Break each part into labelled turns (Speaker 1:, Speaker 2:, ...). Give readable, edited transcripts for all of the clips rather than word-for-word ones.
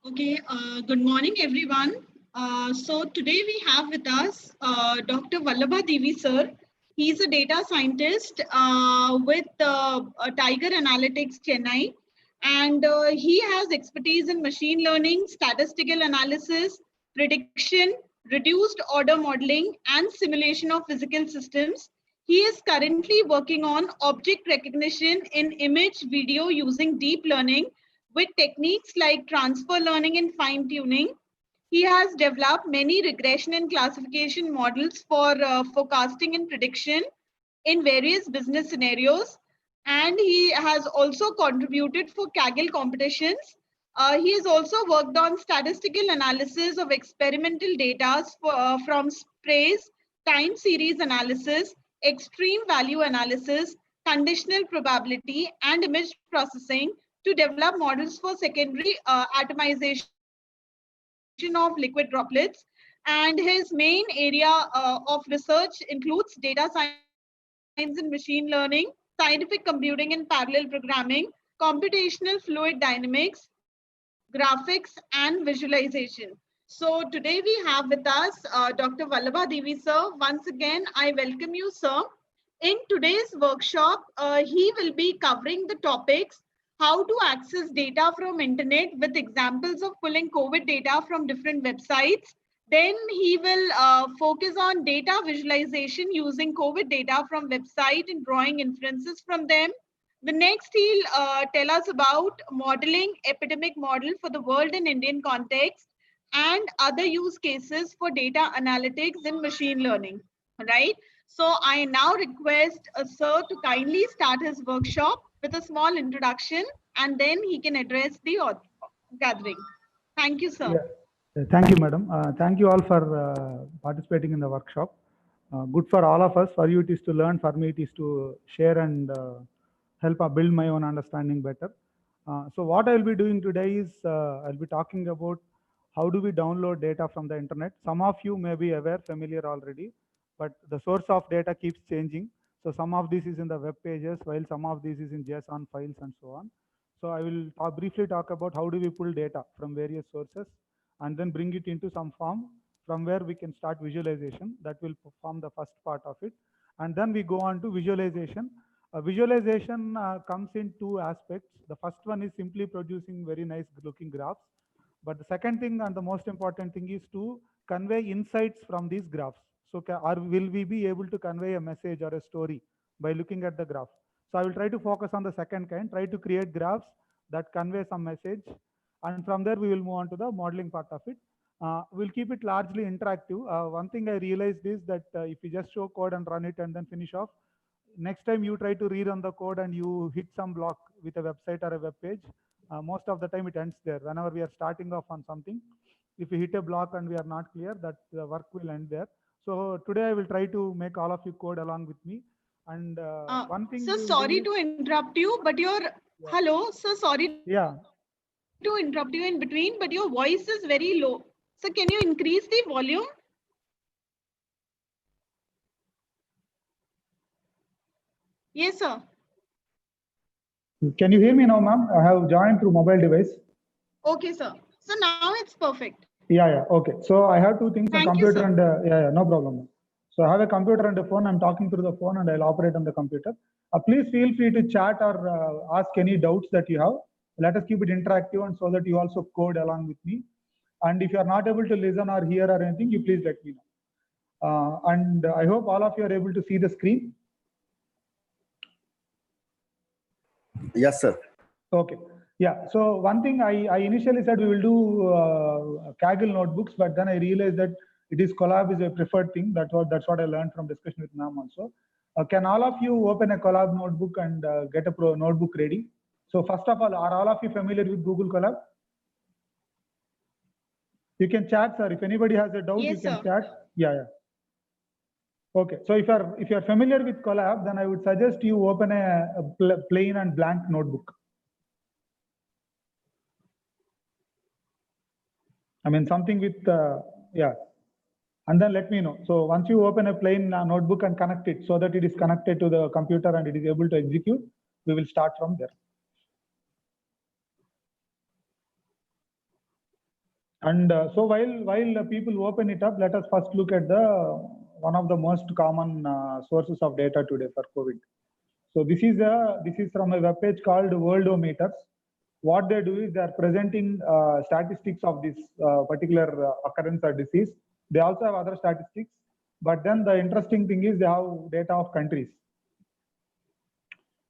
Speaker 1: Okay, good morning, everyone. So today we have with us Dr. Vallabha Devi sir. He's a data scientist with Tiger Analytics Chennai, and he has expertise in machine learning, statistical analysis, prediction, reduced order modeling, and simulation of physical systems. He is currently working on object recognition in image video using deep learning with techniques like transfer learning and fine tuning. He has developed many regression and classification models for forecasting and prediction in various business scenarios. And he has also contributed for Kaggle competitions. He has also worked on statistical analysis of experimental data from sprays, time series analysis, extreme value analysis, conditional probability, and image processing to develop models for secondary atomization of liquid droplets. And his main area of research includes data science and machine learning, scientific computing and parallel programming, computational fluid dynamics, graphics, and visualization. So today we have with us Dr. Vallabha Devi sir. Once again, I welcome you, sir. In today's workshop, he will be covering the topics how to access data from internet with examples of pulling COVID data from different websites. Then he will focus on data visualization using COVID data from website and drawing inferences from them. The next he'll tell us about modeling epidemic model for the world and Indian context and other use cases for data analytics and machine learning, right? So I now request sir to kindly start his workshop with a small introduction and then he can address the gathering. Thank you, sir.
Speaker 2: Yeah. Thank you, madam. Thank you all for participating in the workshop. Good for all of us. For you, it is to learn. For me, it is to share and help build my own understanding better. So what I will be doing today is I'll be talking about how do we download data from the internet. Some of you may be aware, familiar already, but the source of data keeps changing. So some of this is in the web pages, while some of this is in JSON files and so on. So I will briefly talk about how do we pull data from various sources and then bring it into some form from where we can start visualization. That will form the first part of it. And then we go on to visualization. Visualization comes in two aspects. The first one is simply producing very nice looking graphs. But the second thing and the most important thing is to convey insights from these graphs. So will we be able to convey a message or a story by looking at the graph? So I will try to focus on the second kind, try to create graphs that convey some message. And from there, we will move on to the modeling part of it. We'll keep it largely interactive. One thing I realized is that if you just show code and run it and then finish off, next time you try to rerun the code and you hit some block with a website or a web page, most of the time it ends there. Whenever we are starting off on something, if we hit a block and we are not clear, that the work will end there. So today I will try to make all of you code along with me. And one thing.
Speaker 1: So sorry to interrupt you, but your hello, so sorry to interrupt you in between, but your voice is very low. So can you increase the volume? Yes, sir.
Speaker 2: Can you hear me now, ma'am? I have joined through mobile device.
Speaker 1: Okay, sir. So now it's perfect.
Speaker 2: Yeah. Okay. So I have two things:
Speaker 1: Thank
Speaker 2: a computer
Speaker 1: you,
Speaker 2: and no problem. So I have a computer and a phone. I'm talking through the phone, and I'll operate on the computer. Please feel free to chat or ask any doubts that you have. Let us keep it interactive, and so that you also code along with me. And if you are not able to listen or hear or anything, you please let me know. And I hope all of you are able to see the screen.
Speaker 3: Yes, sir.
Speaker 2: Okay. Yeah. So one thing I initially said we will do Kaggle notebooks, but then I realized that Colab is a preferred thing. That's what I learned from discussion with ma'am also. Can all of you open a Colab notebook and get a notebook ready? So first of all, are all of you familiar with Google Colab? You can chat, sir. If anybody has a doubt,
Speaker 1: yes,
Speaker 2: you can
Speaker 1: sir.
Speaker 2: chat. Yeah. Okay. So if you are familiar with Colab, then I would suggest you open a plain and blank notebook. I mean, something with, and then let me know. So once you open a plain notebook and connect it so that it is connected to the computer and it is able to execute, we will start from there. And so while people open it up, let us first look at the one of the most common sources of data today for COVID. So this is from a web page called Worldometers. What they do is they are presenting statistics of this particular occurrence or disease. They also have other statistics, but then the interesting thing is they have data of countries.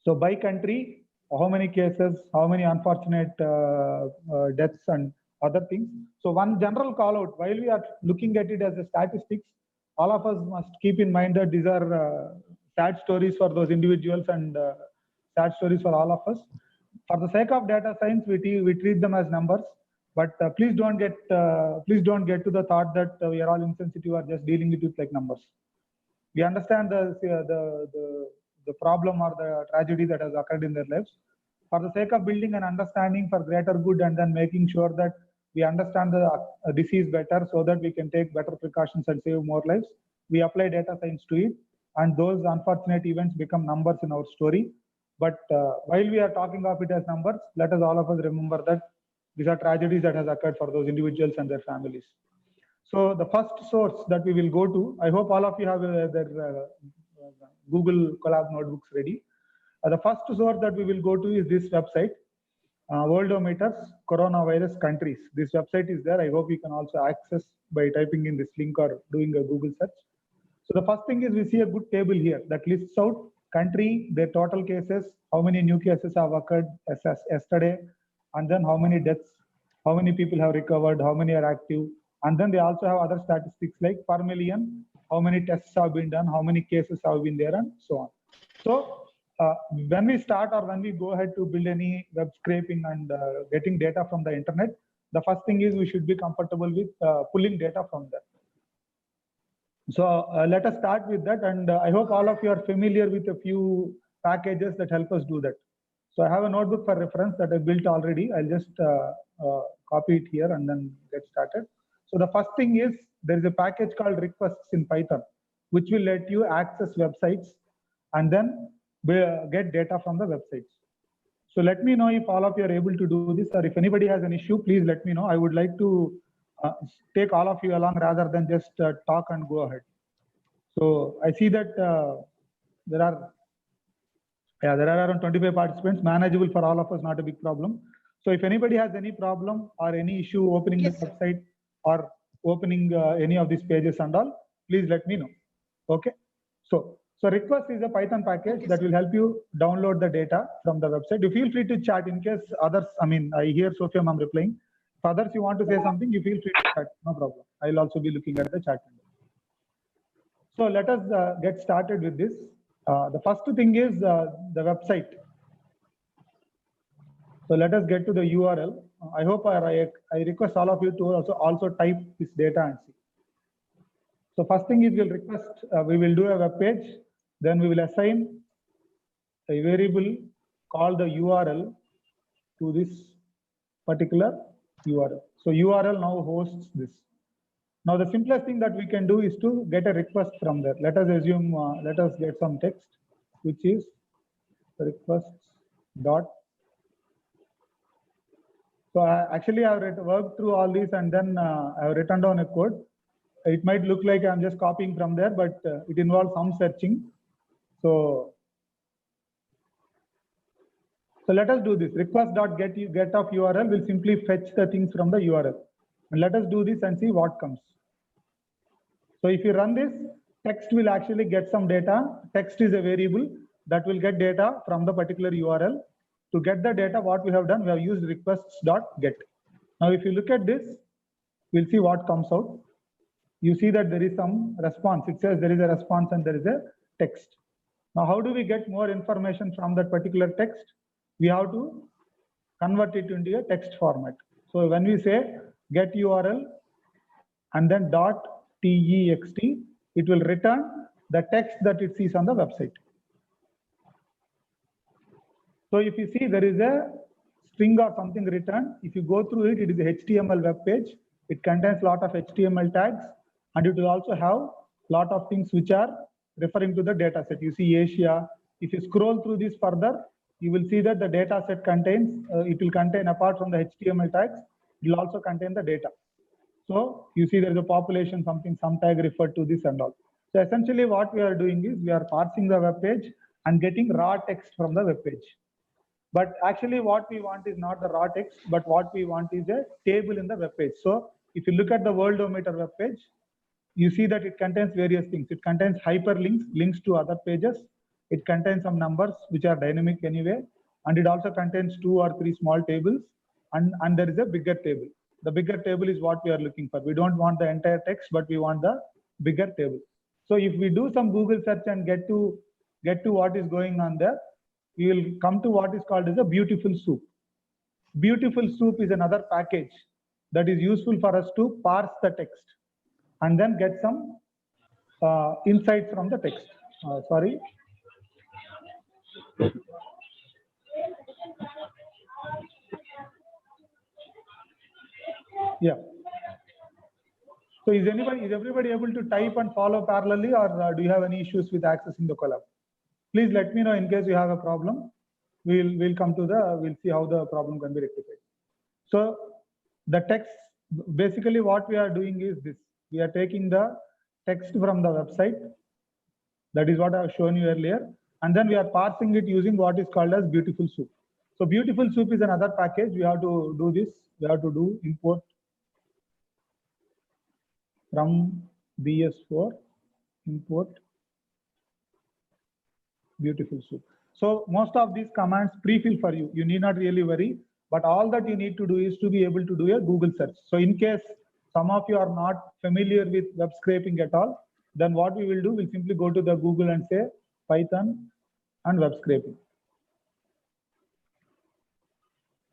Speaker 2: So by country, how many cases, how many unfortunate deaths and other things. So one general call out, while we are looking at it as a statistics, all of us must keep in mind that these are sad stories for those individuals and sad stories for all of us. For the sake of data science, we treat them as numbers, but please don't get to the thought that we are all insensitive or just dealing it with like numbers. We understand the problem or the tragedy that has occurred in their lives. For the sake of building an understanding for greater good and then making sure that we understand the disease better so that we can take better precautions and save more lives, we apply data science to it, and those unfortunate events become numbers in our story. But while we are talking of it as numbers, let us all of us remember that these are tragedies that has occurred for those individuals and their families. So the first source that we will go to, I hope all of you have their Google Colab notebooks ready. The first source that we will go to is this website, Worldometers Coronavirus Countries. This website is there. I hope you can also access by typing in this link or doing a Google search. So the first thing is we see a good table here that lists out country, their total cases, how many new cases have occurred as yesterday, and then how many deaths, how many people have recovered, how many are active. And then they also have other statistics like per million, how many tests have been done, how many cases have been there, and so on. So when we start or when we go ahead to build any web scraping and getting data from the internet, the first thing is we should be comfortable with pulling data from there. So let us start with that, and I hope all of you are familiar with a few packages that help us do that. So I have a notebook for reference that I built already. I'll just copy it here and then get started. So the first thing is there is a package called requests in Python, which will let you access websites and then get data from the websites. So let me know if all of you are able to do this, or if anybody has an issue, please let me know. I would like to take all of you along rather than just talk and go ahead. So I see that there are around 25 participants, manageable for all of us, not a big problem. So if anybody has any problem or any issue opening the website or opening any of these pages and all, please let me know. Okay. So request is a Python package that will help you download the data from the website. You feel free to chat in case others, I mean, I hear Sophia ma'am replying. If others you want to say something, you feel free to chat, no problem. I'll also be looking at the chat window. So let us get started with this. The first thing is the website. So let us get to the URL. I hope I request all of you to also type this data and see. So first thing is we'll request, we will do a web page. Then we will assign a variable called the URL to this particular URL. So URL now hosts this. Now the simplest thing that we can do is to get a request from there. Let us assume, let us get some text, which is requests dot. So actually I've worked through all these and then I've written down a code. It might look like I'm just copying from there, but it involves some searching. So let us do this. Request.get of URL will simply fetch the things from the URL. And let us do this and see what comes. So if you run this, text will actually get some data. Text is a variable that will get data from the particular URL. To get the data, what we have done, we have used requests.get. Now, if you look at this, we'll see what comes out. You see that there is some response. It says there is a response and there is a text. Now, how do we get more information from that particular text? We have to convert it into a text format. So when we say get URL and then .text, it will return the text that it sees on the website. So if you see there is a string or something returned, if you go through it, it is a HTML web page. It contains a lot of HTML tags, and it will also have a lot of things which are referring to the data set. You see Asia. If you scroll through this further, you will see that the data set contains, it will contain, apart from the HTML tags, it will also contain the data. So you see there is a population, something, some tag referred to this and all. So essentially what we are doing is we are parsing the web page and getting raw text from the web page. But actually what we want is not the raw text, but what we want is a table in the web page. So if you look at the Worldometer web page, you see that it contains various things. It contains hyperlinks, links to other pages. It contains some numbers which are dynamic anyway. And it also contains 2 or 3 small tables. And there is a bigger table. The bigger table is what we are looking for. We don't want the entire text, but we want the bigger table. So if we do some Google search and get to what is going on there, we will come to what is called as a Beautiful Soup. Beautiful Soup is another package that is useful for us to parse the text and then get some insights from the text. Sorry. Yeah. So is everybody able to type and follow parallelly, or do you have any issues with accessing the Colab? Please let me know in case you have a problem. We'll come to we'll see how the problem can be rectified. So the text, basically what we are doing is this. We are taking the text from the website. That is what I have shown you earlier. And then we are parsing it using what is called as Beautiful Soup. So Beautiful Soup is another package. We have to do this. We have to do import from BS4, import Beautiful Soup. So most of these commands pre-fill for you. You need not really worry, but all that you need to do is to be able to do a Google search. So in case some of you are not familiar with web scraping at all, then what we will do, we'll simply go to the Google and say Python and web scraping.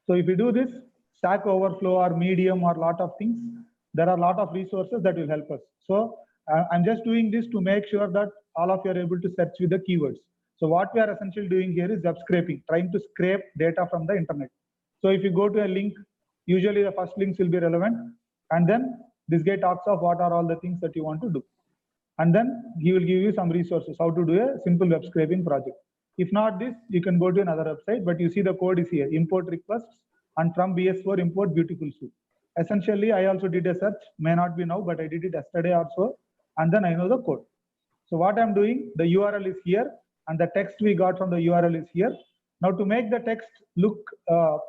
Speaker 2: So if you do this, Stack Overflow or Medium or lot of things, there are a lot of resources that will help us. So I'm just doing this to make sure that all of you are able to search with the keywords. So what we are essentially doing here is web scraping, trying to scrape data from the internet. So if you go to a link, usually the first links will be relevant. And then this guy talks of what are all the things that you want to do. And then he will give you some resources, how to do a simple web scraping project. If not this, you can go to another website, but you see the code is here, import requests, and from BS4 import Beautiful Soup. Essentially, I also did a search, may not be now, but I did it yesterday or so, and then I know the code. So what I'm doing, the URL is here, and the text we got from the URL is here. Now to make the text look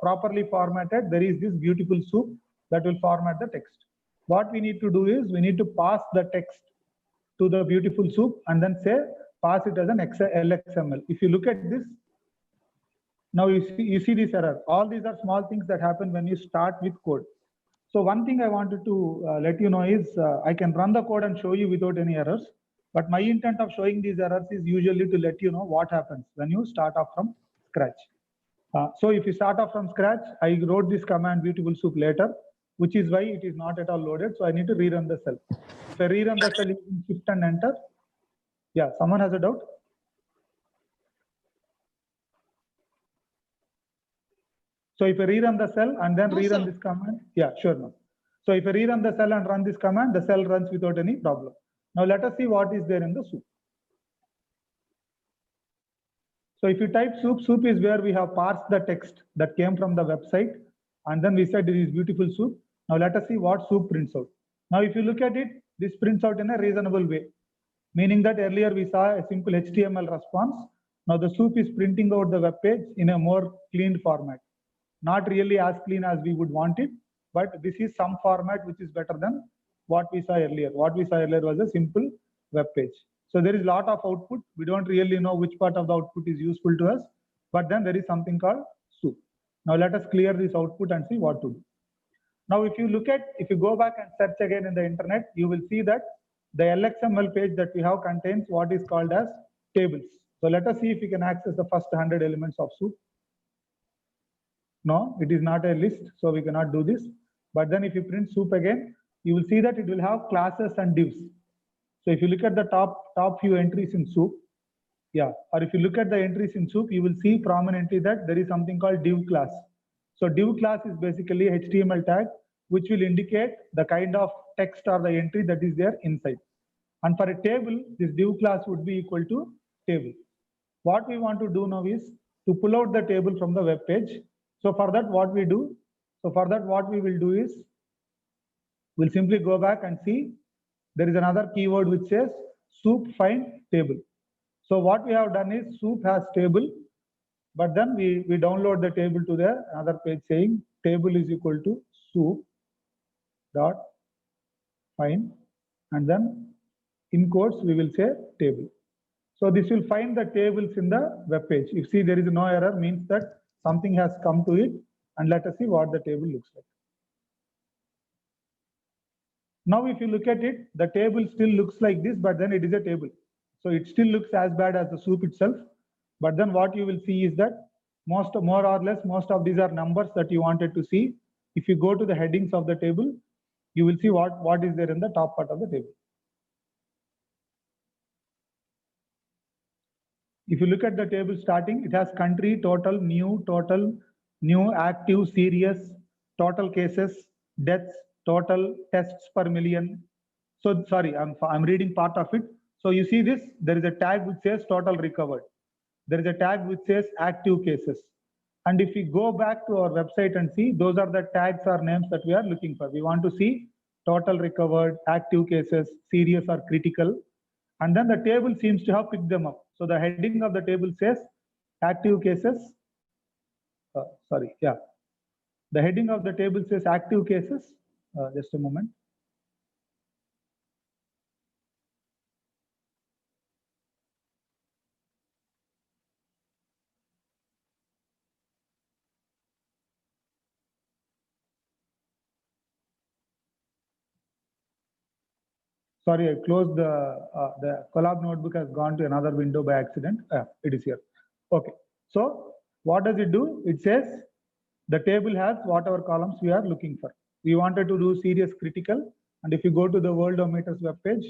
Speaker 2: properly formatted, there is this Beautiful Soup that will format the text. What we need to do is we need to pass the text to the Beautiful Soup and then say, pass it as an LXML. If you look at this, now you see this error. All these are small things that happen when you start with code. So one thing I wanted to let you know is I can run the code and show you without any errors. But my intent of showing these errors is usually to let you know what happens when you start off from scratch. So if you start off from scratch, I wrote this command Beautiful Soup later, which is why it is not at all loaded. So I need to rerun the cell. If I rerun the cell using Shift and Enter, yeah, someone has a doubt? So if I rerun the cell and then rerun this command, yeah, sure, no. So if I rerun the cell and run this command, the cell runs without any problem. Now let us see what is there in the soup. So if you type soup is where we have parsed the text that came from the website, and then we said it is Beautiful Soup. Now let us see what soup prints out. Now if you look at it, this prints out in a reasonable way, meaning that earlier we saw a simple HTML response. Now the soup is printing out the web page in a more cleaned format. Not really as clean as we would want it, but this is some format which is better than what we saw earlier. What we saw earlier was a simple web page. So there is a lot of output. We don't really know which part of the output is useful to us, but then there is something called soup. Now let us clear this output and see what to do. Now if you go back and search again in the internet, you will see that the LXML page that we have contains what is called as tables. So let us see if we can access the first 100 elements of soup. No, it is not a list, so we cannot do this. But then if you print soup again, you will see that it will have classes and divs. So if you look at the top few entries in soup, yeah, or if you look at the entries in soup, you will see prominently that there is something called div class. So div class is basically HTML tag, which will indicate the kind of text or the entry that is there inside. And for a table, this div class would be equal to table. What we want to do now is to pull out the table from the web page. So for that, what we will do is We'll simply go back and see there is another keyword which says soup find table. So what we have done is soup has table, but then we download the table to the another page saying table is equal to soup dot find, and then in quotes we will say table. So this will find the tables in the web page. If see there is no error, means that something has come to it, and let us see what the table looks like. Now if you look at it, the table still looks like this, but then it is a table. So it still looks as bad as the soup itself. But then what you will see is that more or less, most of these are numbers that you wanted to see. If you go to the headings of the table, you will see what is there in the top part of the table. If you look at the table starting, it has country, total, new, active, serious, total cases, deaths, total, tests per million. So sorry, I'm reading part of it. So you see this, there is a tag which says total recovered. There is a tag which says active cases. And if we go back to our website and see, those are the tags or names that we are looking for. We want to see total recovered, active cases, serious or critical. And then the table seems to have picked them up. So the heading of the table says active cases. The heading of the table says active cases. Just a moment. Sorry, I closed the Colab notebook has gone to another window by accident. It is here. Okay. So what does it do? It says the table has whatever columns we are looking for. We wanted to do serious critical. And if you go to the Worldometers web page,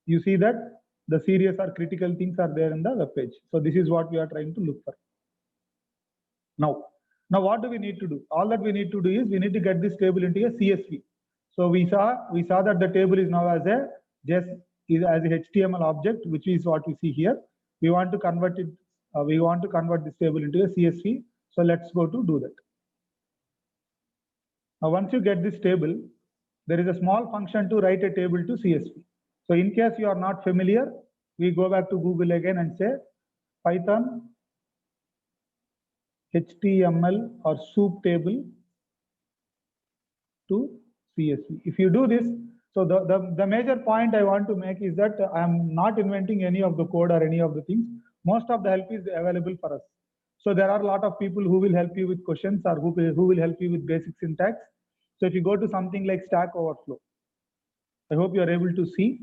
Speaker 2: you see that the serious or critical things are there in the web page. So this is what we are trying to look for. Now what do we need to do? All that we need to do is we need to get this table into a CSV. So we saw that the table is now as a HTML object, which is what we see here. We want to convert it. We want to convert this table into a CSV. So let's go to do that. Now once you get this table, there is a small function to write a table to CSV. So in case you are not familiar, we go back to Google again and say Python HTML or soup table to CSV. If you do this, so the major point I want to make is that I'm not inventing any of the code or any of the things. Most of the help is available for us. So there are a lot of people who will help you with questions or who will help you with basic syntax. So if you go to something like Stack Overflow, I hope you are able to see.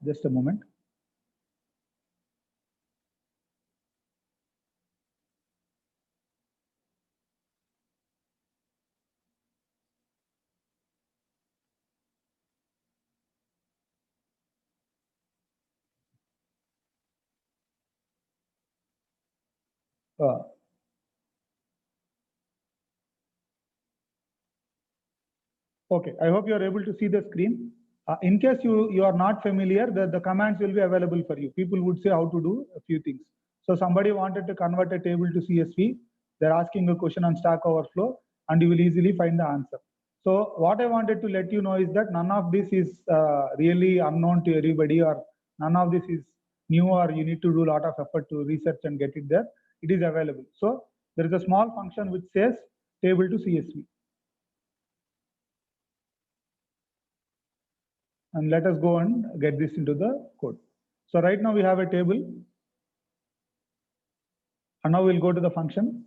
Speaker 2: Just a moment. Okay, I hope you are able to see the screen. In case you are not familiar, the commands will be available for you. People would say how to do a few things. So somebody wanted to convert a table to CSV. They're asking a question on Stack Overflow, and you will easily find the answer. So what I wanted to let you know is that none of this is really unknown to everybody, or none of this is new, or you need to do a lot of effort to research and get it there. It is available. So there is a small function which says table to CSV. And let us go and get this into the code. So right now we have a table. And now we'll go to the function.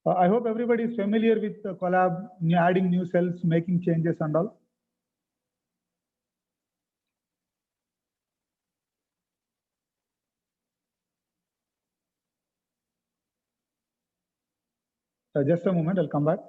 Speaker 2: I hope everybody is familiar with the Colab, adding new cells, making changes and all. Just a moment, I'll come back.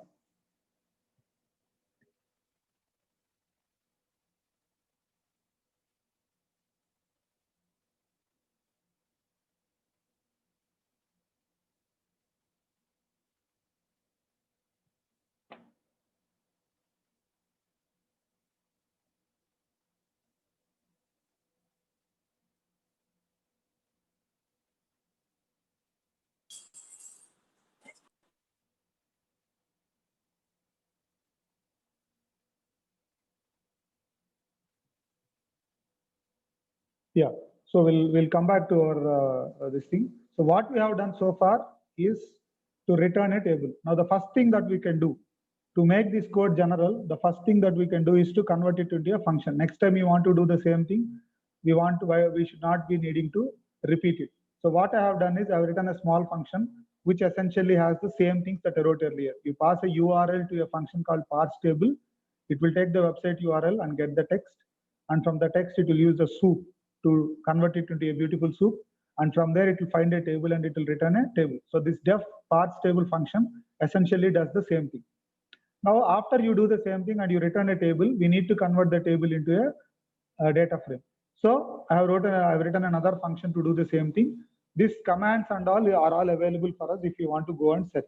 Speaker 2: Yeah. So we'll come back to our this thing. So what we have done so far is to return a table. Now the first thing that we can do to make this code general, the first thing that we can do is to convert it into a function. Next time you want to do the same thing, we should not be needing to repeat it. So what I have done is I've written a small function which essentially has the same things that I wrote earlier. You pass a URL to a function called parse table. It will take the website URL and get the text. And from the text, it will use the soup to convert it into a beautiful soup. And from there, it will find a table and it will return a table. So this def parse table function essentially does the same thing. Now, after you do the same thing and you return a table, we need to convert the table into a data frame. So I've written another function to do the same thing. These commands and all are all available for us if you want to go and search.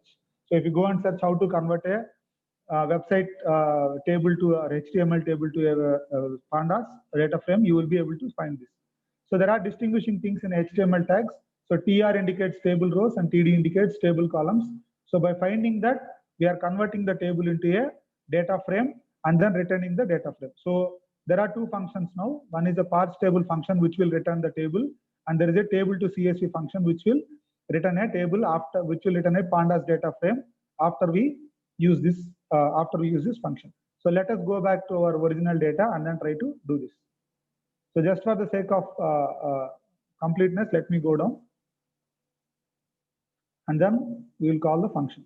Speaker 2: So if you go and search how to convert a website table to or HTML table to a pandas data frame, you will be able to find this. So there are distinguishing things in HTML tags. So TR indicates table rows and TD indicates table columns. So by finding that, we are converting the table into a data frame and then returning the data frame. So there are two functions now. One is a parse table function which will return the table, and there is a table to CSV function which will return a table which will return a pandas data frame after we use this function. So let us go back to our original data and then try to do this. So just for the sake of completeness, let me go down and then we will call the function.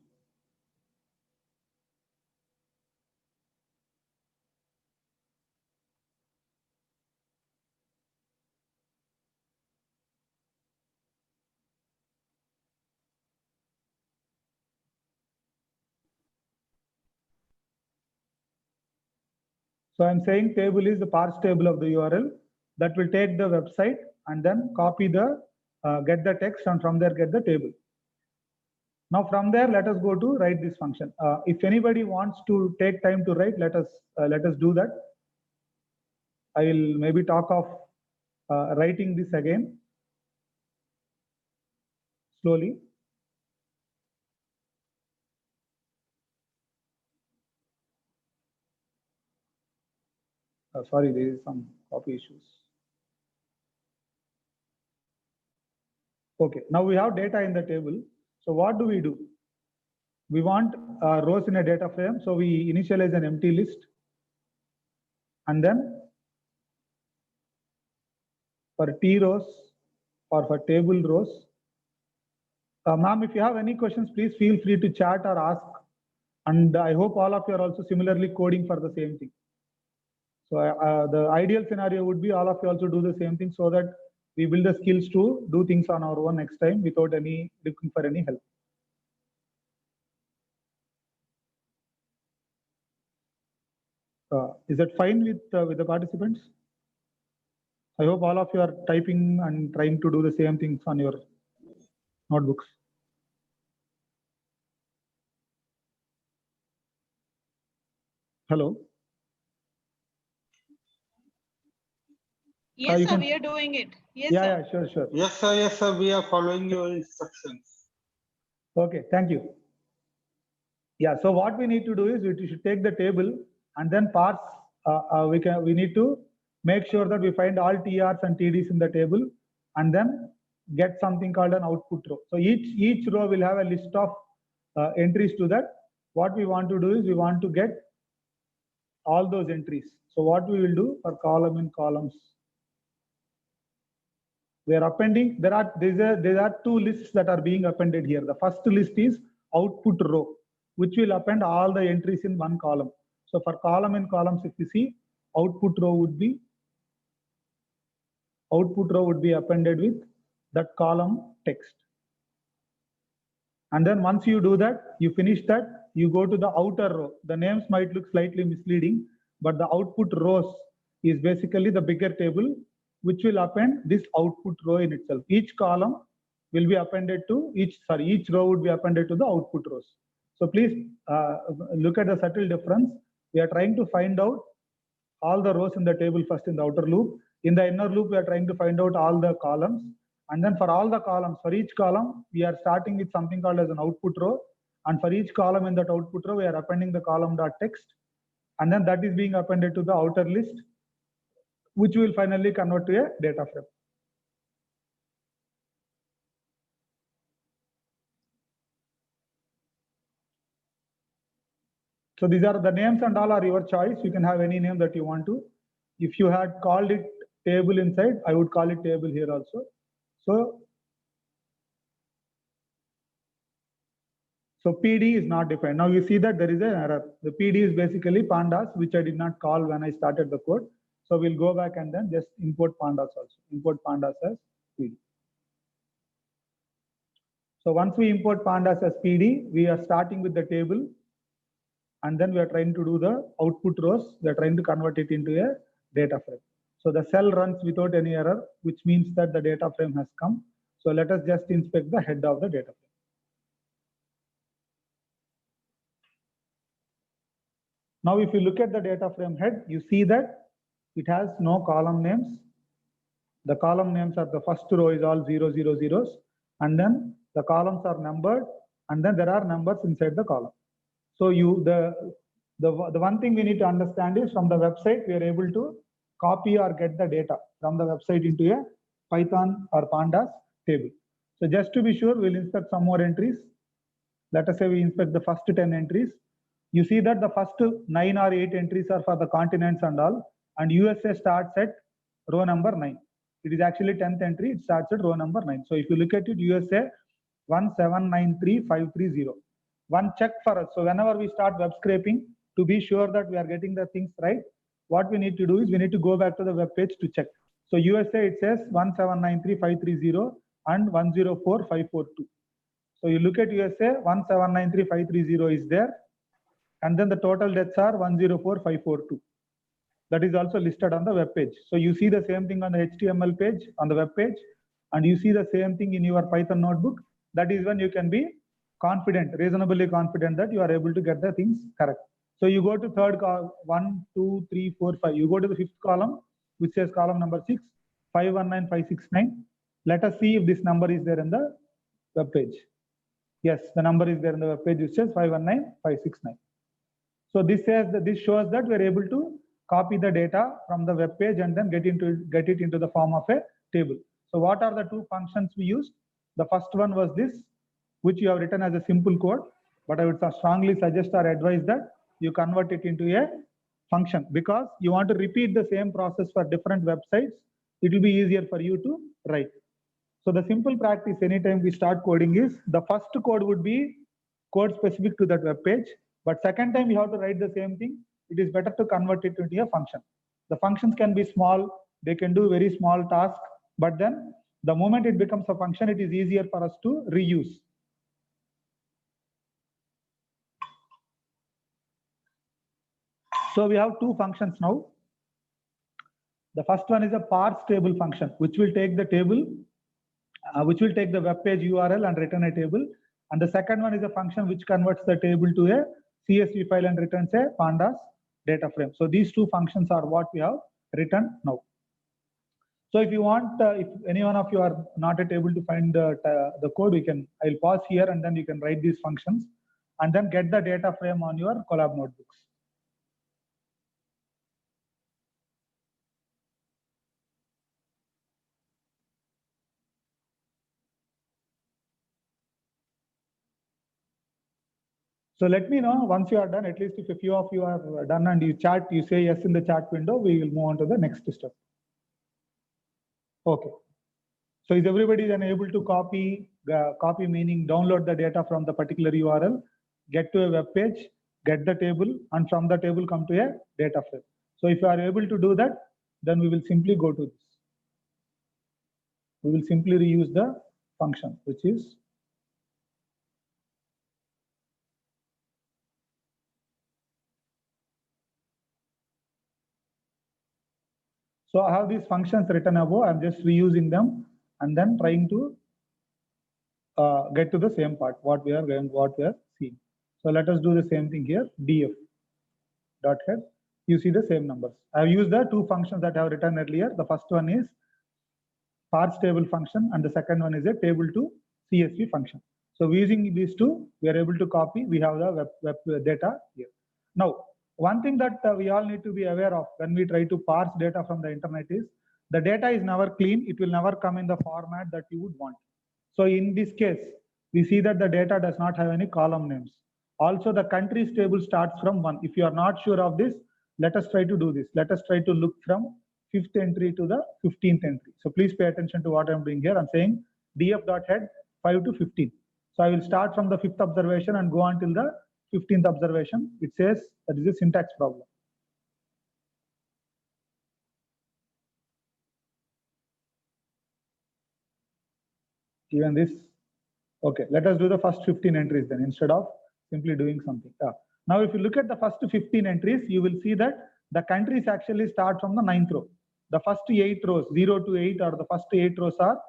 Speaker 2: So I'm saying table is the parse table of the URL that will take the website and then copy the get the text and from there get the table. Now from there, let us go to write this function. If anybody wants to take time to write, let us do that. I will maybe talk of writing this again slowly. Sorry, there is some copy issues. Okay, now we have data in the table. So what do? We want rows in a data frame. So we initialize an empty list. And then for T rows or for table rows, ma'am, if you have any questions, please feel free to chat or ask. And I hope all of you are also similarly coding for the same thing. So the ideal scenario would be all of you also do the same thing so that we build the skills to do things on our own next time without looking for any help. Is that fine with the participants? I hope all of you are typing and trying to do the same things on your notebooks. Hello.
Speaker 1: Yes, sir, we are doing it. Yes,
Speaker 2: yeah,
Speaker 1: sir.
Speaker 2: Yeah, sure.
Speaker 4: Yes, sir, we are following your instructions.
Speaker 2: Okay, thank you. Yeah, so what we need to do is we should take the table and then parse. We need to make sure that we find all TRs and TDs in the table and then get something called an output row. So each row will have a list of entries to that. What we want to do is we want to get all those entries. So what we will do for column in columns, we are appending. There are two lists that are being appended here. The first list is output row, which will append all the entries in one column. So for column in columns, if you see, output row would be appended with that column text. And then once you do that, you finish that, you go to the outer row. The names might look slightly misleading, but the output rows is basically the bigger table, which will append this output row in itself. Each column will be appended to each row would be appended to the output rows. So please look at the subtle difference. We are trying to find out all the rows in the table first in the outer loop. In the inner loop, we are trying to find out all the columns. And then for all the columns, for each column, we are starting with something called as an output row. And for each column in that output row, we are appending the column.text. And then that is being appended to the outer list. which will finally convert to a data frame. So these are the names and all are your choice. You can have any name that you want to. If you had called it table inside, I would call it table here also. So PD is not defined. Now you see that there is an error. The PD is basically pandas, which I did not call when I started the code. So we'll go back and then just import pandas also. Import pandas as PD. So once we import pandas as PD, we are starting with the table. And then we are trying to do the output rows. We are trying to convert it into a data frame. So the cell runs without any error, which means that the data frame has come. So let us just inspect the head of the data frame. Now, if you look at the data frame head, you see that it has no column names. The column names are the first row is all 0, 0, zeros, and then the columns are numbered, and then there are numbers inside the column. So the one thing we need to understand is from the website, we are able to copy or get the data from the website into a Python or pandas table. So just to be sure, we'll inspect some more entries. Let us say we inspect the first 10 entries. You see that the first 9 or 8 entries are for the continents and all, and USA starts at row number 9. It is actually 10th entry, it starts at row number 9. So if you look at it, USA 1793530. One check for us. So whenever we start web scraping, to be sure that we are getting the things right, what we need to do is we need to go back to the web page to check. So USA, it says 1793530 and 104542. So you look at USA, 1793530 is there. And then the total deaths are 104542. That is also listed on the web page. So you see the same thing on the HTML page, on the web page, and you see the same thing in your Python notebook. That is when you can be confident, reasonably confident that you are able to get the things correct. So you go to third column, 1, 2, 3, 4, 5. You go to the fifth column, which says column number 6, 519569. Let us see if this number is there in the web page. Yes, the number is there in the web page, which says 519569. So this says that this shows that we are able to copy the data from the web page and then get it into the form of a table. So what are the two functions we used? The first one was this, which you have written as a simple code, but I would strongly suggest or advise that you convert it into a function, because you want to repeat the same process for different websites. It will be easier for you to write. So the simple practice anytime we start coding is the first code would be code specific to that web page, but second time you have to write the same thing. It is better to convert it into a function. The functions can be small, they can do very small tasks, but then the moment it becomes a function, it is easier for us to reuse. So we have two functions now. The first one is a parse table function, which will take the table, which will take the web page URL and return a table. And the second one is a function which converts the table to a CSV file and returns a pandas data frame. So these two functions are what we have written now. So if you want, if any one of you are not able to find the code, I'll pause here and then you can write these functions and then get the data frame on your Colab notebooks. So let me know once you are done, at least if a few of you are done and you say yes in the chat window, we will move on to the next step. Okay. So is everybody then able to copy meaning download the data from the particular URL, get to a web page, get the table, and from the table come to a data frame. So if you are able to do that, then we will simply go to this. We will simply reuse the function, which is so I have these functions written above. I'm just reusing them and then trying to get to the same part, what we are seeing. So let us do the same thing here. df dot head. You see the same numbers. I've used the two functions that I have written earlier. The first one is parse table function, and the second one is a table to CSV function. So using these two, we are able to copy. We have the web data here. Now, one thing that we all need to be aware of when we try to parse data from the internet is the data is never clean. It will never come in the format that you would want. So in this case, we see that the data does not have any column names. Also, the countries table starts from 1. If you are not sure of this, let us try to do this. Let us try to look from 5th entry to the 15th entry. So please pay attention to what I'm doing here. I'm saying df.head 5 to 15. So I will start from the 5th observation and go on till the 15th observation. It says that is a syntax problem. Even this. Okay, let us do the first 15 entries then instead of simply doing something. Now, if you look at the first 15 entries, you will see that the countries actually start from the 9th row. The first 8 rows, 0 to 8, or the first 8 rows are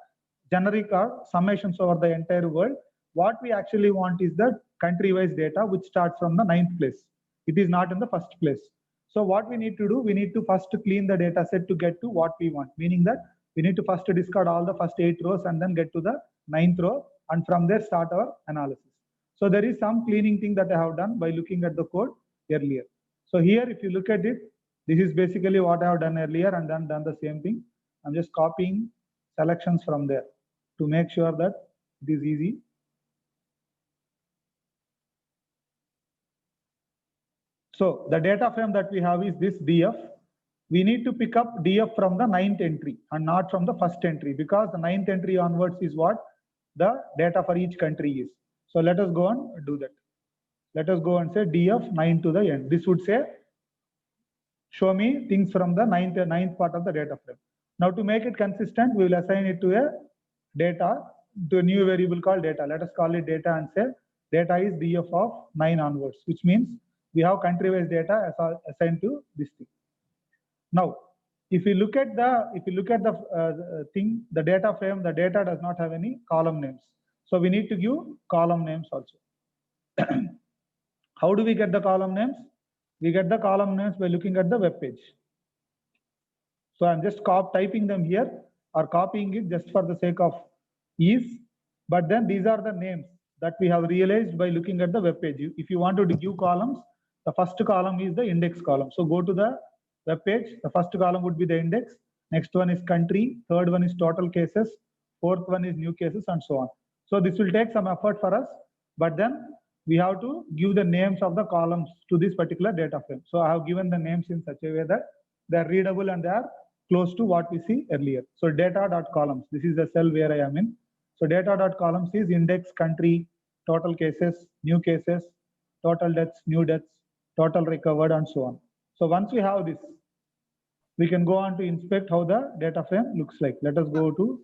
Speaker 2: generic or summations over the entire world. What we actually want is the country-wise data, which starts from the 9th place. It is not in the first place. So what we need to do, we need to first clean the data set to get to what we want, meaning that we need to first discard all the first 8 rows and then get to the 9th row, and from there start our analysis. So there is some cleaning thing that I have done by looking at the code earlier. So here, if you look at it, this is basically what I have done earlier and then done the same thing. I'm just copying selections from there to make sure that it is easy. So the data frame that we have is this df. We need to pick up df from the 9th entry and not from the first entry, because the 9th entry onwards is what the data for each country is. So let us go and do that. Let us go and say df 9 to the end. This would say, show me things from the ninth part of the data frame. Now to make it consistent, we will assign it to a data, to a new variable called data. Let us call it data and say data is df of 9 onwards, which means we have country-wise data assigned to this thing. Now, if you look at the thing, the data frame, the data does not have any column names. So we need to give column names also. How do we get the column names? We get the column names by looking at the web page. So I'm just typing them here or copying it just for the sake of ease. But then these are the names that we have realized by looking at the web page. If you want to give columns, the first column is the index column. So go to the web page. The first column would be the index. Next one is country. Third one is total cases. Fourth one is new cases, and so on. So this will take some effort for us, but then we have to give the names of the columns to this particular data frame. So I have given the names in such a way that they are readable and they are close to what we see earlier. So data.columns, this is the cell where I am in. So data.columns is index, country, total cases, new cases, total deaths, new deaths, total recovered, and so on. So once we have this, we can go on to inspect how the data frame looks like. Let us go to,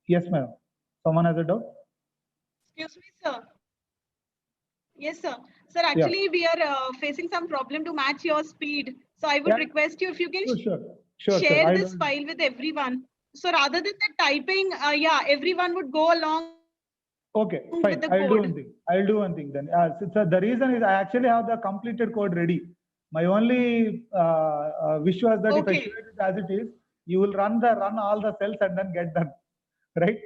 Speaker 2: yes, ma'am. Someone has a doubt?
Speaker 1: Excuse me, sir. Yes, sir. Sir, actually, we are facing some problem to match your speed. So I would request you if you can share this file with everyone. So rather than the typing, everyone would go along.
Speaker 2: Okay, fine. I'll do one thing then. So the reason is I actually have the completed code ready. My only wish was that if I share it as it is, you will run all the cells and then get done, right?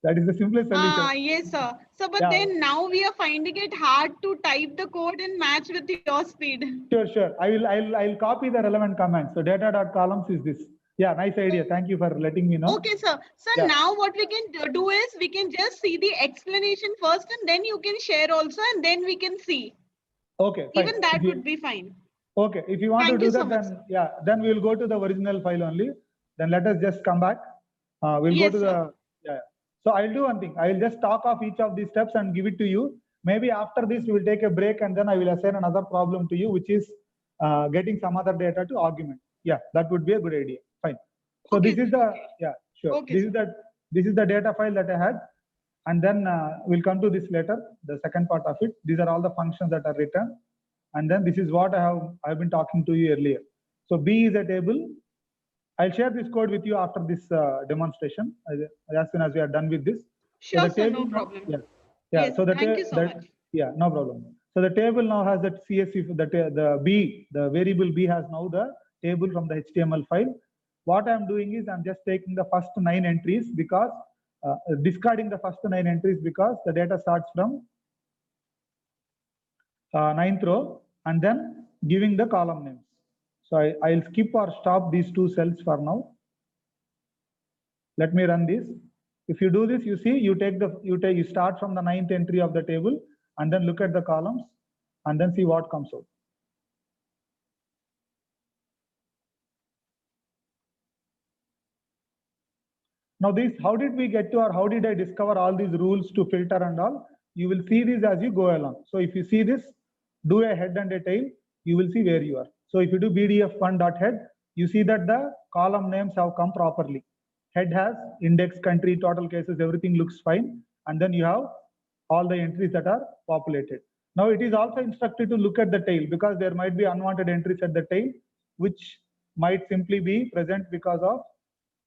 Speaker 2: That is the simplest solution.
Speaker 1: Yes, sir. So, but then now we are finding it hard to type the code and match with your speed.
Speaker 2: Sure. I'll copy the relevant commands. So data.columns is this. Yeah, nice idea. Thank you for letting me know.
Speaker 1: Okay, sir. So now what we can do is we can just see the explanation first, and then you can share also, and then we can see.
Speaker 2: Okay, fine.
Speaker 1: Even that would be fine.
Speaker 2: Okay, if you want to do that, then we will go to the original file only. Then let us just come back. We'll go to the So I'll do one thing. I'll just talk off each of these steps and give it to you. Maybe after this, we will take a break and then I will assign another problem to you, which is getting some other data to argument. Yeah, that would be a good idea. Fine. So this is the this is the data file that I had, and then we'll come to this later. The second part of it. These are all the functions that are written, and then this is what I've been talking to you earlier. So B is a table. I'll share this code with you after this demonstration, as soon as we are done with this.
Speaker 1: Sure, so no problem.
Speaker 2: Yes, so
Speaker 1: thank you so much.
Speaker 2: Yeah, no problem. So the table now has that CSV, the variable B has now the table from the HTML file. What I'm doing is I'm just taking the first 9 entries because, discarding the first 9 entries because the data starts from 9th row, and then giving the column names. So I'll skip or stop these two cells for now. Let me run this. If you do this, you see, you start from the 9th entry of the table and then look at the columns and then see what comes out. Now this, how did we get to, or how did I discover all these rules to filter and all? You will see this as you go along. So if you see this, do a head and a tail, you will see where you are. So if you do BDF1.head, you see that the column names have come properly. Head has index, country, total cases, everything looks fine. And then you have all the entries that are populated. Now it is also instructed to look at the tail because there might be unwanted entries at the tail, which might simply be present because of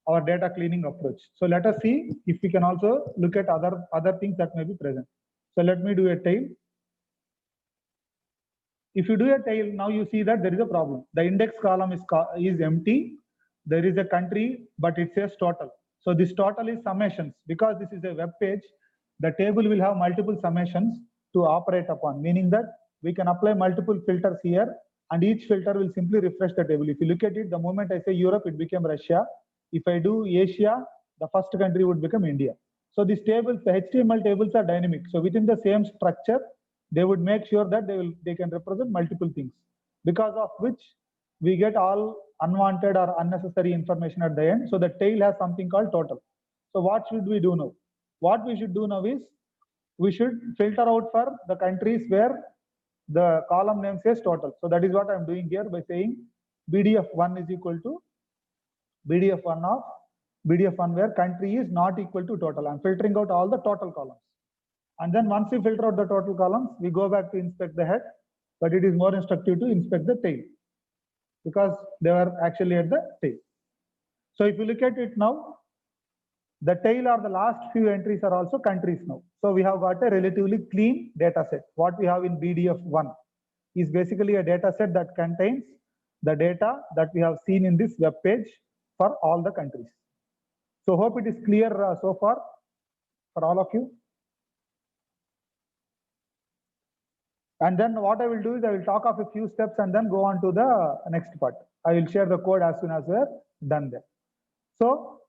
Speaker 2: our data cleaning approach. So let us see if we can also look at other things that may be present. So let me do a tail. If you do a tail, now you see that there is a problem. The index column is empty. There is a country, but it says total. So this total is summations. Because this is a web page, the table will have multiple summations to operate upon, meaning that we can apply multiple filters here, and each filter will simply refresh the table. If you look at it, the moment I say Europe, it became Russia. If I do Asia, the first country would become India. So these tables, the HTML tables are dynamic. So within the same structure, they would make sure that they can represent multiple things, because of which we get all unwanted or unnecessary information at the end. So the tail has something called total. So what should we do now? What we should do now is we should filter out for the countries where the column name says total. So that is what I'm doing here by saying BDF1 is equal to BDF1 of BDF1 where country is not equal to total. I'm filtering out all the total columns. And then once we filter out the total columns, we go back to inspect the head, but it is more instructive to inspect the tail because they were actually at the tail. So if you look at it now, the tail or the last few entries are also countries now. So we have got a relatively clean data set. What we have in BDF1 is basically a data set that contains the data that we have seen in this web page for all the countries. So hope it is clear so far for all of you. And then what I will do is I will talk of a few steps and then go on to the next part. I will share the code as soon as we're done there. So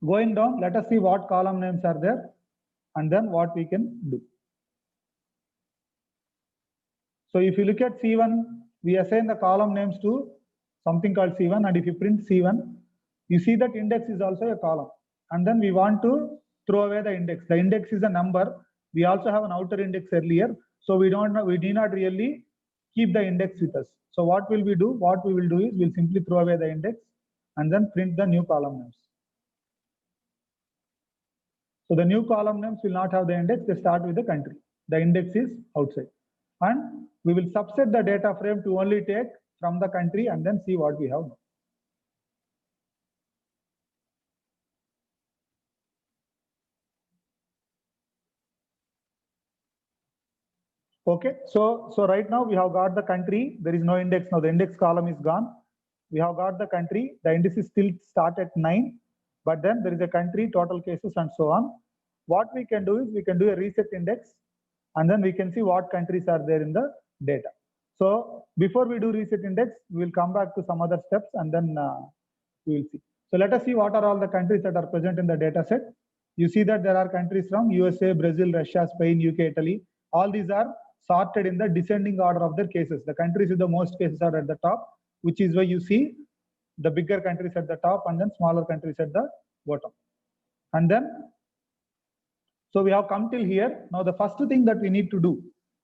Speaker 2: going down, let us see what column names are there and then what we can do. So if you look at C1, we assign the column names to something called C1, and if you print C1, you see that index is also a column. And then we want to throw away the index. The index is a number. We also have an outer index earlier. So we need not really keep the index with us. So what will we do? What we will do is we'll simply throw away the index and then print the new column names. So the new column names will not have the index. They start with the country. The index is outside. And we will subset the data frame to only take from the country and then see what we have now. Okay, so right now we have got the country. There is no index now. The index column is gone. We have got the country. The indices still start at 9, but then there is a country, total cases, and so on. What we can do is we can do a reset index, and then we can see what countries are there in the data. So before we do reset index, we will come back to some other steps, and then we will see. So let us see what are all the countries that are present in the data set. You see that there are countries from USA, Brazil, Russia, Spain, UK, Italy. All these are sorted in the descending order of their cases. The countries with the most cases are at the top, which is why you see the bigger countries at the top and then smaller countries at the bottom. And then, so we have come till here. Now the first thing that we need to do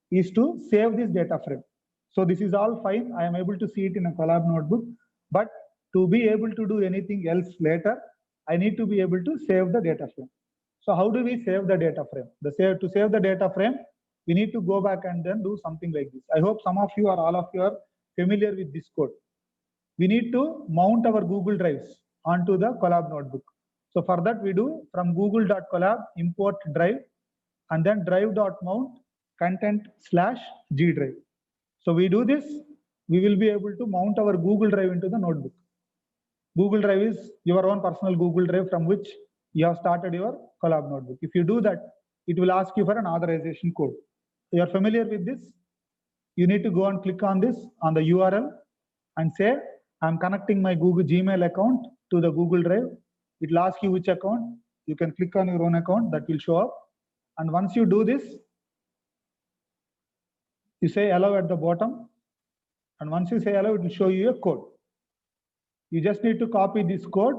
Speaker 2: is to save this data frame. So this is all fine. I am able to see it in a Colab notebook, but to be able to do anything else later, I need to be able to save the data frame. So how do we save the data frame? To save the data frame, we need to go back and then do something like this. I hope some of you or all of you are familiar with this code. We need to mount our Google Drives onto the Colab notebook. So for that we do from google.colab import drive and then drive.mount content/G drive. So we do this, we will be able to mount our Google Drive into the notebook. Google Drive is your own personal Google Drive from which you have started your Colab notebook. If you do that, it will ask you for an authorization code. You are familiar with this? you need to go and click on this on the URL and say, I'm connecting my Google Gmail account to the Google Drive. It will ask you which account. You can click on your own account, that will show up. And once you do this, you say allow at the bottom. And once you say allow, it will show you a code. You just need to copy this code,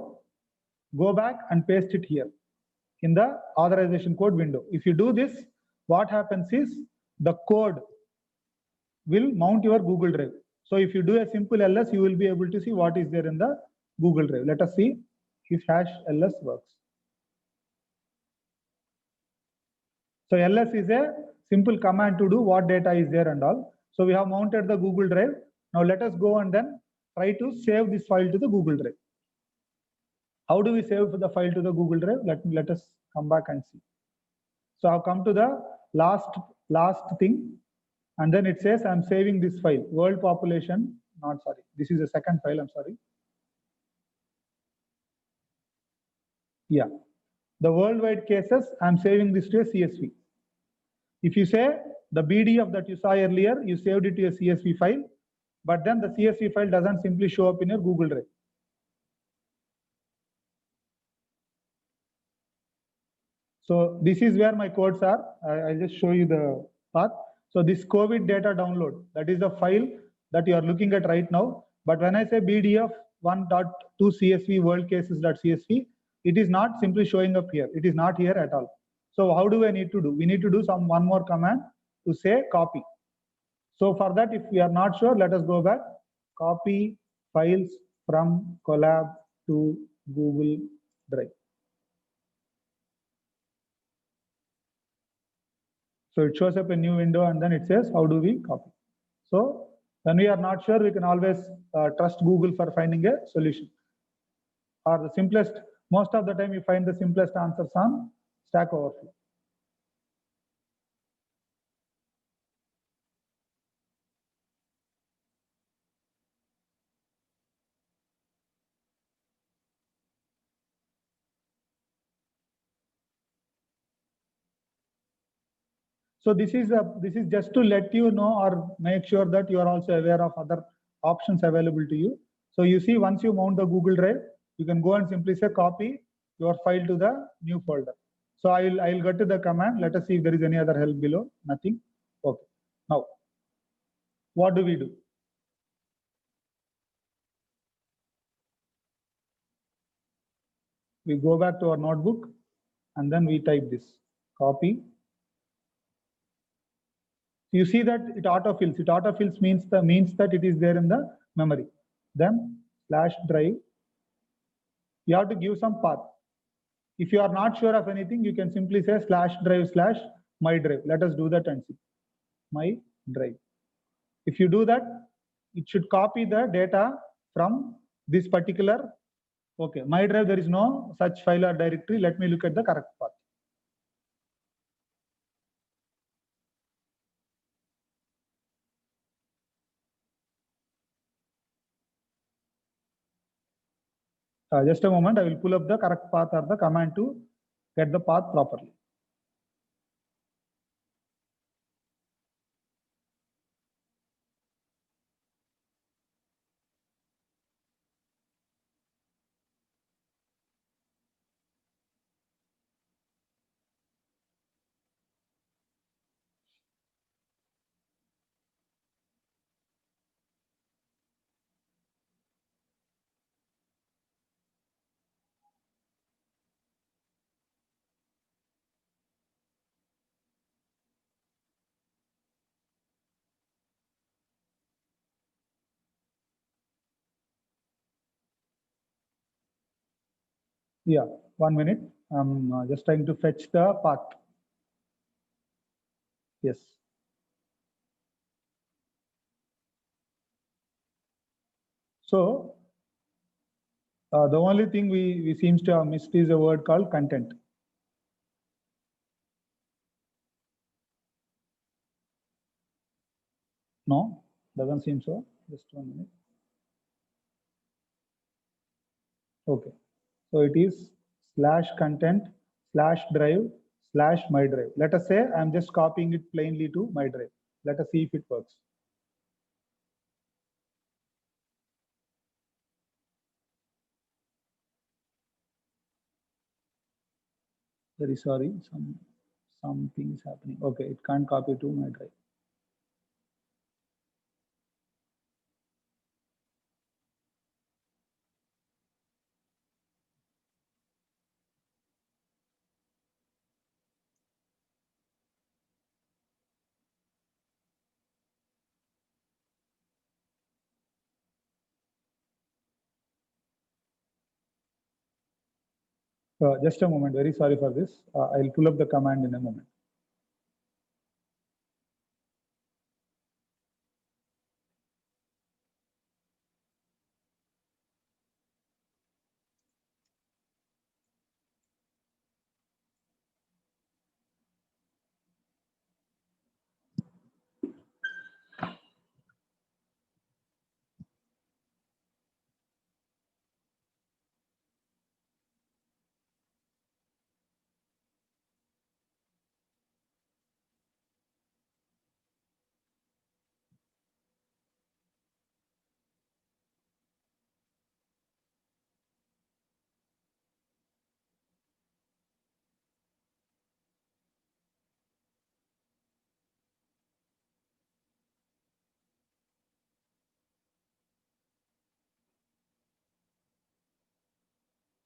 Speaker 2: go back and paste it here in the authorization code window. If you do this, what happens is the code will mount your Google Drive. So if you do a simple ls, you will be able to see what is there in the Google Drive. Let us see if #ls works. So ls is a simple command to do what data is there and all. So we have mounted the Google Drive. Now let us go and then try to save this file to the Google Drive. How do we save the file to the Google Drive? Let us come back and see. So I've come to the last thing, and then it says I'm saving this file, world population, not sorry, this is the second file, I'm sorry. Yeah, the worldwide cases, I'm saving this to a CSV. If you say the BDF that you saw earlier, you saved it to a CSV file, but then the CSV file doesn't simply show up in your Google Drive. So this is where my codes are. I'll just show you the path. So this COVID data download, that is the file that you are looking at right now. But when I say BDF 1.2 CSV world cases.csv, it is not simply showing up here. It is not here at all. So how do I need to do? We need to do one more command to say copy. So for that, if we are not sure, let us go back. Copy files from Colab to Google Drive. So it shows up a new window and then it says, how do we copy? So when we are not sure, we can always trust Google for finding a solution. Or the simplest, most of the time you find the simplest answers on Stack Overflow. So this is just to let you know or make sure that you are also aware of other options available to you. So you see, once you mount the Google Drive, you can go and simply say copy your file to the new folder. So I'll get to the command. Let us see if there is any other help below. Nothing. Okay. Now, what do we do? We go back to our notebook and then we type this copy. You see that it autofills. It autofills means that it is there in the memory. Then /drive. You have to give some path. If you are not sure of anything, you can simply say /drive/my drive. Let us do that and see. My drive. If you do that, it should copy the data from this particular. Okay, my drive, there is no such file or directory. Let me look at the correct path. Just a moment, I will pull up the correct path or the command to get the path properly. Yeah, 1 minute. I'm just trying to fetch the path. Yes. So the only thing we seems to have missed is a word called content. No, doesn't seem so. Just 1 minute. Okay. So it is /content/drive/my drive. Let us say I'm just copying it plainly to my drive. Let us see if it works. Very sorry, something is happening. Okay, it can't copy to my drive. Just a moment, very sorry for this. I'll pull up the command in a moment.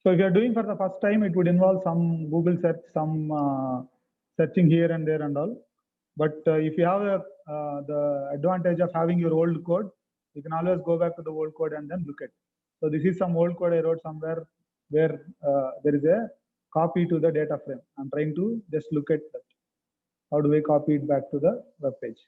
Speaker 2: So if you are doing for the first time, it would involve some Google search, some searching here and there and all. But if you have the advantage of having your old code, you can always go back to the old code and then look at it. So this is some old code I wrote somewhere where there is a copy to the data frame. I'm trying to just look at that. How do I copy it back to the web page?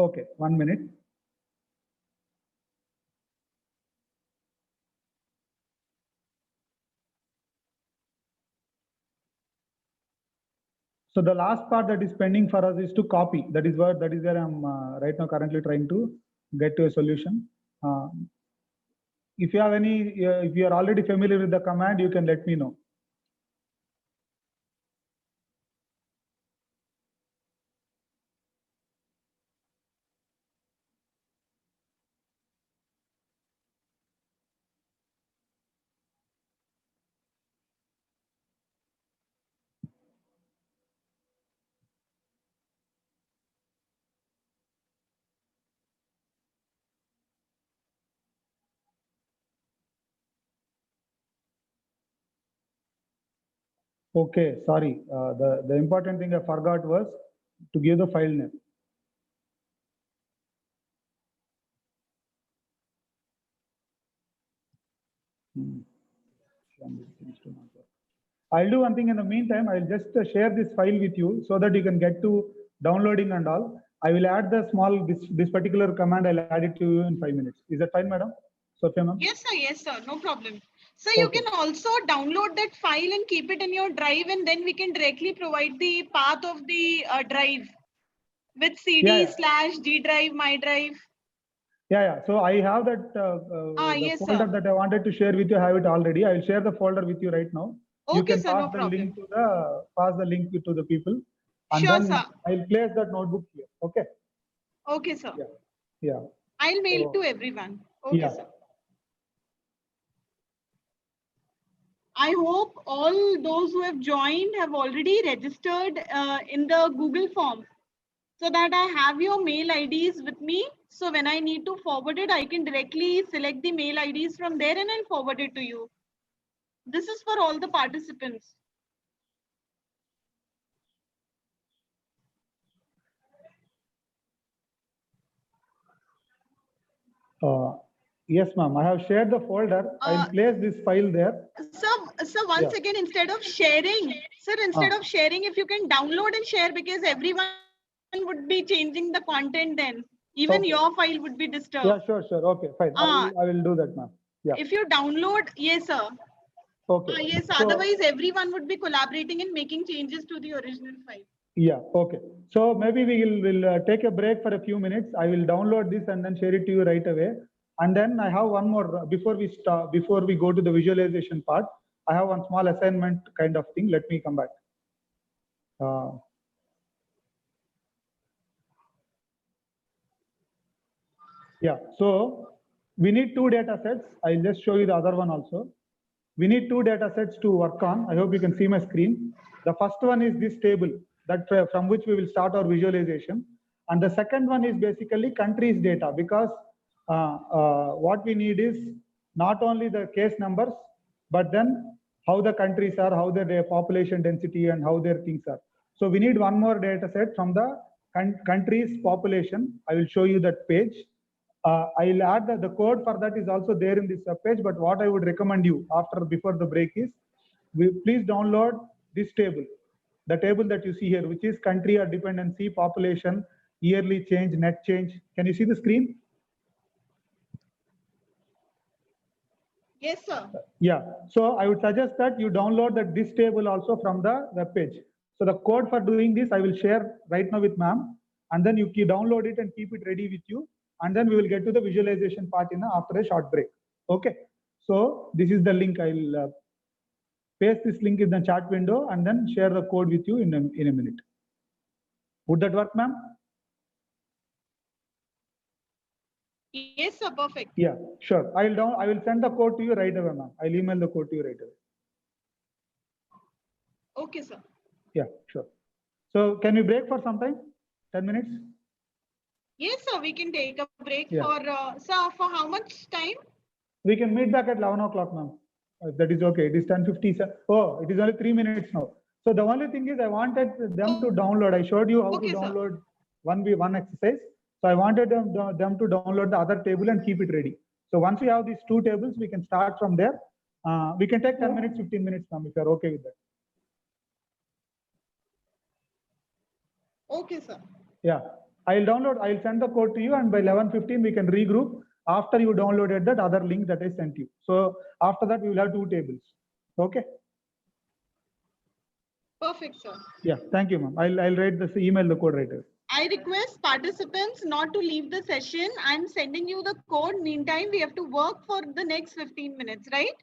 Speaker 2: Okay, 1 minute. So the last part that is pending for us is to copy. That is where I'm right now currently trying to get to a solution. If you have any, if you are already familiar with the command, you can let me know. Okay, sorry. The important thing I forgot was to give the file name. I'll do one thing in the meantime. I'll just share this file with you so that you can get to downloading and all. I will add the small, this particular command. I'll add it to you in 5 minutes. Is that fine, madam? Sophia, ma'am?
Speaker 1: Yes, sir. Yes, sir. No problem. So you can also download that file and keep it in your drive, and then we can directly provide the path of the drive with CD/D drive, my drive.
Speaker 2: Yeah. So I have that
Speaker 1: Yes,
Speaker 2: folder
Speaker 1: sir.
Speaker 2: that I wanted to share with you. I have it already. I will share the folder with you right now. You
Speaker 1: Okay,
Speaker 2: can
Speaker 1: sir. No problem.
Speaker 2: pass the link to the people, and
Speaker 1: Sure,
Speaker 2: then
Speaker 1: sir.
Speaker 2: I'll place that notebook here. Okay.
Speaker 1: Okay, sir.
Speaker 2: Yeah.
Speaker 1: I'll mail to everyone. Okay,
Speaker 2: Yeah.
Speaker 1: sir. I hope all those who have joined have already registered in the Google form, so that I have your mail IDs with me. So when I need to forward it, I can directly select the mail IDs from there and I'll forward it to you. This is for all the participants.
Speaker 2: Yes, ma'am. I have shared the folder. I'll place this file there.
Speaker 1: So once
Speaker 2: Yeah.
Speaker 1: again, instead of sharing, sir, instead of sharing, if you can download and share, because everyone would be changing the content, then even
Speaker 2: Okay.
Speaker 1: your file would be disturbed.
Speaker 2: Yeah, sure. Okay, fine. I will do that, ma'am. Yeah.
Speaker 1: If you download, yes, sir.
Speaker 2: Okay.
Speaker 1: Yes,
Speaker 2: So-
Speaker 1: otherwise everyone would be collaborating and making changes to the original file.
Speaker 2: Yeah, okay. So maybe we'll take a break for a few minutes. I will download this and then share it to you right away. And then I have one more before we go to the visualization part. I have one small assignment kind of thing. Let me come back. Yeah, so we need two data sets. I'll just show you the other one also. We need two data sets to work on. I hope you can see my screen. The first one is this table that from which we will start our visualization. And the second one is basically countries data, because what we need is not only the case numbers, but then how the countries are, how their population density and how their things are. So we need one more data set from the country's population. I will show you that page. I'll add the code for that is also there in this page, but what I would recommend you before the break is, please download this table, the table that you see here, which is country or dependency, population, yearly change, net change. Can you see the screen?
Speaker 1: Yes, sir.
Speaker 2: Yeah, so I would suggest that you download this table also from the web page. So the code for doing this, I will share right now with ma'am, and then you download it and keep it ready with you. And then we will get to the visualization part after a short break. Okay, so this is the link. I'll paste this link in the chat window and then share the code with you in a minute. Would that work, ma'am?
Speaker 1: Yes, sir. Perfect.
Speaker 2: Yeah, sure. I will send the code to you right away, ma'am. I'll email the code to you right away.
Speaker 1: Okay, sir.
Speaker 2: Yeah, sure. So can we break for some time? 10 minutes?
Speaker 1: Yes, sir. We can take a break
Speaker 2: Yeah.
Speaker 1: for, sir, for how much time?
Speaker 2: We can meet back at 11 o'clock, ma'am. That is okay. It is 10:50. Oh, it is only 3 minutes now. So the only thing is I wanted them to download. I showed you how
Speaker 1: Okay,
Speaker 2: to
Speaker 1: sir.
Speaker 2: download 1v1 exercise. So I wanted them to download the other table and keep it ready. So once we have these two tables, we can start from there. We can take 10 minutes, 15 minutes, ma'am, if you're okay with that.
Speaker 1: Okay, sir.
Speaker 2: Yeah, I'll send the code to you, and by 11:15 we can regroup after you downloaded that other link that I sent you. So after that, we will have two tables. Okay.
Speaker 1: Perfect, sir.
Speaker 2: Yeah, thank you, ma'am. I'll write this email the code right away.
Speaker 1: I request participants not to leave the session. I'm sending you the code. Meantime, we have to work for the next 15 minutes, right?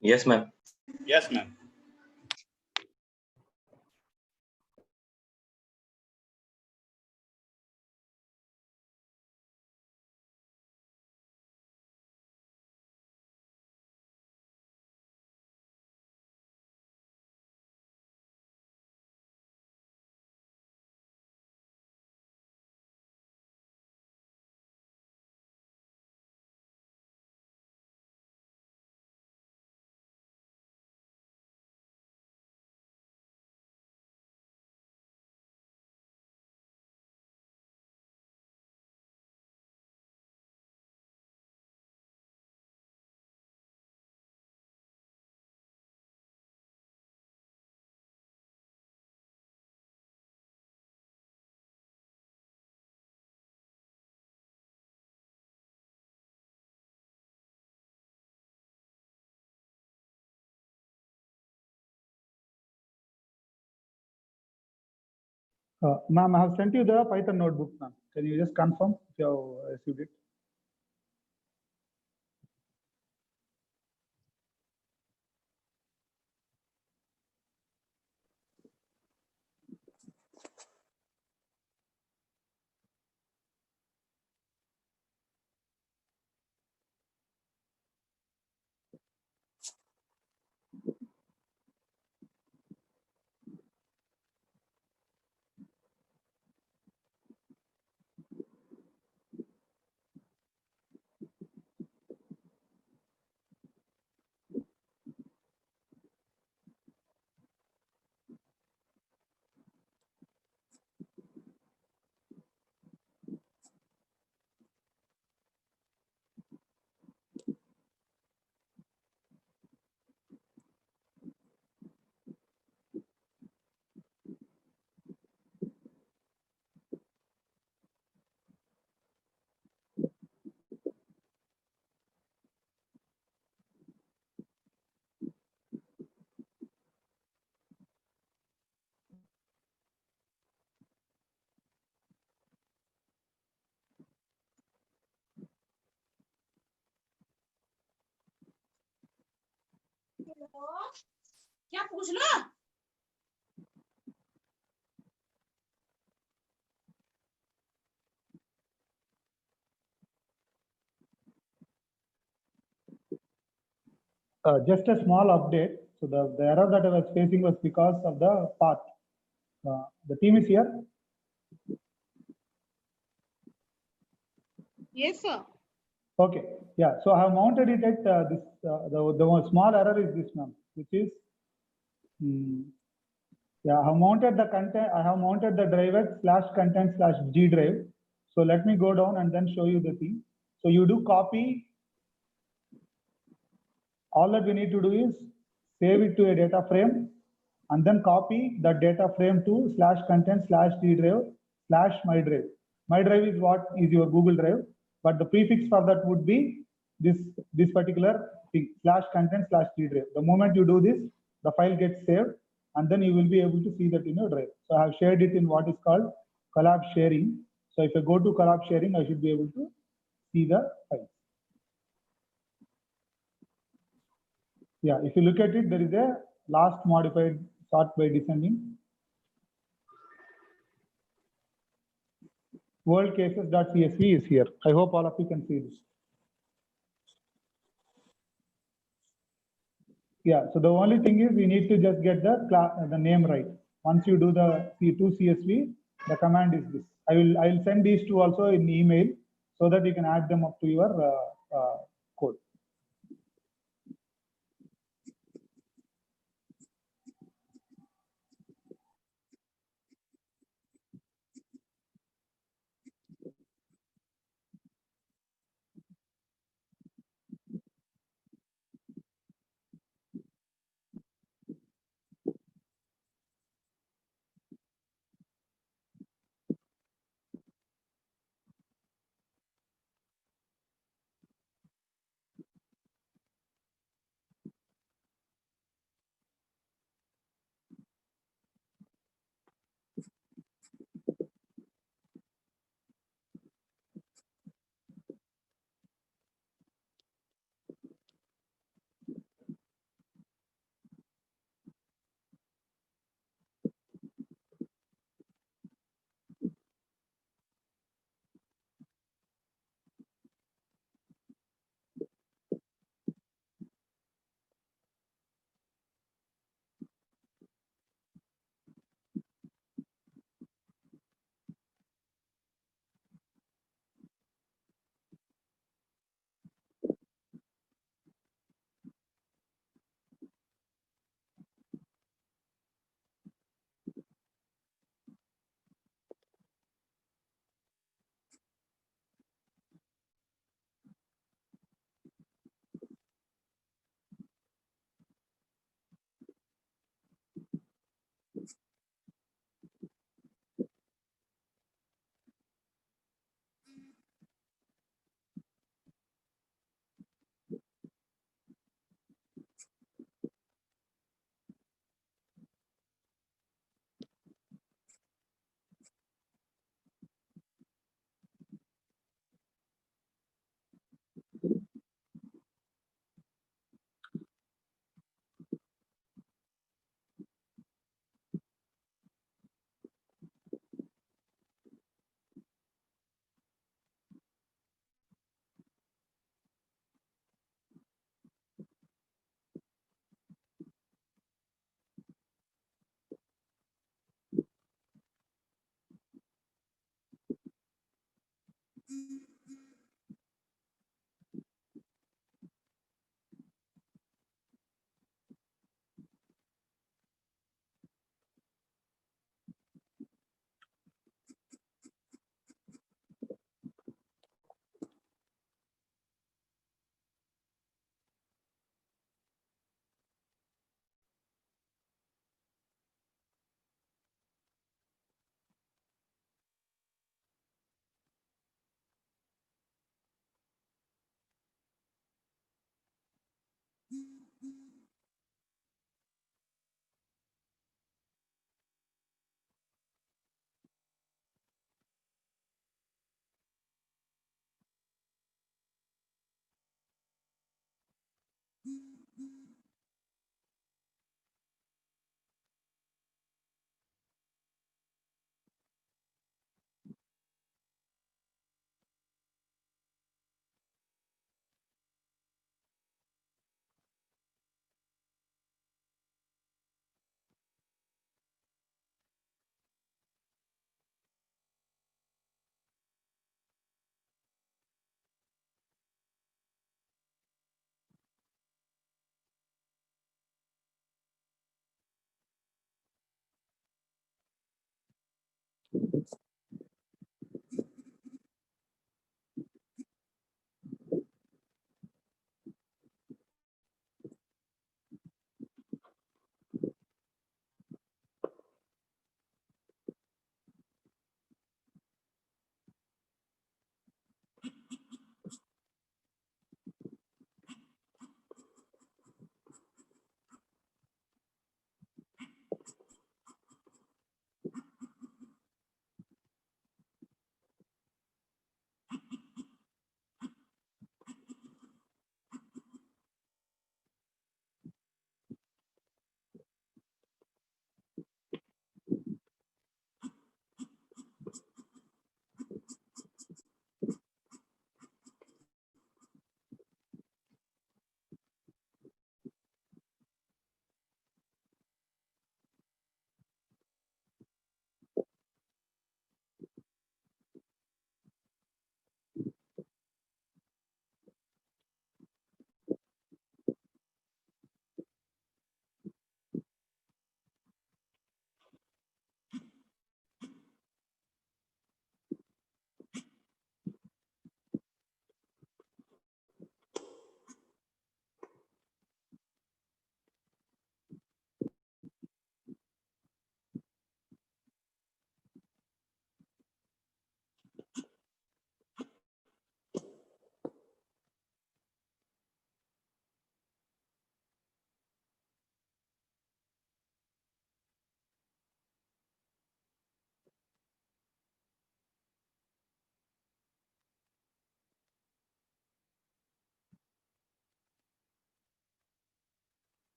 Speaker 5: Yes, ma'am.
Speaker 6: Yes, ma'am.
Speaker 2: Ma'am, I have sent you the Python notebook, ma'am. Can you just confirm if you have received it?
Speaker 5: क्या पूछ लो?
Speaker 2: Just a small update. So the error that I was facing was because of the path. The team is here.
Speaker 1: Yes, sir.
Speaker 2: Okay. Yeah. So I have mounted it at this. The small error is this one, which is. Yeah, I have mounted the content. I have mounted the driver /content/G drive. So let me go down and then show you the thing. So you do copy. All that we need to do is save it to a data frame and then copy the data frame to /content/G drive/my drive. My drive is what is your Google Drive, but the prefix for that would be this particular thing /content/G drive. The moment you do this, the file gets saved and then you will be able to see that in your drive. So I have shared it in what is called collab sharing. So if I go to collab sharing, I should be able to see the file. Yeah, if you look at it, there is a last modified sort by descending. World cases.csv is here. I hope all of you can see this. Yeah, so the only thing is we need to just get the name right. Once you do the C2 CSV, the command is this. I'll send these two also in email so that you can add them up to your code.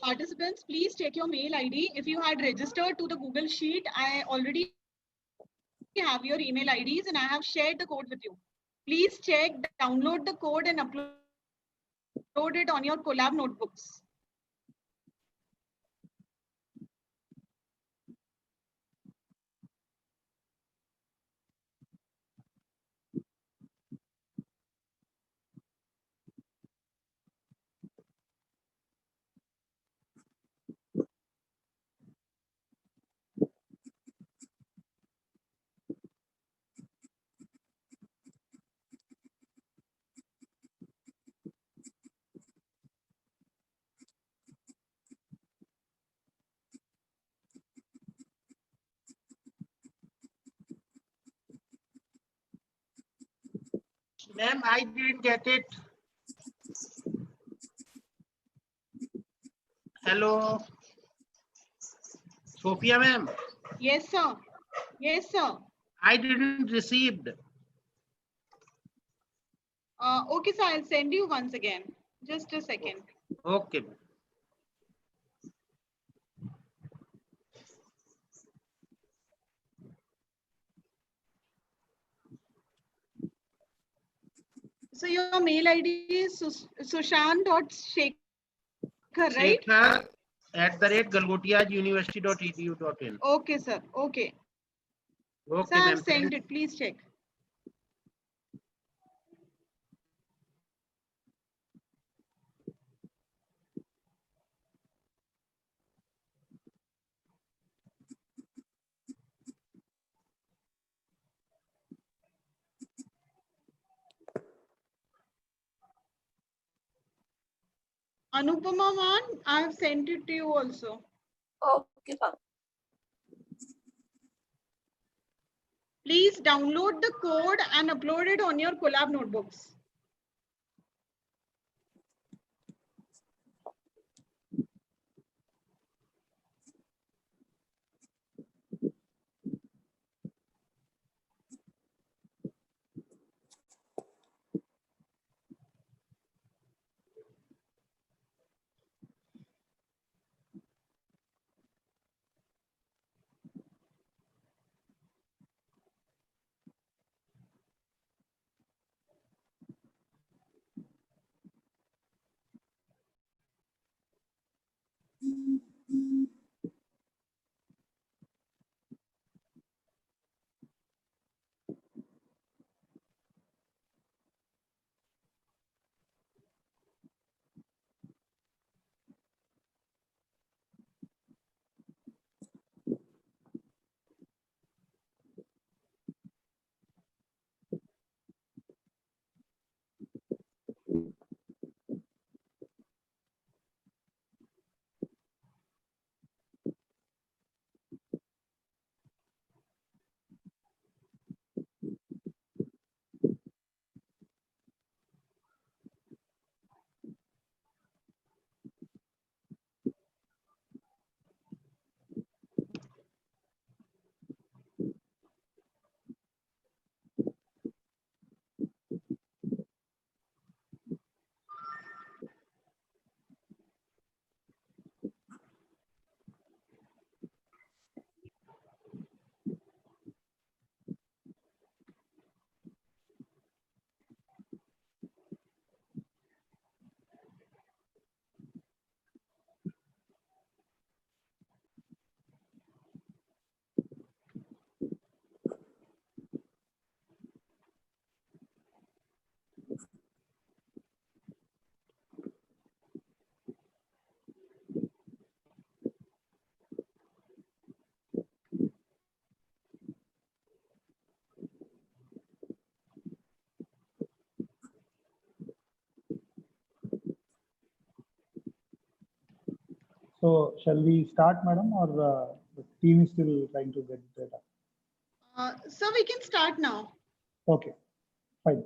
Speaker 1: Participants, please check your mail ID. If you had registered to the Google Sheet, I already have your email IDs and I have shared the code with you. Please check, download the code and upload it on your Colab notebooks.
Speaker 5: Ma'am, I didn't get it. Hello. Sophia ma'am,
Speaker 1: Yes, sir. Yes, sir.
Speaker 5: I didn't received.
Speaker 1: Okay, sir, I'll send you once again. Just a second.
Speaker 5: Okay.
Speaker 1: So your mail ID is sushan.shekhar, right?
Speaker 5: Shekhar@galgotiauniversity.edu.in.
Speaker 1: Okay, sir. Okay. Sir,
Speaker 5: Okay,
Speaker 1: I've
Speaker 5: ma'am.
Speaker 1: sent it. Please check. Anupama man, I have sent it to you also.
Speaker 6: Okay, ma'am.
Speaker 1: Please download the code and upload it on your Colab notebooks.
Speaker 2: So shall we start, madam, or the team is still trying to get data?
Speaker 1: So we can start now.
Speaker 2: Okay, fine.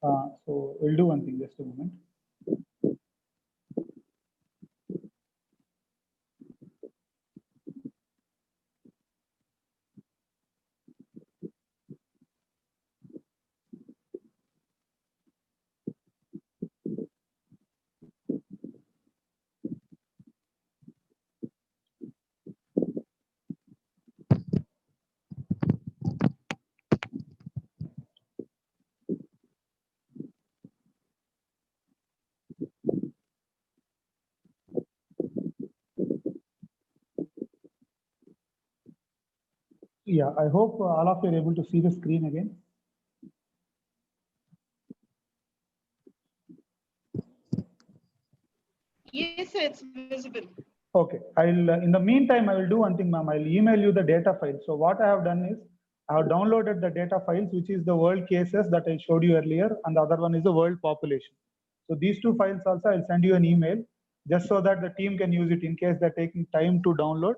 Speaker 2: So we'll do one thing, just a moment. Yeah, I hope all of you are able to see the screen again.
Speaker 1: Yes, sir, it's visible.
Speaker 2: Okay, I'll in the meantime, I will do one thing, ma'am. I'll email you the data file. So what I have done is I have downloaded the data files, which is the world cases that I showed you earlier, and the other one is the world population. So these two files also, I'll send you an email just so that the team can use it in case they're taking time to download.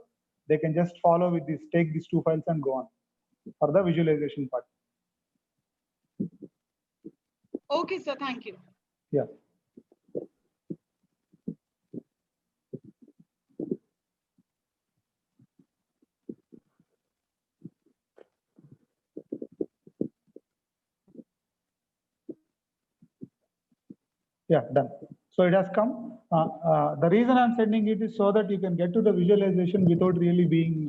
Speaker 2: They can just follow with this, take these two files and go on for the visualization part.
Speaker 1: Okay, sir, thank you.
Speaker 2: Yeah. Yeah, done. So it has come. The reason I'm sending it is so that you can get to the visualization without really being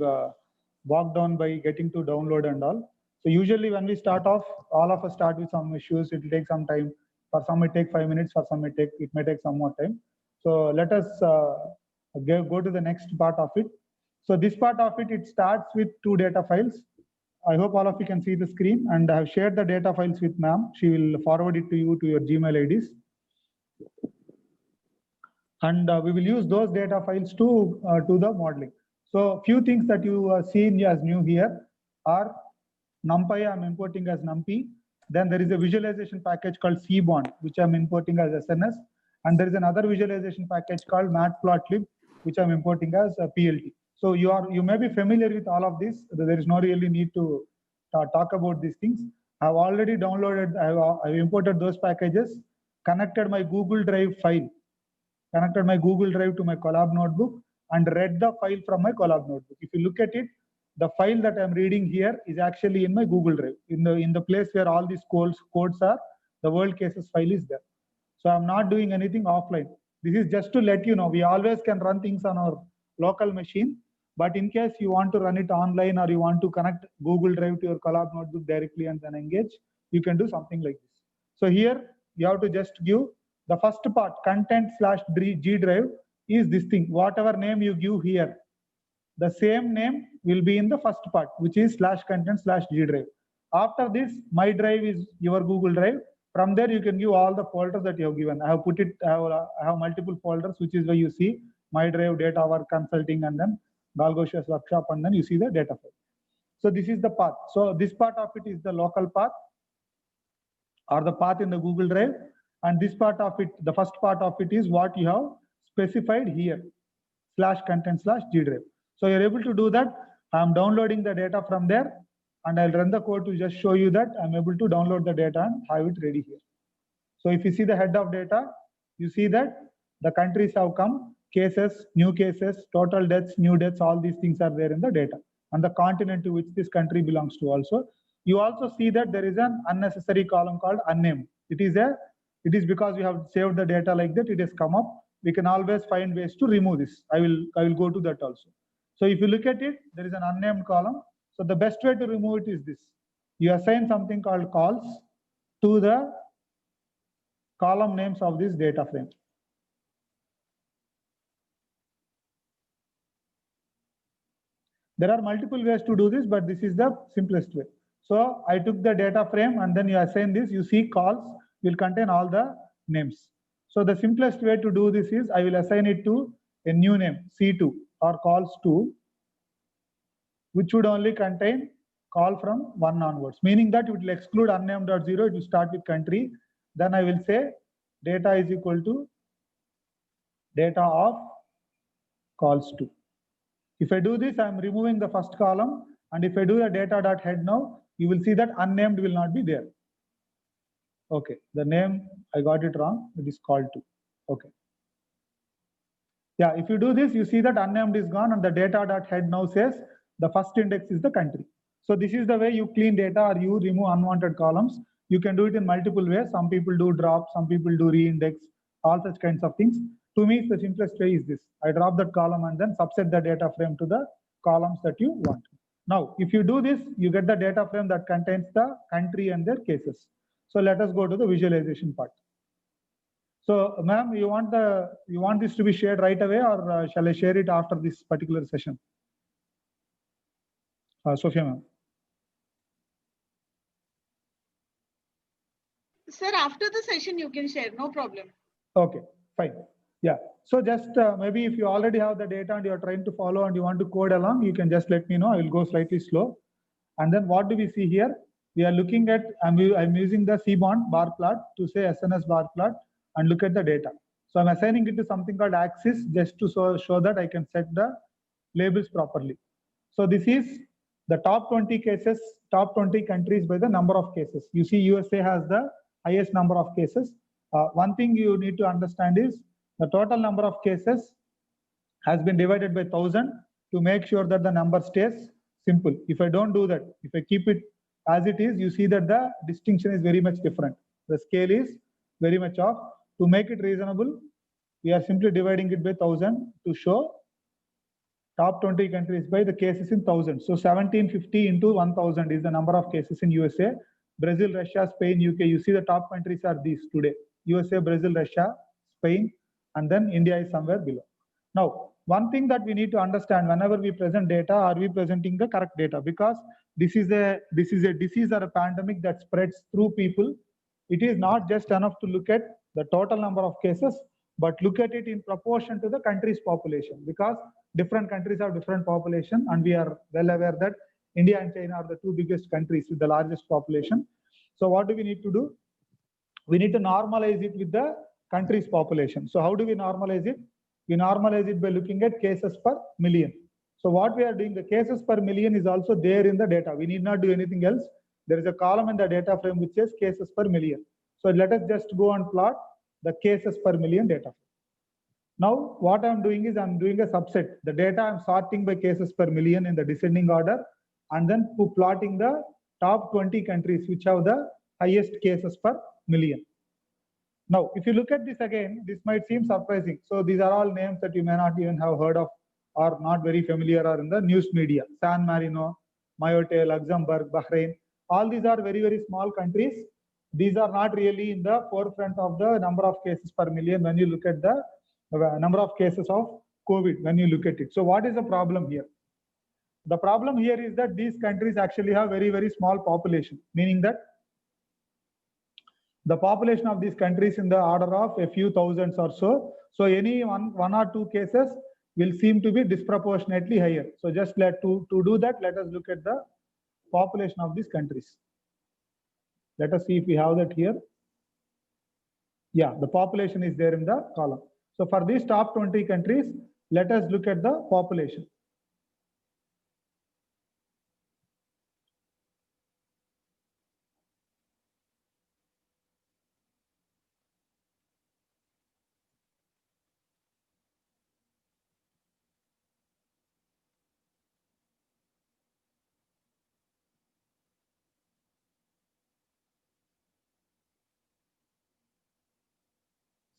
Speaker 2: bogged down by getting to download and all. So usually when we start off, all of us start with some issues. It will take some time. For some it take 5 minutes. For some it may take some more time. So let us go to the next part of it. So this part of it, it starts with two data files. I hope all of you can see the screen, and I have shared the data files with ma'am. She will forward it to you to your Gmail IDs. And we will use those data files to the modeling. So few things that you see as new here are NumPy I'm importing as NumPy. Then there is a visualization package called Seaborn, which I'm importing as SNS. And there is another visualization package called Matplotlib, which I'm importing as PLT. So you may be familiar with all of this. There is no really need to talk about these things. I've already downloaded, I've imported those packages, connected my Google Drive file, connected my Google Drive to my Colab notebook, and read the file from my Colab notebook. If you look at it, the file that I'm reading here is actually in my Google Drive. In the place where all these codes are, the world cases file is there. So I'm not doing anything offline. This is just to let you know, we always can run things on our local machine, but in case you want to run it online or you want to connect Google Drive to your Colab notebook directly and then engage, you can do something like this. So here you have to just give the first part, content/G drive, is this thing. Whatever name you give here, the same name will be in the first part, which is /content/G drive. After this, my drive is your Google Drive. From there, you can give all the folders that you have given. I have put it, I have multiple folders, which is where you see my drive, data work, consulting, and then Galgosha's workshop, and then you see the data file. So this is the path. So this part of it is the local path or the path in the Google Drive. And this part of it, the first part of it is what you have specified here, /content/G drive. So you're able to do that. I'm downloading the data from there, and I'll run the code to just show you that I'm able to download the data and have it ready here. So if you see the head of data, you see that the countries have come, cases, new cases, total deaths, new deaths, all these things are there in the data, and the continent to which this country belongs to also. You also see that there is an unnecessary column called unnamed. It is because we have saved the data like that, it has come up. We can always find ways to remove this. I will go to that also. So if you look at it, there is an unnamed column. So the best way to remove it is this. You assign something called calls to the column names of this data frame. There are multiple ways to do this, but this is the simplest way. So I took the data frame and then you assign this. You see calls will contain all the names. So the simplest way to do this is I will assign it to a new name, C2 or calls2, which would only contain call from 1 onwards, meaning that it will exclude unnamed.0. It will start with country. Then I will say data is equal to data of calls2. If I do this, I'm removing the first column. And if I do the data.head now, you will see that unnamed will not be there. Okay, the name, I got it wrong. It is called2. Okay. Yeah, if you do this, you see that unnamed is gone and the data.head now says the first index is the country. So this is the way you clean data or you remove unwanted columns. You can do it in multiple ways. Some people do drop, some people do reindex, all such kinds of things. To me, the simplest way is this. I drop that column and then subset the data frame to the columns that you want. Now, if you do this, you get the data frame that contains the country and their cases. So let us go to the visualization part. So, ma'am, you want this to be shared right away, or shall I share it after this particular session? Sophia ma'am.
Speaker 1: Sir, after the session, you can share, no problem.
Speaker 2: Okay, fine. Yeah. So just maybe if you already have the data and you're trying to follow and you want to code along, you can just let me know. I will go slightly slow. And then what do we see here? We are looking at, I'm using the CBOND bar plot to say SNS bar plot and look at the data. So I'm assigning it to something called axis just to show that I can set the labels properly. So this is the top 20 cases, top 20 countries by the number of cases. You see USA has the highest number of cases. One thing you need to understand is the total number of cases has been divided by 1000 to make sure that the number stays simple. If I don't do that, if I keep it as it is, you see that the distinction is very much different. The scale is very much off. To make it reasonable, we are simply dividing it by 1000 to show top 20 countries by the cases in thousands. So 1750 into 1000 is the number of cases in USA. Brazil, Russia, Spain, UK. You see the top countries are these today. USA, Brazil, Russia, Spain, and then India is somewhere below. Now, one thing that we need to understand whenever we present data, are we presenting the correct data? Because this is a disease or a pandemic that spreads through people. It is not just enough to look at the total number of cases, but look at it in proportion to the country's population, because different countries have different population, and we are well aware that India and China are the two biggest countries with the largest population. So what do we need to do? We need to normalize it with the country's population. So how do we normalize it? We normalize it by looking at cases per million. So what we are doing, the cases per million is also there in the data. We need not do anything else. There is a column in the data frame which says cases per million. So let us just go and plot the cases per million data. Now what I'm doing is I'm doing a subset. The data I'm sorting by cases per million in the descending order, and then plotting the top 20 countries which have the highest cases per million. Now, if you look at this again, this might seem surprising. So these are all names that you may not even have heard of or not very familiar or in the news media. San Marino, Mayotte, Luxembourg, Bahrain. All these are very, very small countries. These are not really in the forefront of the number of cases per million when you look at the number of cases of COVID, when you look at it. So what is the problem here? The problem here is that these countries actually have very, very small population, meaning that the population of these countries in the order of a few thousands or so. So any one or two cases will seem to be disproportionately higher. So just to do that, let us look at the population of these countries. Let us see if we have that here. Yeah, the population is there in the column. So for these top 20 countries, let us look at the population.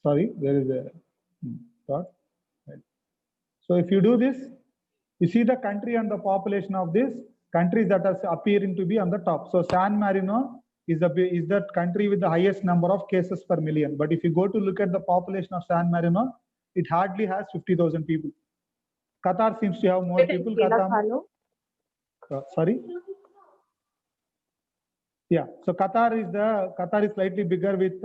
Speaker 2: Sorry, there is a dot. Right. So if you do this, you see the country and the population of these countries that are appearing to be on the top. So San Marino is that country with the highest number of cases per million. But if you go to look at the population of San Marino, it hardly has 50,000 people. Qatar seems to have more people. Sorry. Yeah, so Qatar is slightly bigger with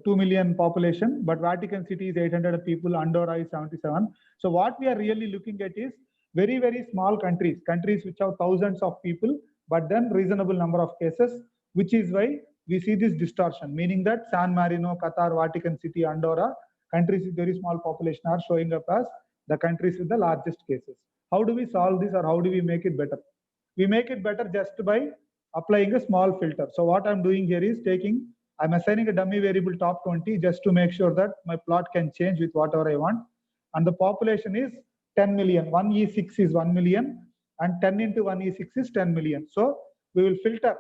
Speaker 2: 2 million population, but Vatican City is 800 people, Andorra is 77. So what we are really looking at is very, very small countries which have thousands of people, but then reasonable number of cases, which is why we see this distortion, meaning that San Marino, Qatar, Vatican City, Andorra, countries with very small population are showing up as the countries with the largest cases. How do we solve this, or how do we make it better? We make it better just by applying a small filter. So what I'm doing here is I'm assigning a dummy variable top 20 just to make sure that my plot can change with whatever I want. And the population is 10 million. 1E6 is 1 million, and 10 into 1E6 is 10 million. So we will filter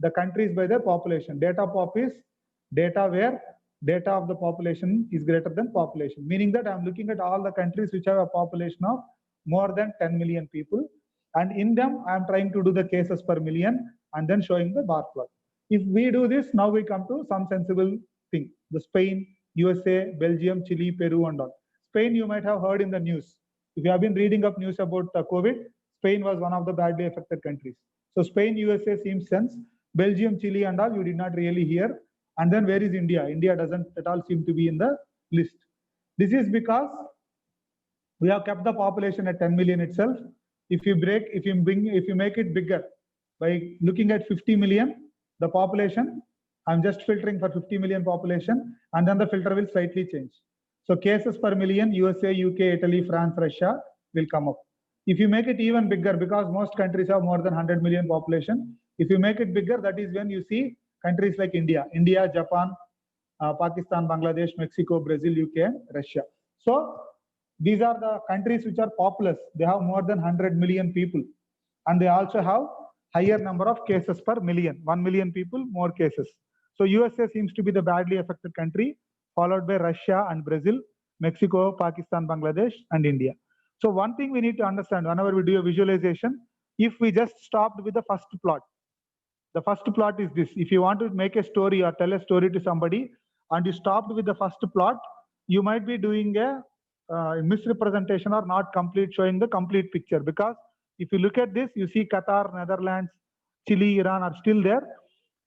Speaker 2: the countries by their population. Data pop is data where data of the population is greater than population, meaning that I'm looking at all the countries which have a population of more than 10 million people. And in them, I'm trying to do the cases per million and then showing the bar plot. If we do this, now we come to some sensible thing. The Spain, USA, Belgium, Chile, Peru, and all. Spain, you might have heard in the news. If you have been reading up news about COVID, Spain was one of the badly affected countries. So Spain, USA seems sense. Belgium, Chile and all you did not really hear. And then where is India? India doesn't at all seem to be in the list. This is because we have kept the population at 10 million itself. If you make it bigger by looking at 50 million, the population, I'm just filtering for 50 million population, and then the filter will slightly change. So cases per million, USA, UK, Italy, France, Russia will come up. If you make it even bigger, because most countries have more than 100 million population, if you make it bigger, that is when you see countries like India, Japan, Pakistan, Bangladesh, Mexico, Brazil, UK, and Russia. So these are the countries which are populous. They have more than 100 million people, and they also have higher number of cases per million. 1 million people, more cases. So USA seems to be the badly affected country, followed by Russia and Brazil, Mexico, Pakistan, Bangladesh, and India. So one thing we need to understand whenever we do a visualization, if we just stopped with the first plot, the first plot is this. If you want to make a story or tell a story to somebody and you stopped with the first plot, you might be doing a misrepresentation or not showing the complete picture. Because if you look at this, you see Qatar, Netherlands, Chile, Iran are still there.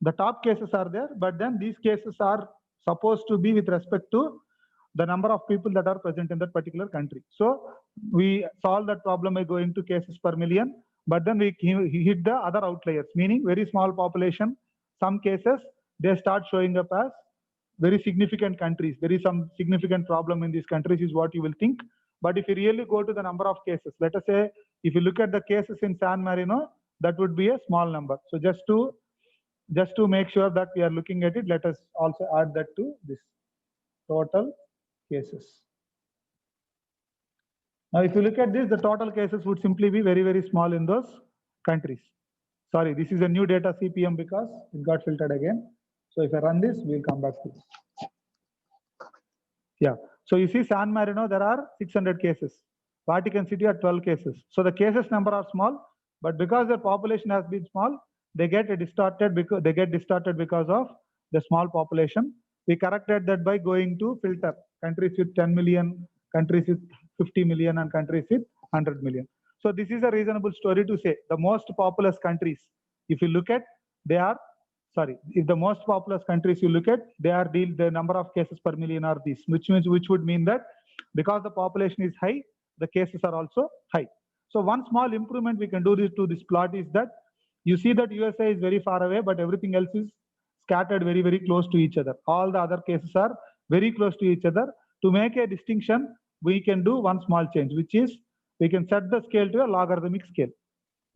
Speaker 2: The top cases are there, but then these cases are supposed to be with respect to the number of people that are present in that particular country. So we solve that problem by going to cases per million, but then we hit the other outliers, meaning very small population. Some cases, they start showing up as very significant countries. There is some significant problem in these countries is what you will think. But if you really go to the number of cases, let us say, if you look at the cases in San Marino, that would be a small number. So just to make sure that we are looking at it, let us also add that to this total cases. Now, if you look at this, the total cases would simply be very, very small in those countries. Sorry, this is a new data CPM because it got filtered again. So if I run this, we'll come back to this. Yeah. So you see San Marino, there are 600 cases. Vatican City are 12 cases. So the cases number are small, but because their population has been small, they get distorted because of the small population. We corrected that by going to filter countries with 10 million, countries with 50 million, and countries with 100 million. So this is a reasonable story to say the most populous countries, if you look at, if the most populous countries you look at, the number of cases per million are these, which would mean that because the population is high, the cases are also high. So one small improvement we can do to this plot is that you see that USA is very far away, but everything else is scattered very, very close to each other. All the other cases are very close to each other. To make a distinction, we can do one small change, which is we can set the scale to a logarithmic scale,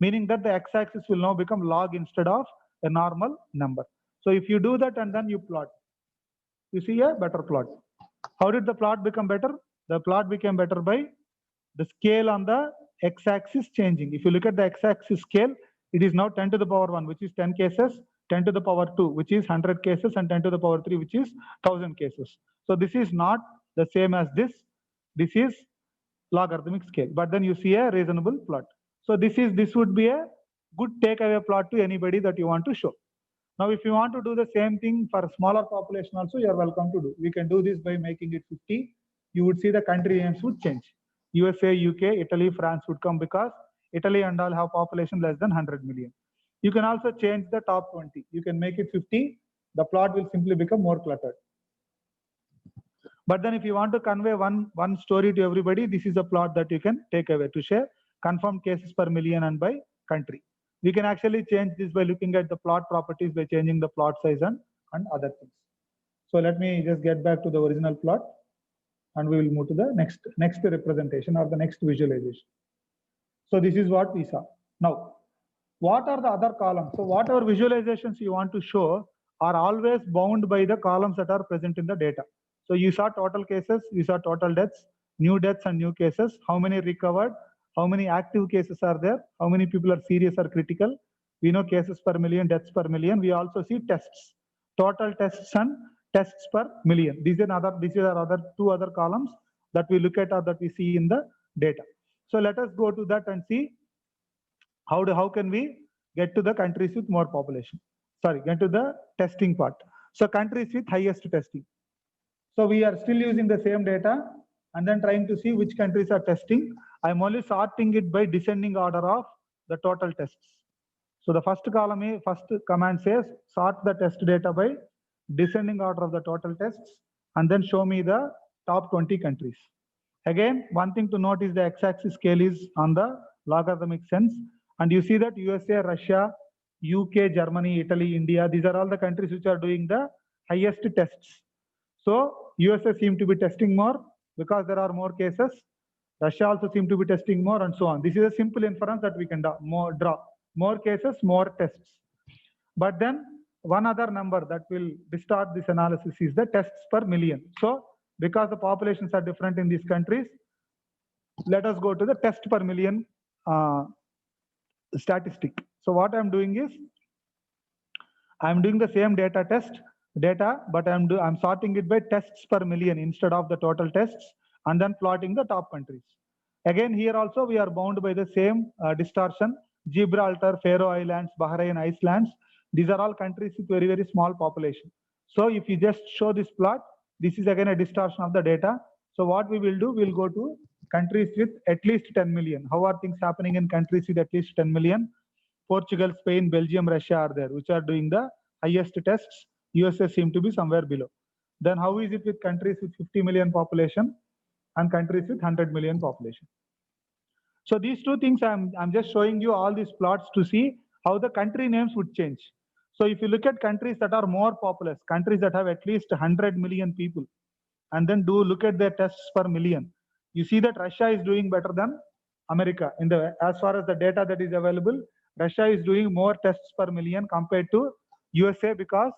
Speaker 2: meaning that the x-axis will now become log instead of a normal number. So if you do that and then you plot, you see a better plot. How did the plot become better? The plot became better by the scale on the x-axis changing. If you look at the x-axis scale, it is now 10 to the power 1, which is 10 cases, 10 to the power 2, which is 100 cases, and 10 to the power 3, which is 1000 cases. So this is not the same as this. This is logarithmic scale, but then you see a reasonable plot. So this would be a good takeaway plot to anybody that you want to show. Now, if you want to do the same thing for a smaller population also, you are welcome to do. We can do this by making it 50. You would see the country names would change. USA, UK, Italy, France would come because Italy and all have population less than 100 million. You can also change the top 20. You can make it 50. The plot will simply become more cluttered. But then if you want to convey one story to everybody, this is a plot that you can take away to share confirmed cases per million and by country. We can actually change this by looking at the plot properties by changing the plot size and other things. So let me just get back to the original plot and we will move to the next representation or the next visualization. So this is what we saw. Now, what are the other columns? So whatever visualizations you want to show are always bound by the columns that are present in the data. So you saw total cases, you saw total deaths, new deaths and new cases, how many recovered, how many active cases are there, how many people are serious or critical. We know cases per million, deaths per million. We also see tests, total tests and tests per million. These are two other columns that we look at or that we see in the data. So let us go to that and see how can we get to the countries with more population. Sorry, get to the testing part. So countries with highest testing. So we are still using the same data and then trying to see which countries are testing. I'm only sorting it by descending order of the total tests. So the first column is, first command says sort the test data by descending order of the total tests and then show me the top 20 countries. Again, one thing to note is the x-axis scale is on the logarithmic sense, and you see that USA, Russia, UK, Germany, Italy, India, these are all the countries which are doing the highest tests. So USA seem to be testing more because there are more cases. Russia also seem to be testing more, and so on. This is a simple inference that we can draw. More cases, more tests. But then one other number that will distort this analysis is the tests per million. So because the populations are different in these countries, let us go to the test per million statistic. So what I'm doing is, I'm doing the same data, but I'm sorting it by tests per million instead of the total tests, and then plotting the top countries. Again, here also we are bound by the same distortion. Gibraltar, Faroe Islands, Bahrain, Iceland, these are all countries with very, very small population. So if you just show this plot, this is again a distortion of the data. So what we will do, we'll go to countries with at least 10 million. How are things happening in countries with at least 10 million? Portugal, Spain, Belgium, Russia are there, which are doing the highest tests. USA seem to be somewhere below. Then how is it with countries with 50 million population and countries with 100 million population? So these two things, I'm just showing you all these plots to see how the country names would change. So if you look at countries that are more populous, countries that have at least 100 million people, and then look at their tests per million, you see that Russia is doing better than America. As far as the data that is available, Russia is doing more tests per million compared to USA, because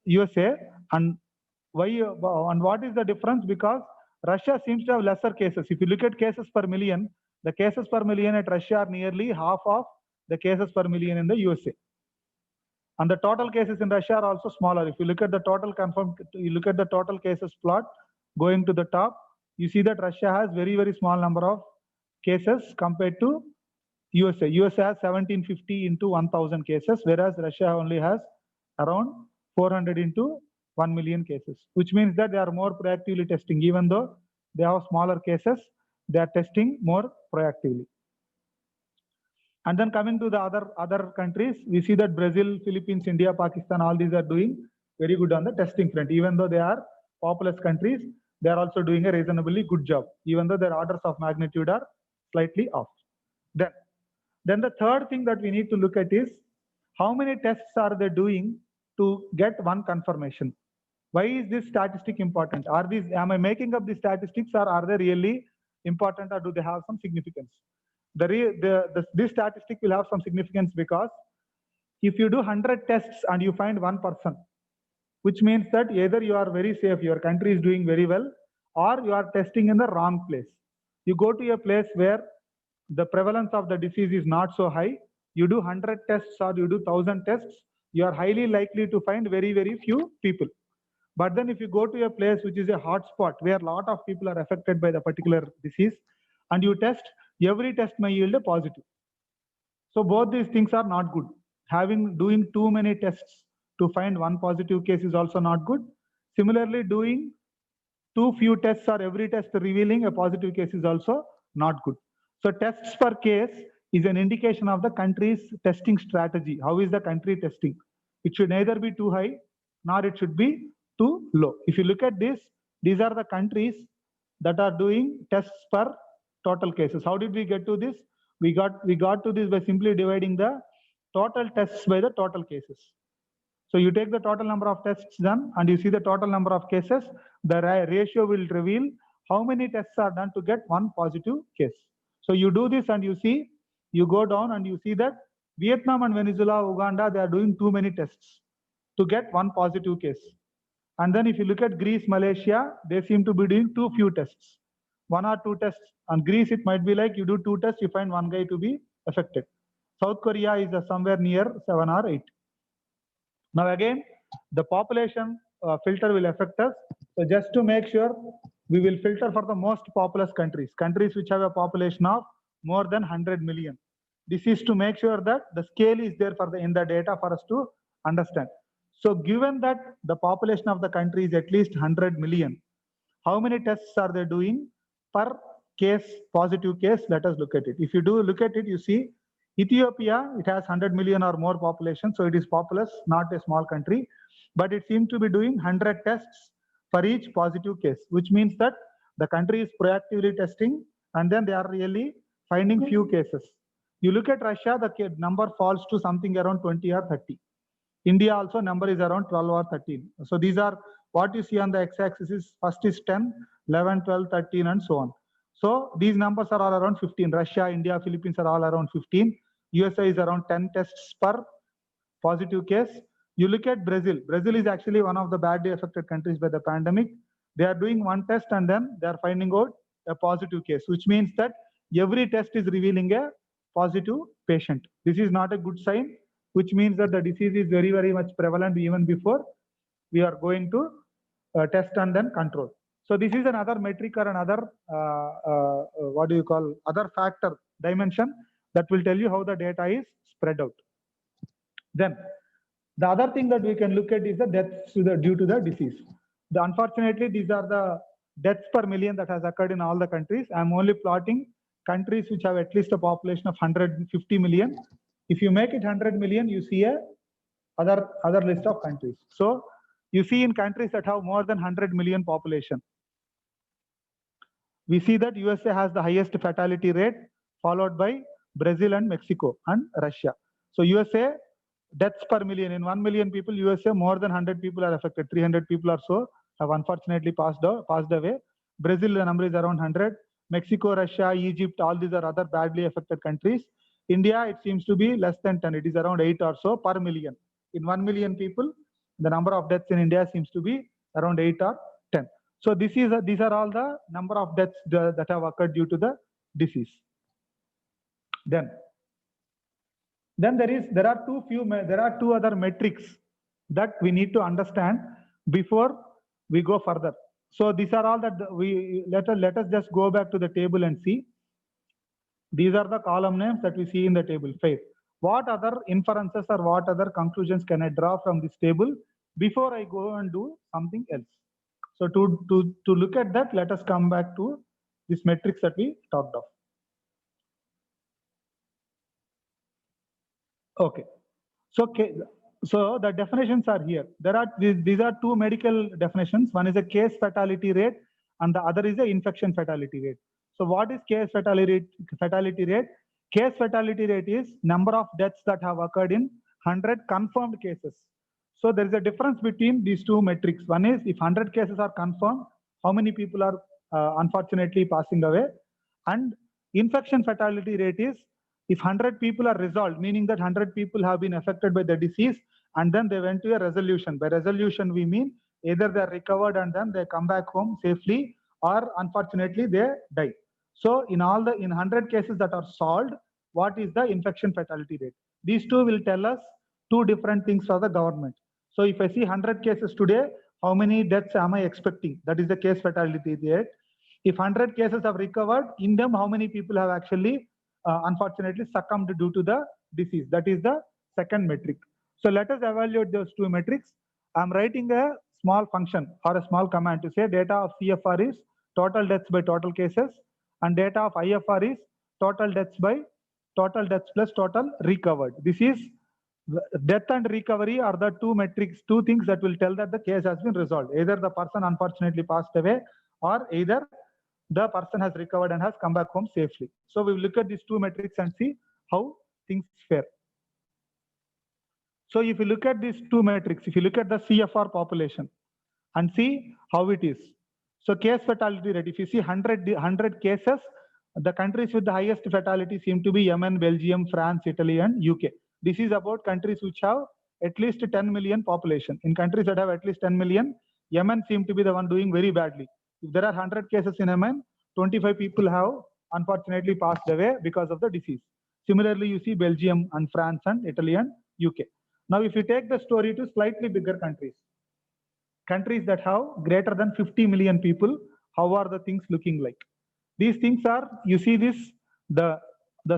Speaker 2: USA, and why, and what is the difference? Because Russia seems to have lesser cases. If you look at cases per million, the cases per million at Russia are nearly half of the cases per million in the USA. And the total cases in Russia are also smaller. If you look at the total total cases plot going to the top, you see that Russia has very, very small number of cases compared to USA. USA has 1750 into 1000 cases, whereas Russia only has around 400 into 1 million cases, which means that they are more proactively testing. Even though they have smaller cases, they are testing more proactively. And then coming to the other countries, we see that Brazil, Philippines, India, Pakistan, all these are doing very good on the testing front. Even though they are populous countries, they are also doing a reasonably good job, even though their orders of magnitude are slightly off. Then the third thing that we need to look at is how many tests are they doing to get one confirmation. Why is this statistic important? Am I making up these statistics, or are they really important, or do they have some significance? This statistic will have some significance, because if you do 100 tests and you find one person, which means that either you are very safe, your country is doing very well, or you are testing in the wrong place. You go to a place where the prevalence of the disease is not so high, you do 100 tests or you do 1000 tests, you are highly likely to find very, very few people. But then if you go to a place which is a hotspot where a lot of people are affected by the particular disease, and you test, every test may yield a positive. So both these things are not good. Doing too many tests to find one positive case is also not good. Similarly, doing too few tests or every test revealing a positive case is also not good. So tests per case is an indication of the country's testing strategy. How is the country testing? It should neither be too high, nor it should be too low. If you look at this, these are the countries that are doing tests per total cases. How did we get to this? We got to this by simply dividing the total tests by the total cases. So you take the total number of tests done and you see the total number of cases, the ratio will reveal how many tests are done to get one positive case. So you do this and you go down and you see that Vietnam and Venezuela, Uganda, they are doing too many tests to get one positive case. And then if you look at Greece, Malaysia, they seem to be doing too few tests, 1 or 2 tests. And Greece, it might be like you do 2 tests, you find one guy to be affected. South Korea is somewhere near 7 or 8. Now again, the population filter will affect us. So just to make sure, we will filter for the most populous countries which have a population of more than 100 million. This is to make sure that the scale is there in the data for us to understand. So given that the population of the country is at least 100 million, how many tests are they doing per case, positive case? Let us look at it. If you do look at it, you see Ethiopia, it has 100 million or more population, so it is populous, not a small country, but it seems to be doing 100 tests for each positive case, which means that the country is proactively testing and then they are really finding few cases. You look at Russia, the number falls to something around 20 or 30. India also number is around 12 or 13. So these are what you see on the x-axis is first is 10, 11, 12, 13 and so on. So these numbers are all around 15. Russia, India, Philippines are all around 15. USA is around 10 tests per positive case. You look at Brazil. Brazil is actually one of the badly affected countries by the pandemic. They are doing one test and then they are finding out a positive case, which means that every test is revealing a positive patient. This is not a good sign, which means that the disease is very, very much prevalent even before we are going to test and then control. So this is another metric or another, what do you call, other factor dimension that will tell you how the data is spread out. Then the other thing that we can look at is the deaths due to the disease. Unfortunately, these are the deaths per million that has occurred in all the countries. I'm only plotting countries which have at least a population of 150 million. If you make it 100 million, you see a other list of countries. So you see in countries that have more than 100 million population, we see that USA has the highest fatality rate, followed by Brazil and Mexico and Russia. So USA, deaths per million, in 1 million people, USA more than 100 people are affected. 300 people or so have unfortunately passed away. Brazil, the number is around 100. Mexico, Russia, Egypt, all these are other badly affected countries. India, it seems to be less than 10. It is around 8 or so per million. In 1 million people, the number of deaths in India seems to be around 8 or 10. So these are all the number of deaths that have occurred due to the disease. Then there are two other metrics that we need to understand before we go further. So these are all that let us just go back to the table and see. These are the column names that we see in the table. Faith. What other inferences or what other conclusions can I draw from this table before I go and do something else? So to look at that, let us come back to this metrics that we talked of. Okay. So the definitions are here. These are two medical definitions. One is a case fatality rate and the other is a infection fatality rate. So what is case fatality rate? Case fatality rate is number of deaths that have occurred in 100 confirmed cases. So there is a difference between these two metrics. One is if 100 cases are confirmed, how many people are unfortunately passing away? And infection fatality rate is if 100 people are resolved, meaning that 100 people have been affected by the disease and then they went to a resolution. By resolution, we mean either they are recovered and then they come back home safely, or unfortunately they die. So in 100 cases that are solved, what is the infection fatality rate? These two will tell us two different things for the government. So if I see 100 cases today, how many deaths am I expecting? That is the case fatality rate. If 100 cases have recovered, in them how many people have actually unfortunately succumbed due to the disease? That is the second metric. So let us evaluate those two metrics. I'm writing a small function or a small command to say data of CFR is total deaths by total cases and data of IFR is total deaths plus total recovered. This is death and recovery are the two metrics, two things that will tell that the case has been resolved. Either the person unfortunately passed away or either the person has recovered and has come back home safely. So we will look at these two metrics and see how things fare. So if you look at these two metrics, if you look at the CFR population and see how it is. So case fatality rate, if you see 100 cases, the countries with the highest fatality seem to be Yemen, Belgium, France, Italy, and UK. This is about countries which have at least 10 million population. In countries that have at least 10 million, Yemen seem to be the one doing very badly. If there are 100 cases in Yemen, 25 people have unfortunately passed away because of the disease. Similarly, you see Belgium and France and Italy and UK. Now, if you take the story to slightly bigger countries that have greater than 50 million people, how are the things looking like? These things are, you see this, the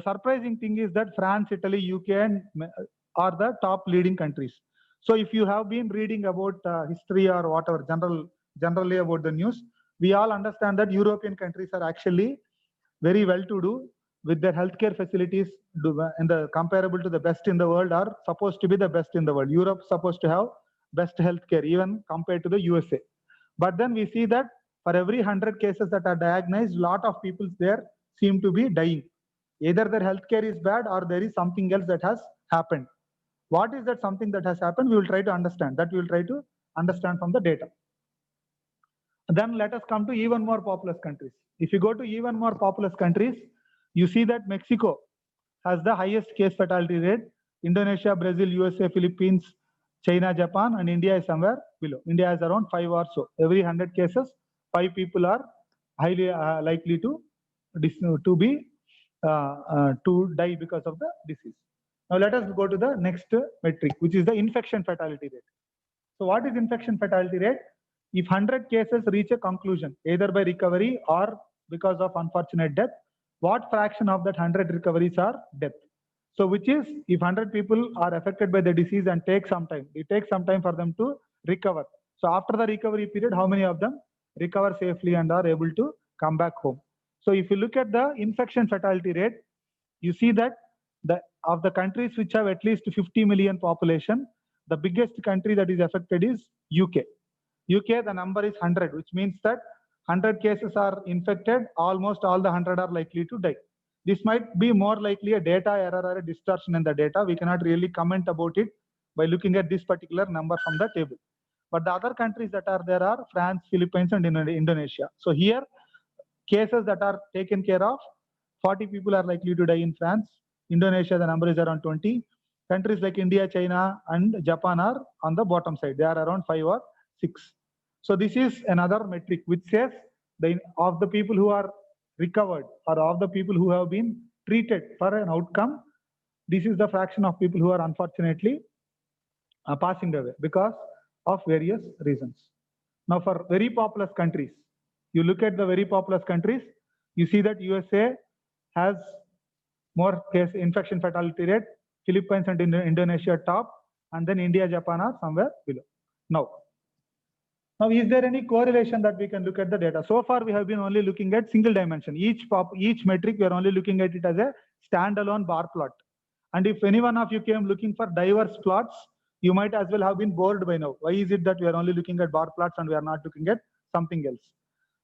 Speaker 2: surprising thing is that France, Italy, UK are the top leading countries. So if you have been reading about history or whatever, generally about the news, we all understand that European countries are actually very well to do, with their healthcare facilities in the comparable to the best in the world are supposed to be the best in the world. Europe is supposed to have best healthcare even compared to the USA. But then we see that for every 100 cases that are diagnosed, lot of people there seem to be dying. Either their healthcare is bad or there is something else that has happened. What is that something that has happened? We will try to understand. That we will try to understand from the data. Then let us come to even more populous countries. If you go to even more populous countries, you see that Mexico has the highest case fatality rate. Indonesia, Brazil, USA, Philippines, China, Japan, and India is somewhere below. India has around 5 or so. Every 100 cases, 5 people are highly likely to die because of the disease. Now let us go to the next metric, which is the infection fatality rate. So what is infection fatality rate? If 100 cases reach a conclusion, either by recovery or because of unfortunate death, what fraction of that 100 recoveries are death? So which is, if 100 people are affected by the disease and take some time, it takes some time for them to recover. So after the recovery period, how many of them recover safely and are able to come back home? So if you look at the infection fatality rate, you see that of the countries which have at least 50 million population, the biggest country that is affected is UK. UK, the number is 100, which means that 100 cases are infected, almost all the 100 are likely to die. This might be more likely a data error or a distortion in the data. We cannot really comment about it by looking at this particular number from the table. But the other countries that are there are France, Philippines, and Indonesia. So here, cases that are taken care of, 40 people are likely to die in France. Indonesia, the number is around 20. Countries like India, China, and Japan are on the bottom side. They are around 5 or 6. So this is another metric which says of the people who are recovered or of the people who have been treated for an outcome, this is the fraction of people who are unfortunately passing away because of various reasons. Now for very populous countries, you look at the very populous countries, you see that USA has more case infection fatality rate, Philippines and Indonesia top, and then India, Japan are somewhere below. Now, is there any correlation that we can look at the data? So far, we have been only looking at single dimension. Each metric, we are only looking at it as a standalone bar plot. And if any one of you came looking for diverse plots, you might as well have been bored by now. Why is it that we are only looking at bar plots and we are not looking at something else?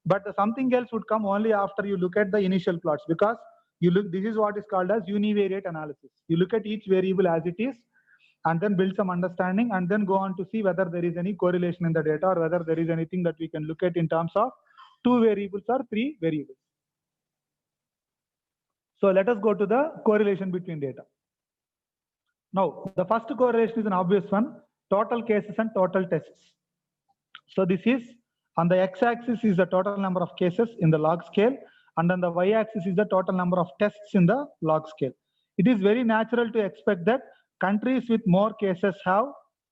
Speaker 2: But the something else would come only after you look at the initial plots, because this is what is called as univariate analysis. You look at each variable as it is, and then build some understanding, and then go on to see whether there is any correlation in the data or whether there is anything that we can look at in terms of 2 variables or 3 variables. So let us go to the correlation between data. Now, the first correlation is an obvious one, total cases and total tests. So this is, on the x-axis is the total number of cases in the log scale, and on the y-axis is the total number of tests in the log scale. It is very natural to expect that countries with more cases have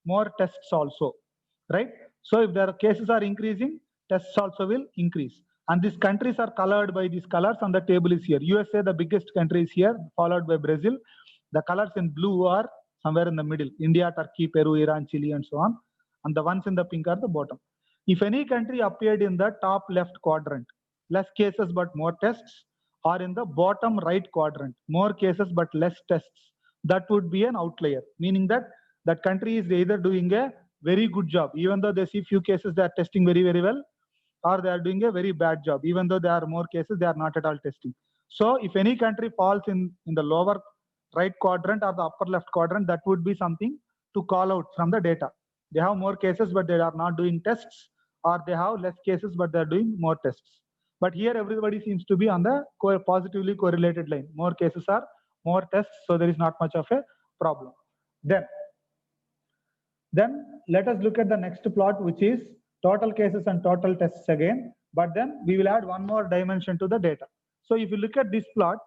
Speaker 2: more tests also, right? So if their cases are increasing, tests also will increase. And these countries are colored by these colors, and the table is here. USA, the biggest country, is here, followed by Brazil. The colors in blue are somewhere in the middle: India, Turkey, Peru, Iran, Chile, and so on. And the ones in the pink are the bottom. If any country appeared in the top left quadrant, less cases but more tests, or in the bottom right quadrant, more cases but less tests, that would be an outlier, meaning that that country is either doing a very good job, even though they see few cases, they are testing very, very well, or they are doing a very bad job, even though there are more cases, they are not at all testing. So if any country falls in the lower right quadrant or the upper left quadrant, that would be something to call out from the data. They have more cases, but they are not doing tests, or they have less cases, but they are doing more tests. But here everybody seems to be on the positively correlated line. More cases are more tests, so there is not much of a problem. Then let us look at the next plot, which is total cases and total tests again, but then we will add one more dimension to the data. So if you look at this plot,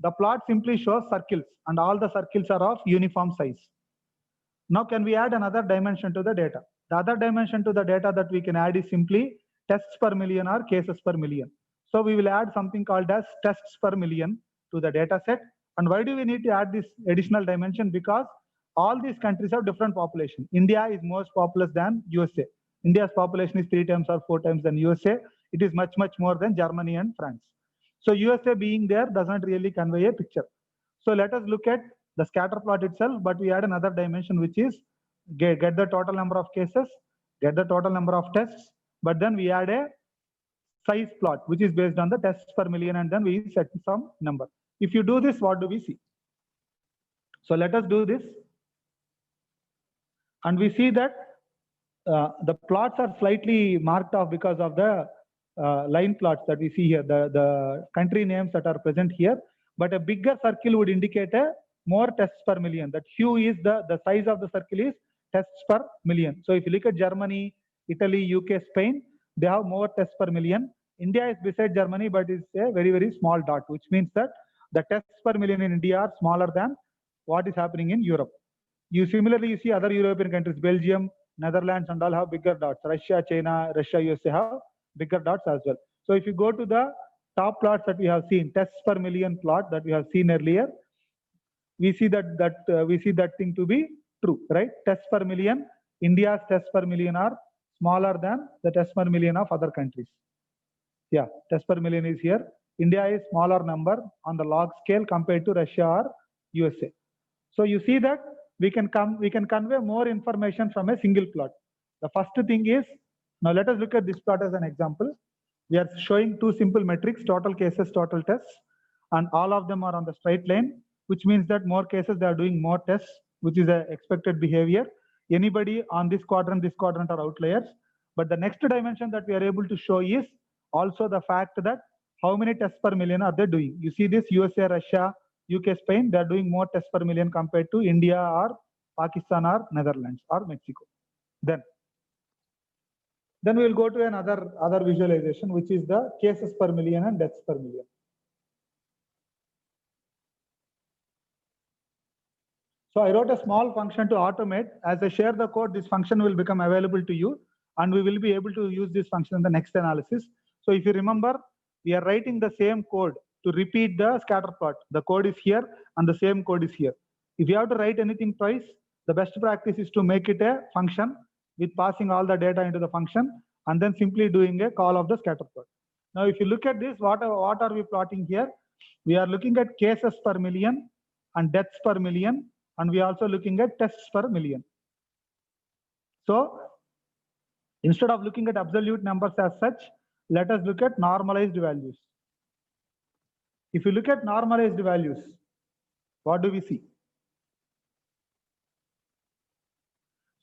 Speaker 2: the plot simply shows circles, and all the circles are of uniform size. Now can we add another dimension to the data? The other dimension to the data that we can add is simply tests per million or cases per million. So we will add something called as tests per million to the data set. And why do we need to add this additional dimension? Because all these countries have different population. India is most populous than USA. India's population is 3 times or 4 times than USA. It is much, much more than Germany and France. So USA being there does not really convey a picture. So let us look at the scatter plot itself, but we add another dimension, which is get the total number of cases, get the total number of tests, but then we add a size plot, which is based on the tests per million, and then we set some number. If you do this, what do we see? So let us do this. And we see that the plots are slightly marked off because of the line plots that we see here, the country names that are present here. But a bigger circle would indicate a more tests per million. That hue is the size of the circle is tests per million. So if you look at Germany, Italy, UK, Spain, they have more tests per million. India is beside Germany, but it's a very, very small dot, which means that the tests per million in India are smaller than what is happening in Europe. Similarly, you see other European countries, Belgium, Netherlands, and all have bigger dots. Russia, China, Russia, USA have bigger dots as well. So if you go to the top plots that we have seen, tests per million plot that we have seen earlier, we see that thing to be true, right? Tests per million, India's tests per million are smaller than the tests per million of other countries. Yeah, tests per million is here. India is smaller number on the log scale compared to Russia or USA. So you see that we can convey more information from a single plot. The first thing is, now let us look at this plot as an example. We are showing two simple metrics, total cases, total tests, and all of them are on the straight line, which means that more cases they are doing more tests, which is a expected behavior. Anybody on this quadrant are outliers. But the next dimension that we are able to show is also the fact that how many tests per million are they doing. You see this USA, Russia, UK, Spain, they are doing more tests per million compared to India or Pakistan or Netherlands or Mexico. Then we will go to another visualization, which is the cases per million and deaths per million. So I wrote a small function to automate. As I share the code, this function will become available to you, and we will be able to use this function in the next analysis. So if you remember, we are writing the same code to repeat the scatter plot. The code is here and the same code is here. If you have to write anything twice, the best practice is to make it a function with passing all the data into the function and then simply doing a call of the scatter plot. Now, if you look at this, what are we plotting here? We are looking at cases per million and deaths per million, and we are also looking at tests per million. So instead of looking at absolute numbers as such, let us look at normalized values. If you look at normalized values, what do we see?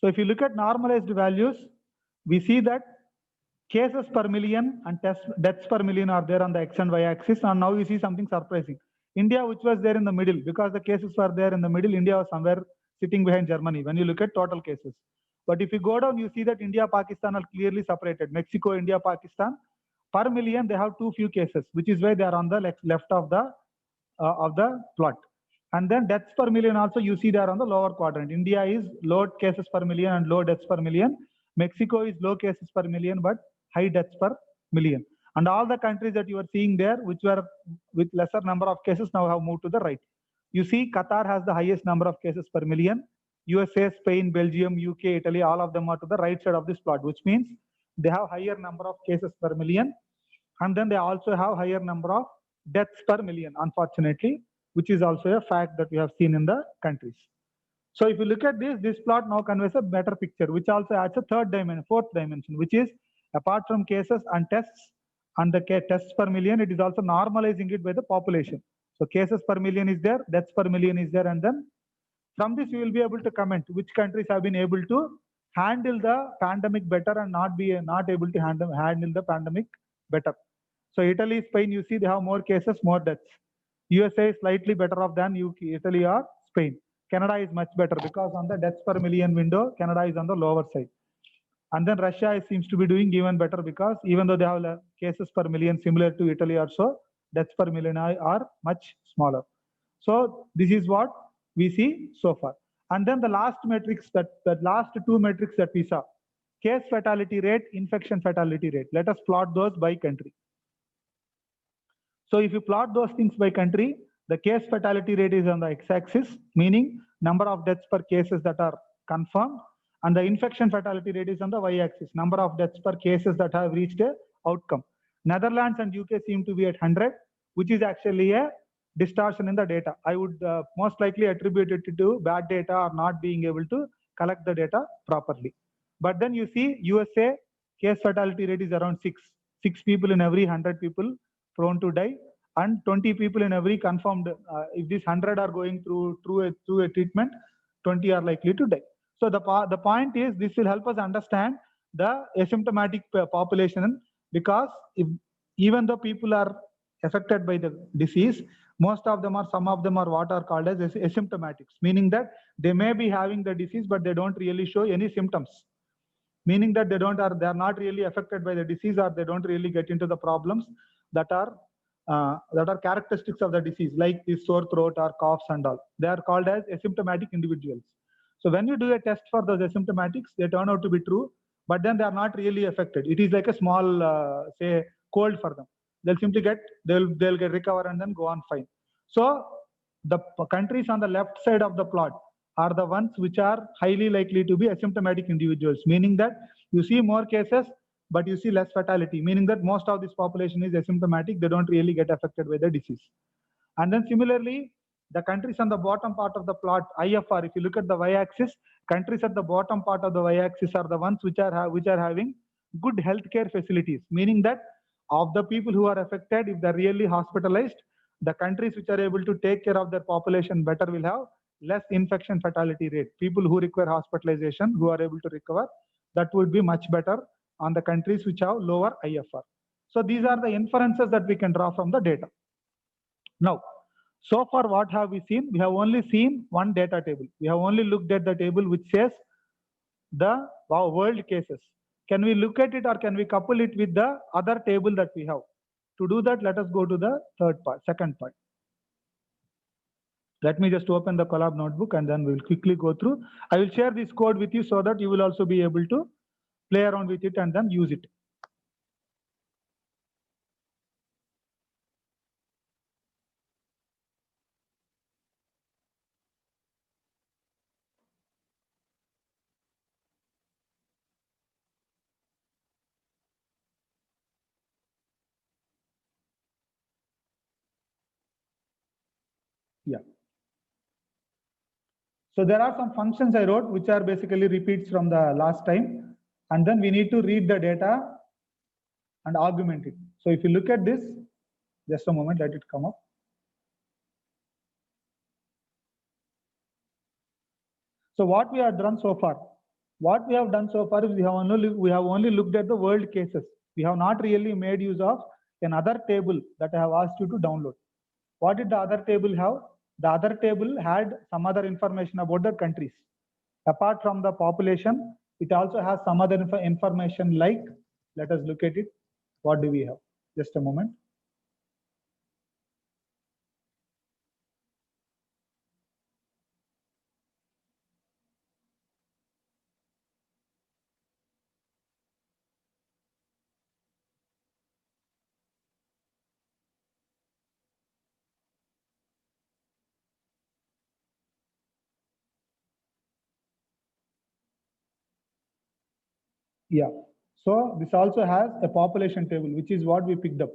Speaker 2: So if you look at normalized values, we see that cases per million and deaths per million are there on the X and Y axis. And now you see something surprising. India, which was there in the middle, because the cases were there in the middle, India was somewhere sitting behind Germany when you look at total cases. But if you go down, you see that India, Pakistan are clearly separated. Mexico, India, Pakistan, per million, they have too few cases, which is why they are on the left of the plot. And then deaths per million also, you see they are on the lower quadrant. India is low cases per million and low deaths per million. Mexico is low cases per million, but high deaths per million. And all the countries that you are seeing there, which were with lesser number of cases, now have moved to the right. You see Qatar has the highest number of cases per million. USA, Spain, Belgium, UK, Italy, all of them are to the right side of this plot, which means they have higher number of cases per million. And then they also have higher number of deaths per million, unfortunately, which is also a fact that we have seen in the countries. So if you look at this plot now conveys a better picture, which also adds a fourth dimension, which is apart from cases and tests and the tests per million, it is also normalizing it by the population. So cases per million is there, deaths per million is there, and then from this you will be able to comment which countries have been able to handle the pandemic better and not able to handle the pandemic better. So Italy, Spain, you see they have more cases, more deaths. USA is slightly better off than UK, Italy or Spain. Canada is much better because on the deaths per million window, Canada is on the lower side. And then Russia seems to be doing even better because even though they have cases per million similar to Italy or so, deaths per million are much smaller. So this is what we see so far. And then the last metrics, the last two metrics that we saw, case fatality rate, infection fatality rate. Let us plot those by country. So if you plot those things by country, the case fatality rate is on the x-axis, meaning number of deaths per cases that are confirmed, and the infection fatality rate is on the y-axis, number of deaths per cases that have reached a outcome. Netherlands and UK seem to be at 100, which is actually a distortion in the data. I would most likely attribute it to bad data or not being able to collect the data properly. But then you see USA case fatality rate is around 6. 6 people in every 100 people prone to die, and 20 people in every confirmed. If these 100 are going through a treatment, 20 are likely to die. So the point is, this will help us understand the asymptomatic population, because even though people are affected by the disease, most of them, or some of them, are what are called as asymptomatics, meaning that they may be having the disease but they don't really show any symptoms, meaning that they are not really affected by the disease, or they don't really get into the problems that are characteristics of the disease, like the sore throat or coughs and all. They are called as asymptomatic individuals. So when you do a test for those asymptomatics, they turn out to be true, but then they are not really affected. It is like a small, say, cold for them. They'll simply they'll get recover and then go on fine. So the countries on the left side of the plot are the ones which are highly likely to be asymptomatic individuals, meaning that you see more cases, but you see less fatality, meaning that most of this population is asymptomatic. They don't really get affected by the disease. And then similarly, the countries on the bottom part of the plot, IFR, if you look at the y-axis, countries at the bottom part of the y-axis are the ones which are having good healthcare facilities, meaning that of the people who are affected, if they're really hospitalized, the countries which are able to take care of their population better will have less infection fatality rate. People who require hospitalization, who are able to recover, that would be much better on the countries which have lower IFR. So these are the inferences that we can draw from the data. Now, so far what have we seen? We have only seen one data table. We have only looked at the table which says the world cases. Can we look at it, or can we couple it with the other table that we have? To do that, let us go to the second part. Let me just open the Colab notebook and then we'll quickly go through. I will share this code with you so that you will also be able to play around with it and then use it. Yeah. So there are some functions I wrote which are basically repeats from the last time, and then we need to read the data and augment it. So if you look at this, just a moment, let it come up. So what we have done so far? What we have done so far is we have only looked at the world cases. We have not really made use of another table that I have asked you to download. What did the other table have? The other table had some other information about the countries. Apart from the population, it also has some other information like, let us look at it. What do we have? Just a moment. Yeah, so this also has a population table, which is what we picked up.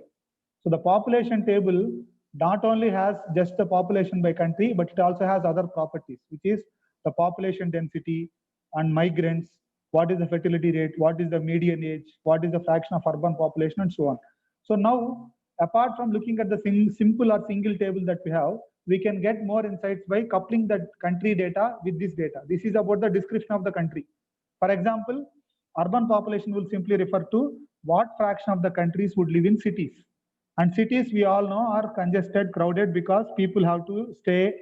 Speaker 2: So the population table not only has just the population by country, but it also has other properties, which is the population density and migrants, what is the fertility rate, what is the median age, what is the fraction of urban population, and so on. So now, apart from looking at the simple or single table that we have, we can get more insights by coupling the country data with this data. This is about the description of the country. For example, urban population will simply refer to what fraction of the countries would live in cities. And cities, we all know, are congested, crowded, because people have to stay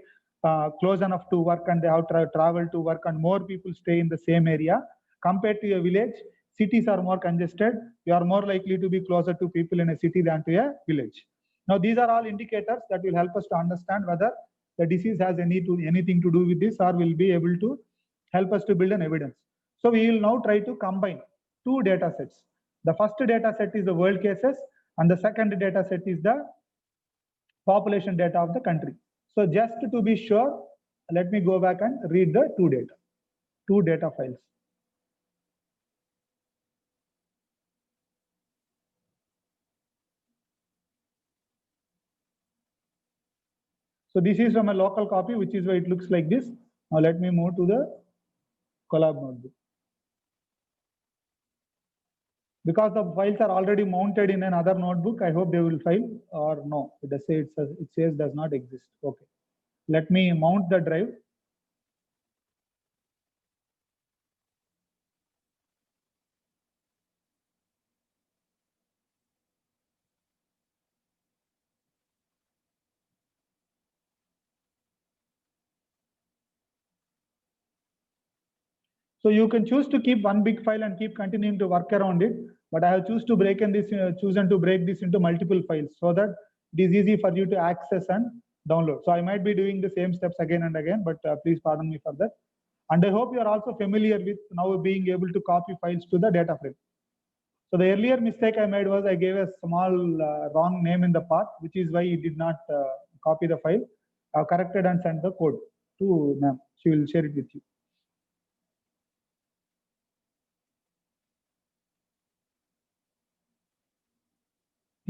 Speaker 2: close enough to work, and they have to travel to work, and more people stay in the same area. Compared to a village, cities are more congested. You are more likely to be closer to people in a city than to a village. Now, these are all indicators that will help us to understand whether the disease has anything to do with this, or will be able to help us to build an evidence. So we will now try to combine two data sets. The first data set is the world cases, and the second data set is the population data of the country. So just to be sure, let me go back and read the two data files. So this is from a local copy, which is why it looks like this. Now let me move to the Colab notebook. Because the files are already mounted in another notebook, I hope they will file, or no, it does say it says does not exist. Okay. Let me mount the drive. So you can choose to keep one big file and keep continuing to work around it, but I have chosen to break this into multiple files so that it is easy for you to access and download. So I might be doing the same steps again and again, but please pardon me for that. And I hope you are also familiar with now being able to copy files to the data frame. So the earlier mistake I made was I gave a small wrong name in the path, which is why it did not copy the file. I've corrected and sent the code to ma'am. She will share it with you.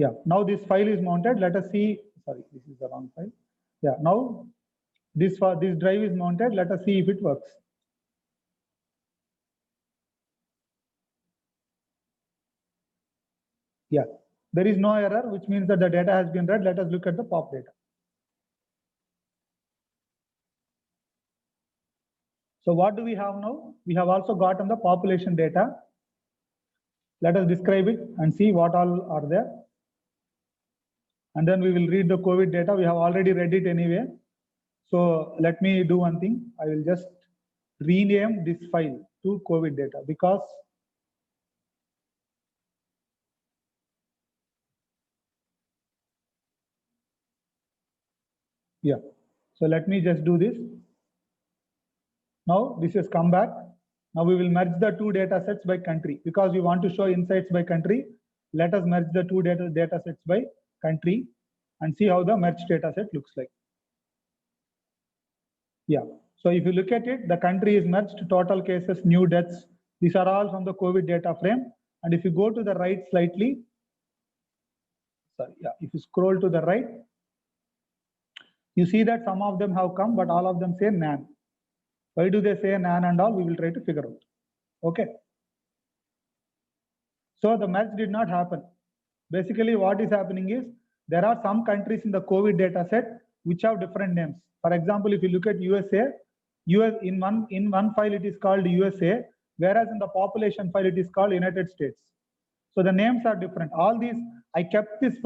Speaker 2: Yeah, now this file is mounted. Let us see. Sorry, this is the wrong file. Yeah, now this drive is mounted. Let us see if it works. Yeah, there is no error, which means that the data has been read. Let us look at the pop data. So what do we have now? We have also gotten the population data. Let us describe it and see what all are there. And then we will read the COVID data. We have already read it anyway. So let me do one thing. I will just rename this file to COVID data because yeah. So let me just do this. Now this has come back. Now we will merge the two data sets by country because we want to show insights by country. Let us merge the two data sets by country and see how the merged data set looks like. Yeah. So if you look at it, the country is merged, total cases, new deaths. These are all from the COVID data frame. And if you go to the right slightly, sorry, yeah, if you scroll to the right, you see that some of them have come, but all of them say NAN. Why do they say NAN and all? We will try to figure out. Okay. So the merge did not happen. Basically, what is happening is there are some countries in the COVID data set which have different names. For example, if you look at USA, in one file it is called USA, whereas in the population file it is called United States. So the names are different. All these I kept this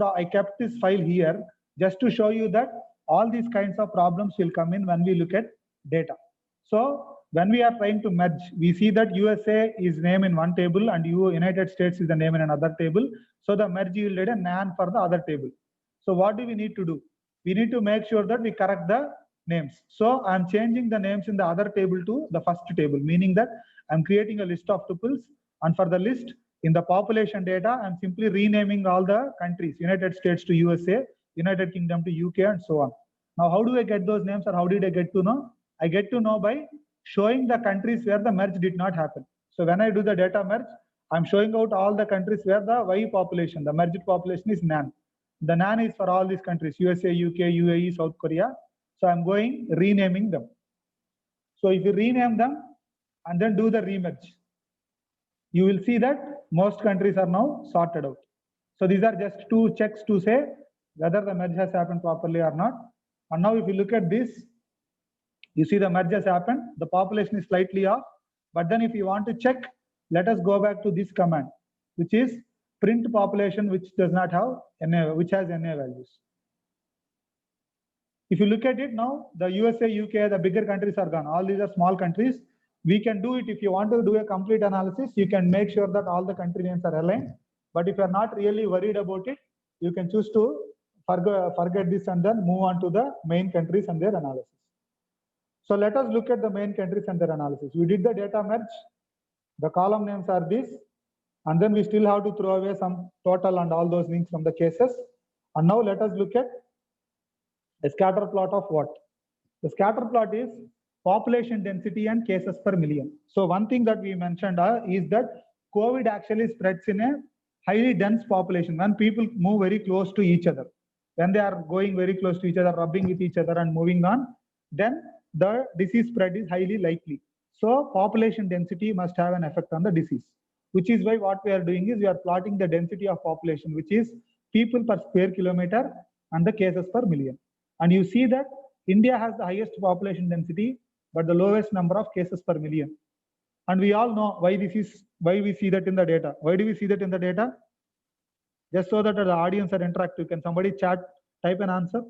Speaker 2: file here just to show you that all these kinds of problems will come in when we look at data. So when we are trying to merge, we see that USA is name in one table and United States is the name in another table. So the merge yielded a NAN for the other table. So what do we need to do? We need to make sure that we correct the names. So I'm changing the names in the other table to the first table, meaning that I'm creating a list of tuples, and for the list in the population data, I'm simply renaming all the countries, United States to USA, United Kingdom to UK, and so on. Now, how do I get those names, or how did I get to know? I get to know by showing the countries where the merge did not happen. So when I do the data merge, I'm showing out all the countries where the Y population, the merged population is NAN. The NAN is for all these countries, USA, UK, UAE, South Korea. So I'm going renaming them. So if you rename them and then do the remerge, you will see that most countries are now sorted out. So these are just two checks to say whether the merge has happened properly or not. And now if you look at this, you see the merge has happened. The population is slightly off. But then if you want to check, let us go back to this command, which is print population, which does not have NA, which has NA values. If you look at it now, the USA, UK, the bigger countries are gone. All these are small countries. We can do it if you want to do a complete analysis. You can make sure that all the country names are aligned. But if you're not really worried about it, you can choose to forget this and then move on to the main countries and their analysis. So let us look at the main countries and their analysis. We did the data merge. The column names are this. And then we still have to throw away some total and all those things from the cases. And now let us look at a scatter plot of what? The scatter plot is population density and cases per million. So one thing that we mentioned is that COVID actually spreads in a highly dense population when people move very close to each other. when they are going very close to each other, rubbing with each other and moving on, then the disease spread is highly likely. So population density must have an effect on the disease, which is why what we are doing is we are plotting the density of population, which is people per square kilometer and the cases per million. And you see that India has the highest population density, but the lowest number of cases per million. And we all know why why we see that in the data. Why do we see that in the data? Just so that the audience are interactive. Can somebody chat, type an answer?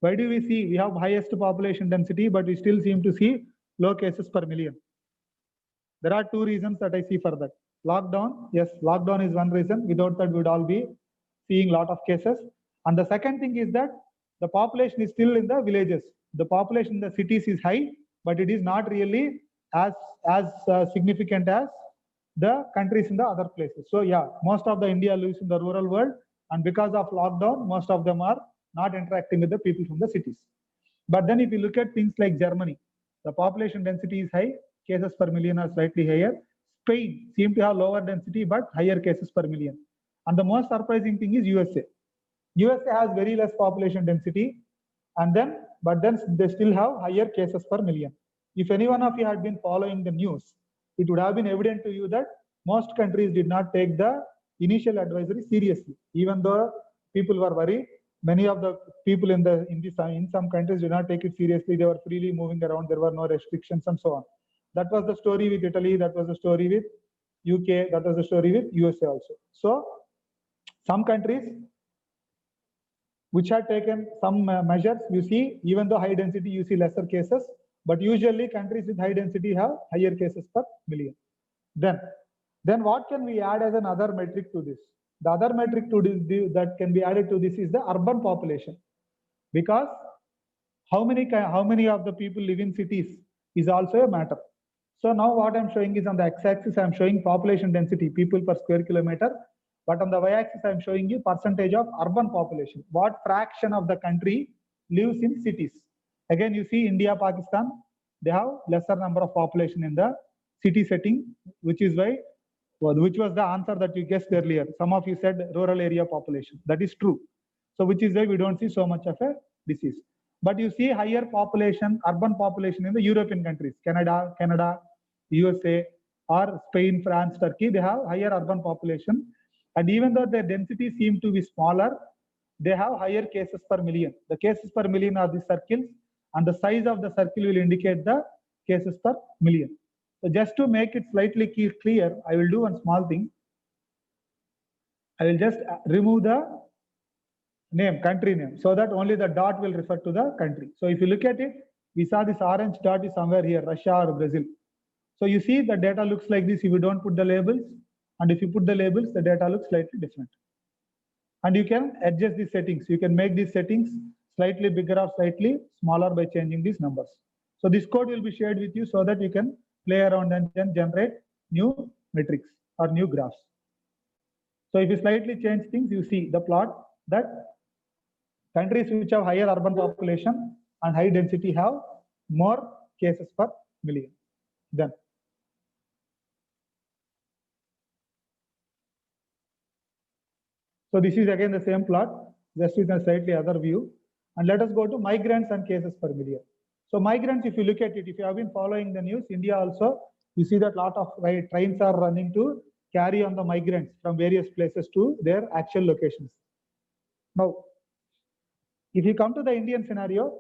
Speaker 2: Why do we see we have highest population density, but we still seem to see low cases per million? There are two reasons that I see for that. Lockdown, yes, lockdown is one reason. Without that, we would all be seeing a lot of cases. And the second thing is that the population is still in the villages. The population in the cities is high, but it is not really as significant as the countries in the other places. So yeah, most of the India lives in the rural world, and because of lockdown, most of them are not interacting with the people from the cities. But then if you look at things like Germany, the population density is high, cases per million are slightly higher. Spain seems to have lower density, but higher cases per million. And the most surprising thing is USA. USA has very less population density, but then they still have higher cases per million. If any one of you had been following the news, it would have been evident to you that most countries did not take the initial advisory seriously. Even though people were worried, many of the people in some countries did not take it seriously. They were freely moving around. There were no restrictions and so on. That was the story with Italy. That was the story with UK. That was the story with USA also. So some countries which had taken some measures, you see, even though high density, you see lesser cases, but usually countries with high density have higher cases per million. Then what can we add as another metric to this? The other metric to this that can be added to this is the urban population, because how many of the people live in cities is also a matter. So now what I'm showing is on the x-axis, I'm showing population density, people per square kilometer. But on the y-axis, I'm showing you percentage of urban population. What fraction of the country lives in cities? Again, you see India, Pakistan, they have lesser number of population in the city setting, which was the answer that you guessed earlier. Some of you said rural area population. That is true. So which is why we don't see so much of a disease. But you see higher population, urban population in the European countries, Canada, USA, or Spain, France, Turkey, they have higher urban population. And even though their density seems to be smaller, they have higher cases per million. The cases per million are the circles, and the size of the circle will indicate the cases per million. So just to make it slightly clear, I will do one small thing. I will just remove the name, country name, so that only the dot will refer to the country. So if you look at it, we saw this orange dot is somewhere here, Russia or Brazil. So you see the data looks like this if you don't put the labels. And if you put the labels, the data looks slightly different. And you can adjust these settings. You can make these settings slightly bigger or slightly smaller by changing these numbers. So this code will be shared with you so that you can play around and then generate new metrics or new graphs. So if you slightly change things, you see the plot that countries which have higher urban population and high density have more cases per million. Then so this is again the same plot, just with a slightly other view. And let us go to migrants and cases per million. So migrants, if you look at it, if you have been following the news, India also, you see that lot of trains are running to carry on the migrants from various places to their actual locations. Now, if you come to the Indian scenario,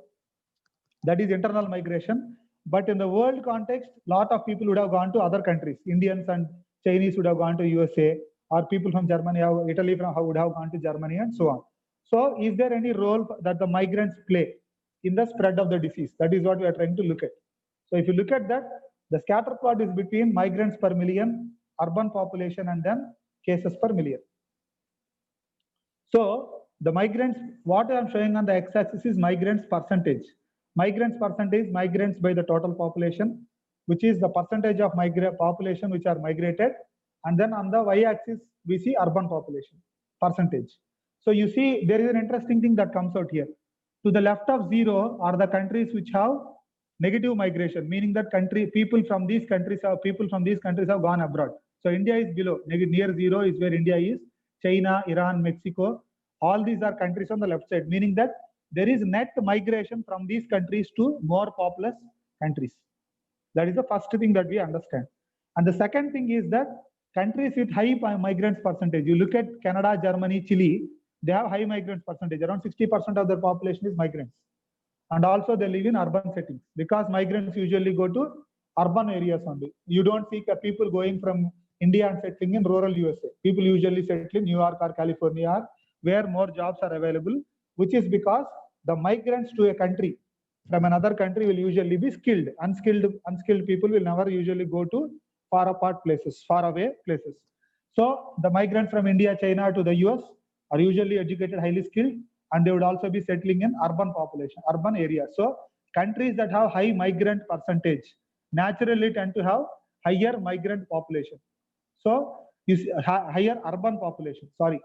Speaker 2: that is internal migration. But in the world context, lot of people would have gone to other countries. Indians and Chinese would have gone to USA, or people from Germany, Italy would have gone to Germany, and so on. So is there any role that the migrants play in the spread of the disease? That is what we are trying to look at. So if you look at that, the scatter plot is between migrants per million, urban population, and then cases per million. So the migrants, what I am showing on the x-axis is migrants percentage. Migrants percentage, migrants by the total population, which is the percentage of population which are migrated. And then on the y-axis, we see urban population percentage. So you see, there is an interesting thing that comes out here. To the left of 0 are the countries which have negative migration, meaning that people from these countries have gone abroad. So India is below, near 0 is where India is. China, Iran, Mexico, All these are countries on the left side, meaning that there is net migration from these countries to more populous countries. That is the first thing that we understand. And the second thing is that countries with high migrants percentage, you look at Canada, Germany, Chile, they have high migrants percentage. Around 60% of their population is migrants. And also they live in urban settings because migrants usually go to urban areas only. You don't see people going from India and settling in rural USA. People usually settle in New York or California, where more jobs are available, which is because the migrants to a country from another country will usually be skilled. Unskilled people will never usually go to far apart places, far away places. So the migrants from India, China to the US are usually educated, highly skilled, and they would also be settling in urban population, urban areas. So countries that have high migrant percentage naturally tend to have higher migrant population. So you see, higher urban population, sorry.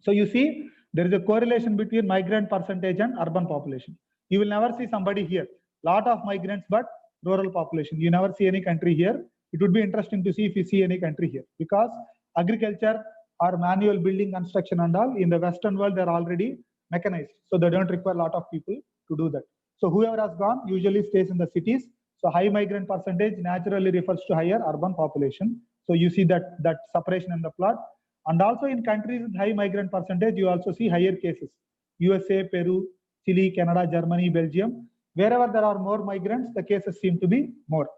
Speaker 2: So you see, there is a correlation between migrant percentage and urban population. You will never see somebody here, lot of migrants, but rural population. You never see any country here. It would be interesting to see if you see any country here, because agriculture or manual building construction and all in the Western world, they're already mechanized. So they don't require a lot of people to do that. So whoever has gone usually stays in the cities. So high migrant percentage naturally refers to higher urban population. So you see that separation in the plot. And also in countries with high migrant percentage, you also see higher cases. USA, Peru, Chile, Canada, Germany, Belgium. Wherever there are more migrants, the cases seem to be more.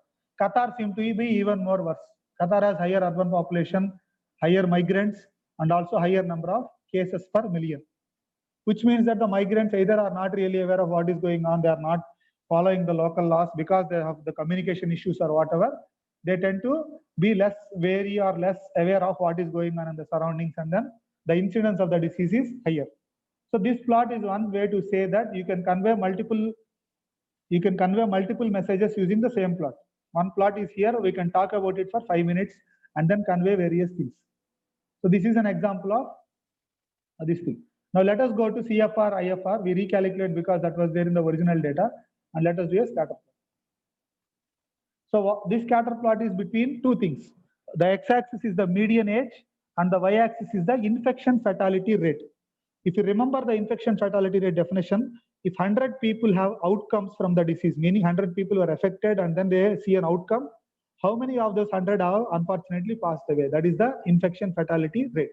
Speaker 2: Qatar seems to be even more worse. Qatar has higher urban population, higher migrants, and also higher number of cases per million, which means that the migrants either are not really aware of what is going on, they are not following the local laws because they have the communication issues or whatever. They tend to be less wary or less aware of what is going on in the surroundings, and then the incidence of the disease is higher. So this plot is one way to say that you can convey multiple messages using the same plot. One plot is here, we can talk about it for 5 minutes and then convey various things. So this is an example of this thing. Now let us go to CFR, IFR. We recalculate because that was there in the original data, and let us do a scatter plot. So this scatter plot is between two things. The x-axis is the median age and the y-axis is the infection fatality rate. If you remember the infection fatality rate definition, if 100 people have outcomes from the disease, meaning 100 people were affected and then they see an outcome, how many of those 100 have unfortunately passed away? That is the infection fatality rate.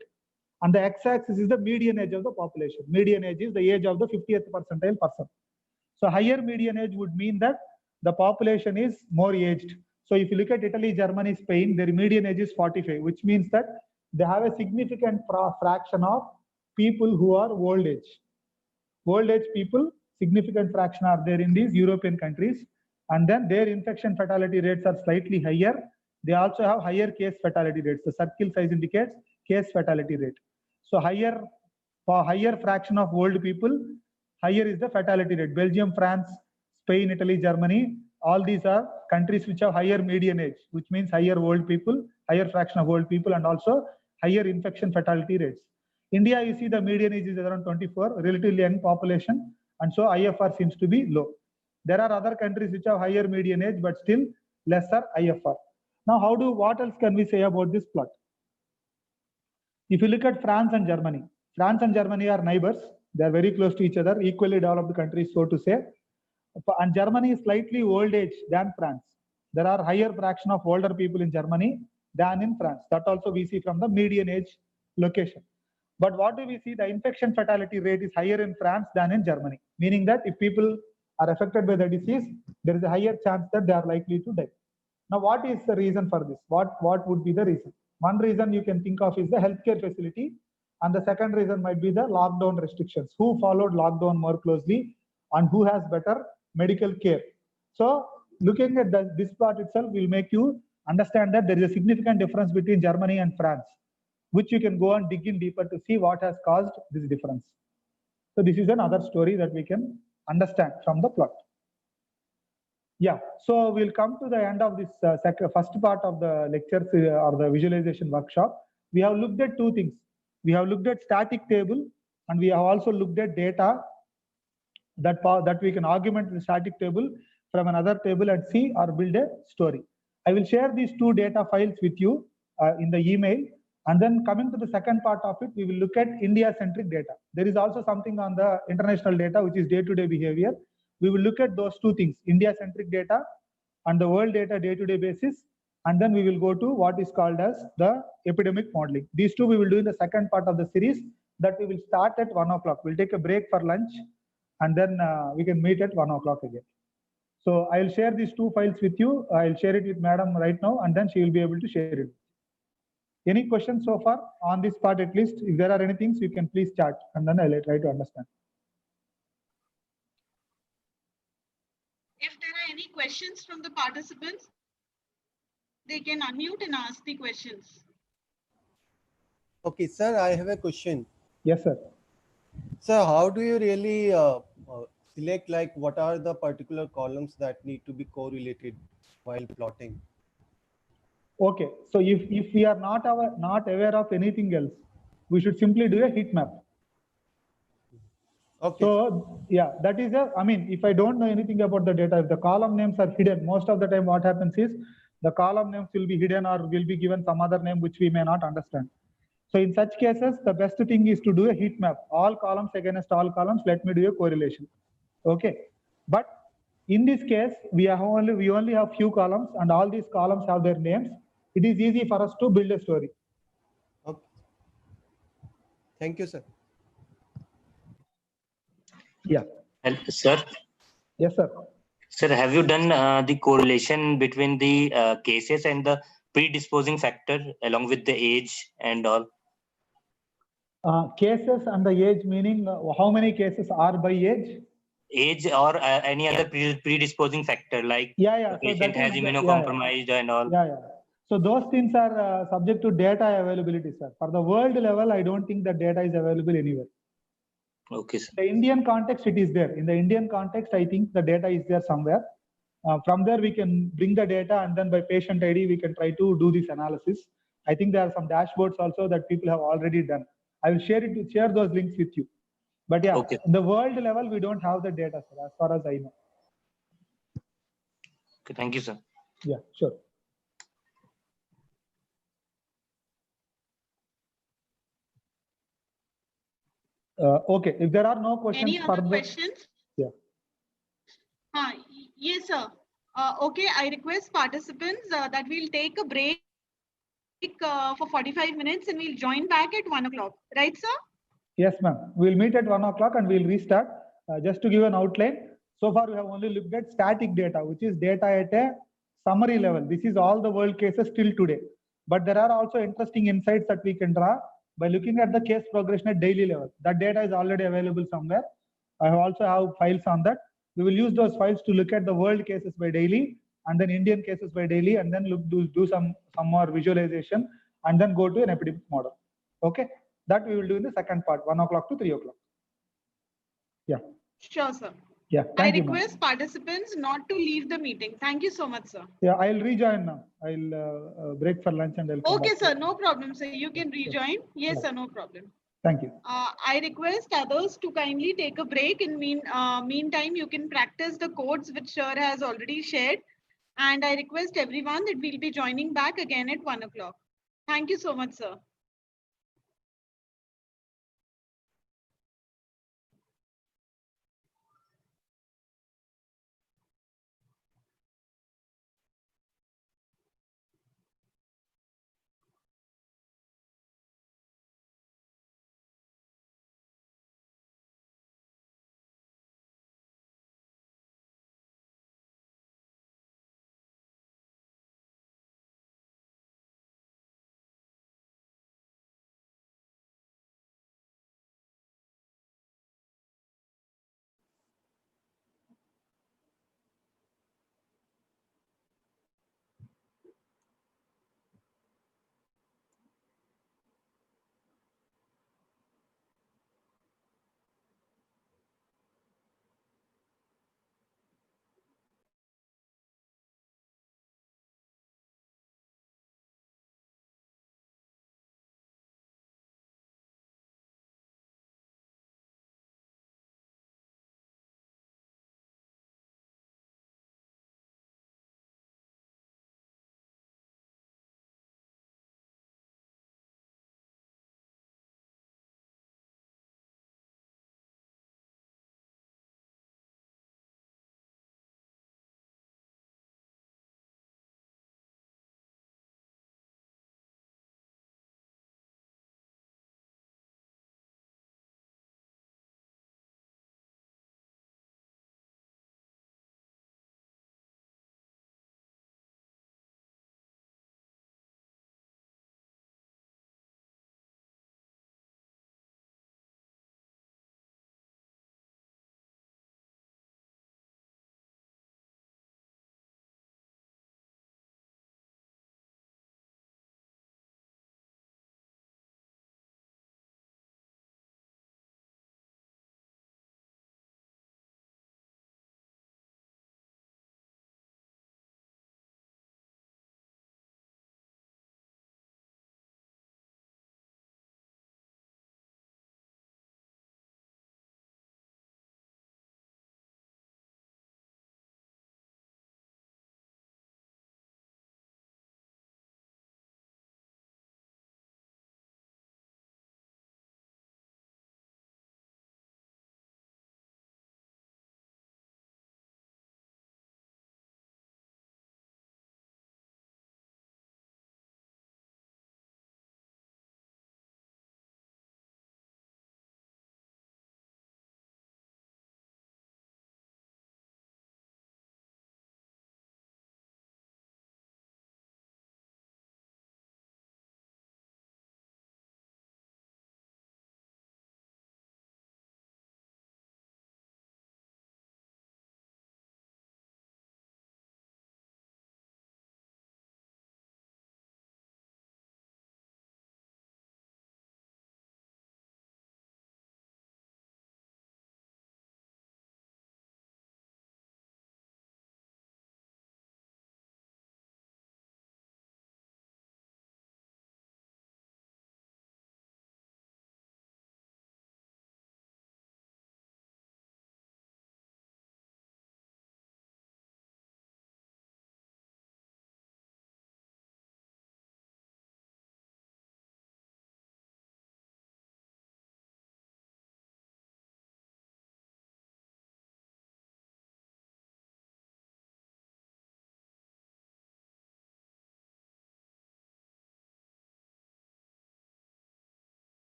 Speaker 2: And the x-axis is the median age of the population. Median age is the age of the 50th percentile person. So higher median age would mean that the population is more aged. So if you look at Italy, Germany, Spain, their median age is 45, which means that they have a significant fraction of people who are old age. Old age people, significant fraction are there in these European countries. And then their infection fatality rates are slightly higher. They also have higher case fatality rates. The circle size indicates case fatality rate. So for higher fraction of old people, higher is the fatality rate. Belgium, France, Spain, Italy, Germany, all these are countries which have higher median age, which means higher old people, higher fraction of old people, and also higher infection fatality rates. India, you see the median age is around 24, relatively young population, and so IFR seems to be low. There are other countries which have higher median age, but still lesser IFR. Now, what else can we say about this plot? If you look at France and Germany are neighbors. They are very close to each other, equally developed countries, so to say. And Germany is slightly old age than France. There are higher fraction of older people in Germany than in France. That also we see from the median age location. But what do we see? The infection fatality rate is higher in France than in Germany, meaning that if people are affected by the disease, there is a higher chance that they are likely to die. Now, what is the reason for this? What would be the reason? One reason you can think of is the healthcare facility, and the second reason might be the lockdown restrictions. Who followed lockdown more closely and who has better medical care? So looking at this plot itself will make you understand that there is a significant difference between Germany and France, which you can go and dig in deeper to see what has caused this difference. So this is another story that we can understand from the plot. Yeah, so we'll come to the end of this first part of the lectures or the visualization workshop. We have looked at two things. We have looked at static table, and we have also looked at data that we can augment the static table from another table and see or build a story. I will share these two data files with you in the email. And then coming to the second part of it, we will look at India-centric data. There is also something on the international data, which is day-to-day behavior. We will look at those two things, India-centric data and the world data day-to-day basis. And then we will go to what is called as the epidemic modeling. These two we will do in the second part of the series that we will start at 1 o'clock. We'll take a break for lunch and then we can meet at 1 o'clock again. So I'll share these two files with you. I'll share it with madam right now and then she will be able to share it. Any questions so far on this part at least? If there are any things, you can please chat and then I'll try to understand.
Speaker 1: If there are any questions from the participants, they can unmute and ask the questions.
Speaker 6: Okay, sir, I have a question.
Speaker 2: Yes, sir.
Speaker 6: Sir, how do you really select like what are the particular columns that need to be correlated while plotting?
Speaker 2: Okay, so if we are not aware of anything else, we should simply do a heat map.
Speaker 6: Okay.
Speaker 2: So yeah, that is I mean, if I don't know anything about the data, if the column names are hidden, most of the time what happens is the column names will be hidden or will be given some other name which we may not understand. So in such cases, the best thing is to do a heat map. All columns against all columns, let me do a correlation. Okay, but in this case, we only have few columns and all these columns have their names. It is easy for us to build a story.
Speaker 6: Okay. Thank you, sir.
Speaker 2: Yeah.
Speaker 7: Sir,
Speaker 2: Yes, sir.
Speaker 7: sir, have you done the correlation between the cases and the predisposing factor along with the age and all?
Speaker 2: Cases and the age meaning how many cases are by age?
Speaker 7: Age or any other predisposing factor like
Speaker 2: Yeah.
Speaker 7: the
Speaker 2: So
Speaker 7: patient
Speaker 2: that
Speaker 7: has
Speaker 2: is
Speaker 7: immunocompromised and all?
Speaker 2: Yeah. So those things are subject to data availability, sir. For the world level, I don't think that data is available anywhere.
Speaker 7: Okay, sir.
Speaker 2: The Indian context, it is there. In the Indian context, I think the data is there somewhere. From there, we can bring the data and then by patient ID, we can try to do this analysis. I think there are some dashboards also that people have already done. I will share those links with you. But yeah,
Speaker 7: Okay.
Speaker 2: in the world level, we don't have the data, sir, as far as I know.
Speaker 7: Okay, thank you, sir.
Speaker 2: Yeah, sure. Okay, if there are no questions
Speaker 1: Any other
Speaker 2: further,
Speaker 1: questions?
Speaker 2: yeah.
Speaker 1: Yes, sir. Okay, I request participants that we'll take a break for 45 minutes and we'll join back at 1 o'clock. Right, sir?
Speaker 2: Yes, ma'am. We'll meet at 1 o'clock and we'll restart. Just to give an outline, so far we have only looked at static data, which is data at a summary level. This is all the world cases till today. But there are also interesting insights that we can draw by looking at the case progression at daily level. That data is already available somewhere. I also have files on that. We will use those files to look at the world cases by daily and then Indian cases by daily and then do some more visualization and then go to an epidemic model. Okay, that we will do in the second part, 1 o'clock to 3 o'clock. Yeah.
Speaker 1: Sure, sir.
Speaker 2: Yeah.
Speaker 1: I
Speaker 2: Thank you,
Speaker 1: request participants not to leave the meeting. Thank you so much, sir.
Speaker 2: Yeah, I'll rejoin now. I'll break for lunch and I'll come
Speaker 1: Okay,
Speaker 2: back.
Speaker 1: sir. No problem, sir. You can rejoin. Yes, sir. No problem.
Speaker 2: Thank you.
Speaker 1: I request others to kindly take a break. In meantime, you can practice the codes which sir has already shared. And I request everyone that we'll be joining back again at 1 o'clock. Thank you so much, sir.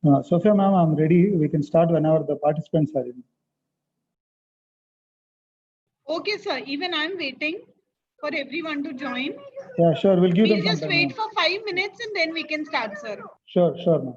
Speaker 2: Sophia ma'am, I'm ready. We can start whenever the participants are in.
Speaker 1: Okay, sir. Even I'm waiting for everyone to join.
Speaker 2: Yeah, sure. We'll give them
Speaker 1: We'll
Speaker 2: some
Speaker 1: just
Speaker 2: time.
Speaker 1: wait
Speaker 2: Ma'am.
Speaker 1: for 5 minutes and then we can start, sir.
Speaker 2: Sure, ma'am.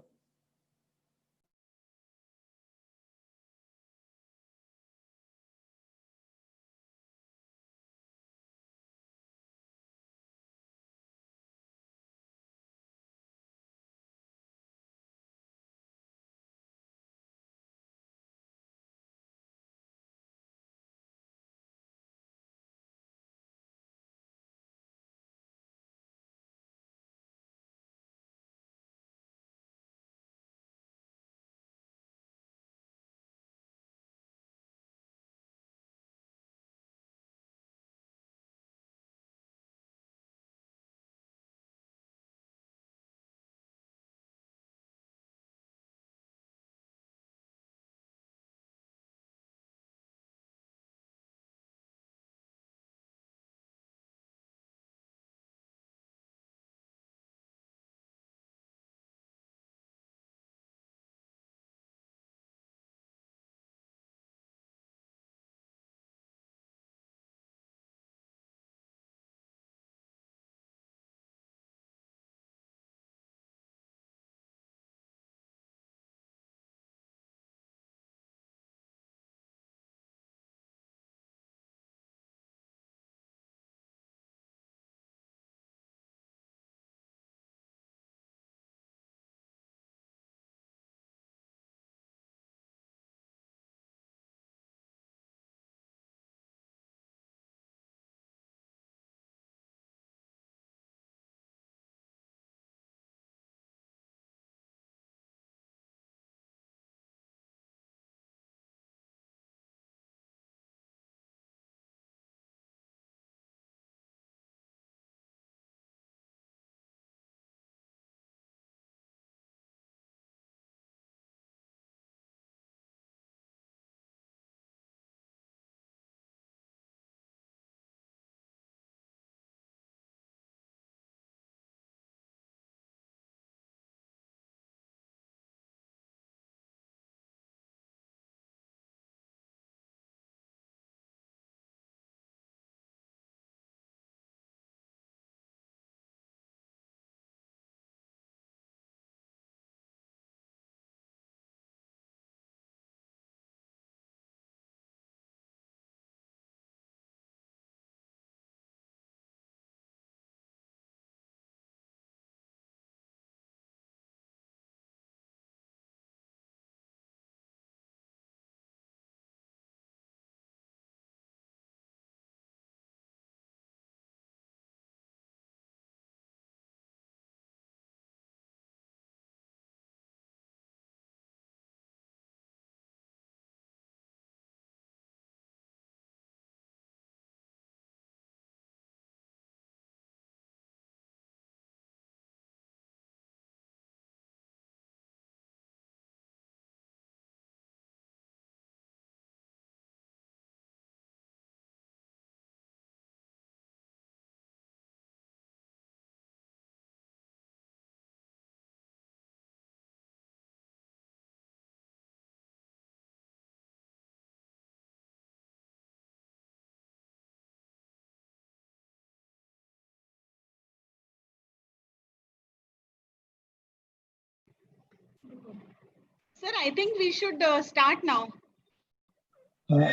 Speaker 1: Sir, I think we should start now.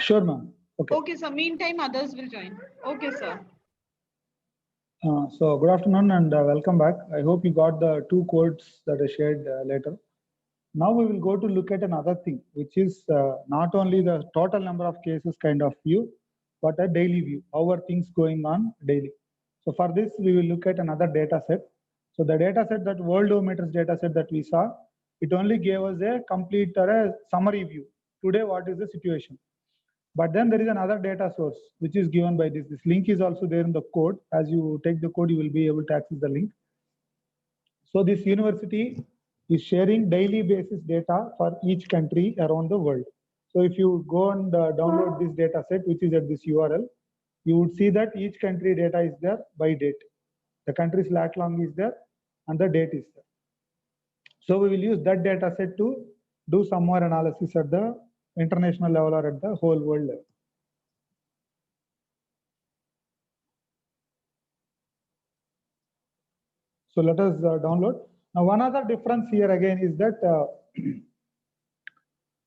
Speaker 2: Sure, ma'am. Okay.
Speaker 1: Okay, sir. Meantime, others will join. Okay, sir.
Speaker 2: So good afternoon and welcome back. I hope you got the two codes that I shared later. Now we will go to look at another thing, which is not only the total number of cases kind of view, but a daily view. How are things going on daily? So for this, we will look at another data set. So the data set, that Worldometers data set that we saw, it only gave us a complete or a summary view. Today, what is the situation? But then there is another data source, which is given by this. This link is also there in the code. As you take the code, you will be able to access the link. So this university is sharing daily basis data for each country around the world. So if you go and download this data set, which is at this URL, you would see that each country data is there by date. The country's lat long is there and the date is there. So we will use that data set to do some more analysis at the international level or at the whole world level. So let us download. Now, one other difference here again is that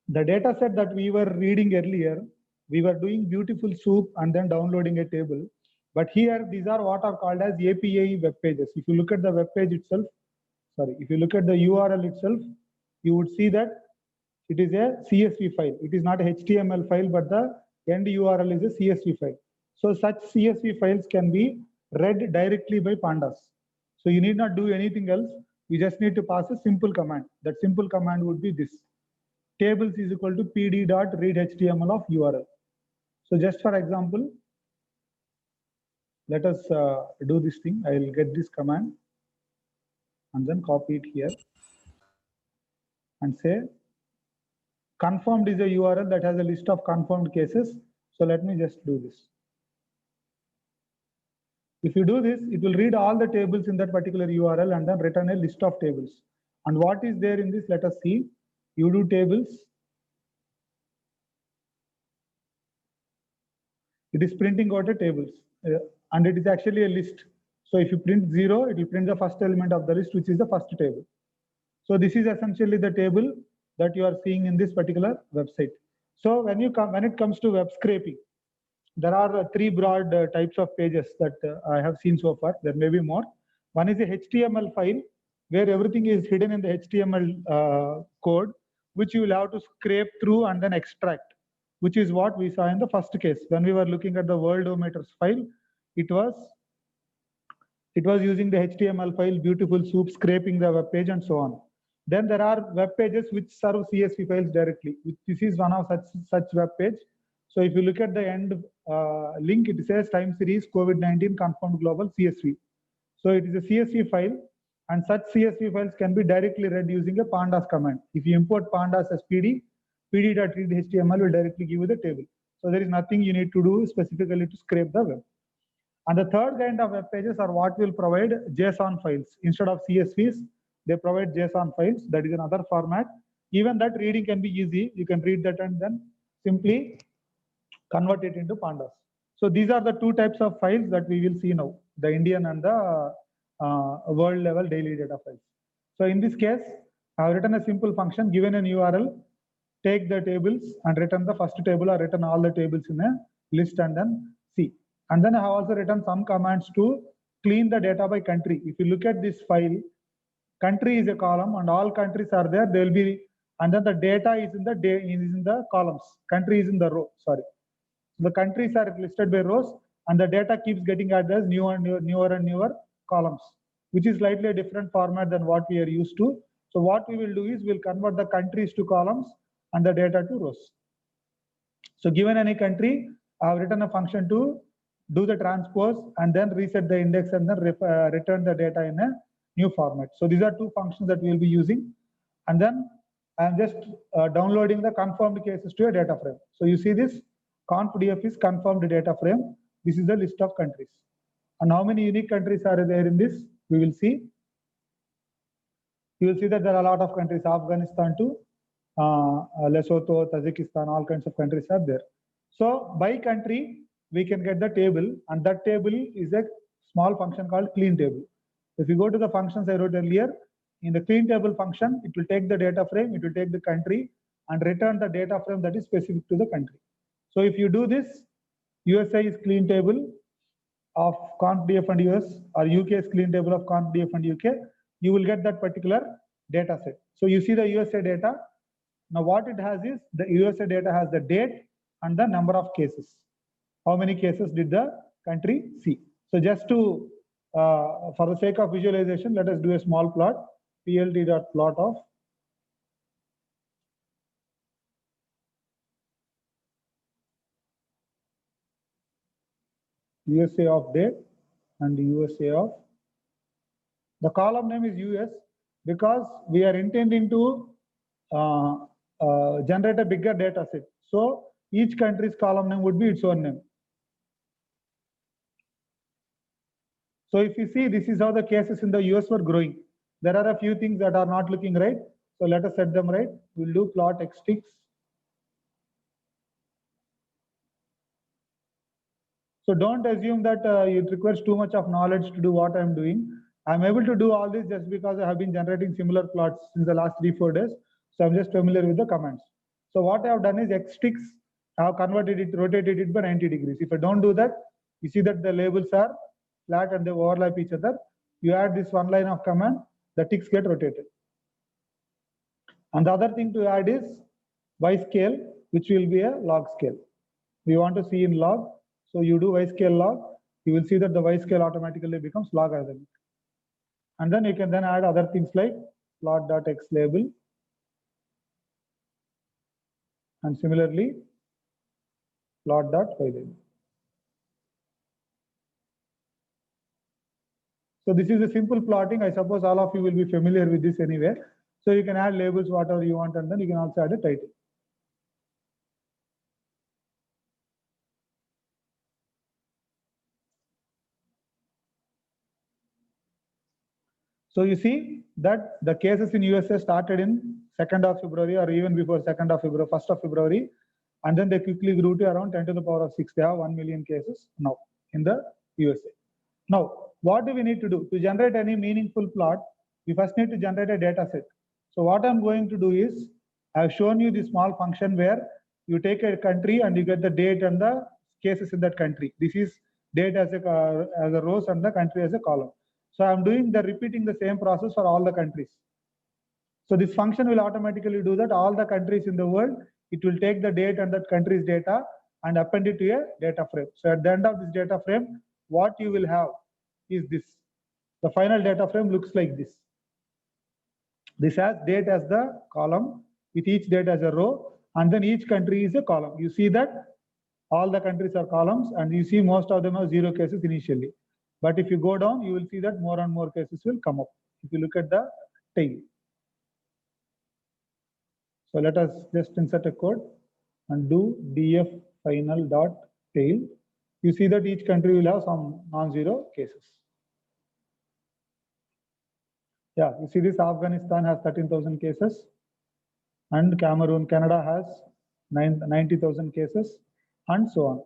Speaker 2: the data set that we were reading earlier, we were doing beautiful soup and then downloading a table. But here, these are what are called as API web pages. If you look at the web page itself, if you look at the URL itself, you would see that it is a CSV file. It is not a HTML file, but the end URL is a CSV file. So such CSV files can be read directly by pandas. So you need not do anything else. You just need to pass a simple command. That simple command would be this: tables is equal to pd.readhtml of URL. So just for example, let us do this thing. I will get this command and then copy it here and say confirmed is a URL that has a list of confirmed cases. So let me just do this. If you do this, it will read all the tables in that particular URL and then return a list of tables. And what is there in this? Let us see. You do tables. It is printing out a tables and it is actually a list. So if you print 0, it will print the first element of the list, which is the first table. So this is essentially the table that you are seeing in this particular website. So when it comes to web scraping, there are three broad types of pages that I have seen so far. There may be more. One is a HTML file where everything is hidden in the HTML code, which you will have to scrape through and then extract, which is what we saw in the first case. When we were looking at the Worldometers file, it was using the HTML file, beautiful soup, scraping the web page and so on. Then there are web pages which serve CSV files directly. This is one of such web page. So if you look at the end link, it says time series COVID-19 confirmed global CSV. So it is a CSV file, and such CSV files can be directly read using a pandas command. If you import pandas as pd.readhtml will directly give you the table. So there is nothing you need to do specifically to scrape the web. And the third kind of web pages are what will provide JSON files. Instead of CSVs, they provide JSON files. That is another format. Even that reading can be easy. You can read that and then simply convert it into pandas. So these are the two types of files that we will see now, the Indian and the world level daily data files. So in this case, I have written a simple function, given an URL, take the tables and return the first table or return all the tables in a list and then see. And then I have also written some commands to clean the data by country. If you look at this file, country is a column and all countries are there. There will be, and then the data is in the columns. Country is in the row, sorry. The countries are listed by rows and the data keeps getting added as newer and newer columns, which is slightly a different format than what we are used to. So what we will do is we'll convert the countries to columns and the data to rows. So given any country, I have written a function to do the transpose and then reset the index and then return the data in a new format. So these are two functions that we will be using. And then I'm just downloading the confirmed cases to a data frame. So you see this confdf is confirmed data frame. This is the list of countries. And how many unique countries are there in this? We will see. You will see that there are a lot of countries, Afghanistan to Lesotho, Tajikistan, all kinds of countries are there. So by country, we can get the table, and that table is a small function called clean table. If you go to the functions I wrote earlier, in the clean table function, it will take the data frame, it will take the country and return the data frame that is specific to the country. So if you do this, USA is clean table of confdf and US, or UK is clean table of confdf and UK, you will get that particular data set. So you see the USA data. Now what it has is the USA data has the date and the number of cases. How many cases did the country see? So just to, for the sake of visualization, let us do a small plot, plt.plot of USA of date and USA of, the column name is US because we are intending to generate a bigger data set. So each country's column name would be its own name. So if you see, this is how the cases in the US were growing. There are a few things that are not looking right. So let us set them right. We'll do plot xticks. So don't assume that it requires too much of knowledge to do what I'm doing. I'm able to do all this just because I have been generating similar plots since the last 3-4 days. So I'm just familiar with the commands. So what I have done is xticks, I have converted it, rotated it by 90 degrees. If I don't do that, you see that the labels are flat and they overlap each other. You add this one line of command, the ticks get rotated. And the other thing to add is Y scale, which will be a log scale. We want to see in log. So you do Y scale log, you will see that the Y scale automatically becomes logarithmic. And then you can then add other things like plot.x label. And similarly, plot.y label. So this is a simple plotting. I suppose all of you will be familiar with this anyway. So you can add labels, whatever you want, and then you can also add a title. So you see that the cases in USA started in 2nd of February or even before 2nd of February, 1st of February, and then they quickly grew to around 10 to the power of 6. They have 1 million cases now in the USA. Now, what do we need to do? To generate any meaningful plot, we first need to generate a data set. So what I'm going to do is, I've shown you this small function where you take a country and you get the date and the cases in that country. This is date as a rows and the country as a column. So I'm doing the repeating the same process for all the countries. So this function will automatically do that. All the countries in the world, it will take the date and that country's data and append it to a data frame. So at the end of this data frame, what you will have is this. The final data frame looks like this. This has date as the column, with each date as a row, and then each country is a column. You see that all the countries are columns, and you see most of them have 0 cases initially. But if you go down, you will see that more and more cases will come up. If you look at the tail. So let us just insert a code and do df final dot tail. You see that each country will have some non-zero cases. Yeah, you see this Afghanistan has 13,000 cases and Cameroon, Canada has 90,000 cases and so on.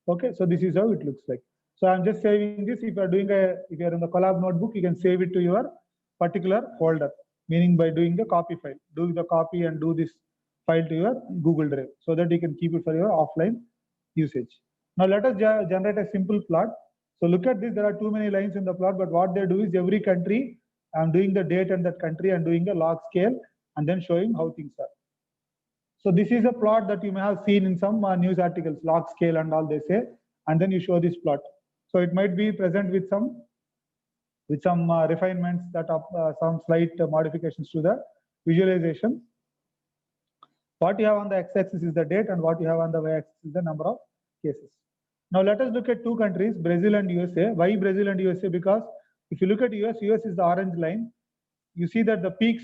Speaker 2: Okay, so this is how it looks like. So I'm just saving this. If you're if you're in the Colab notebook, you can save it to your particular folder, meaning by doing the copy file, do the copy and do this file to your Google Drive so that you can keep it for your offline usage. Now let us generate a simple plot. So look at this, there are too many lines in the plot, but what they do is every country, I'm doing the date and that country and doing a log scale and then showing how things are. So this is a plot that you may have seen in some news articles, log scale and all they say, and then you show this plot. So it might be present with some refinements that are some slight modifications to the visualization. What you have on the x-axis is the date and what you have on the y-axis is the number of cases. Now let us look at two countries, Brazil and USA. Why Brazil and USA? Because if you look at US is the orange line. You see that the peak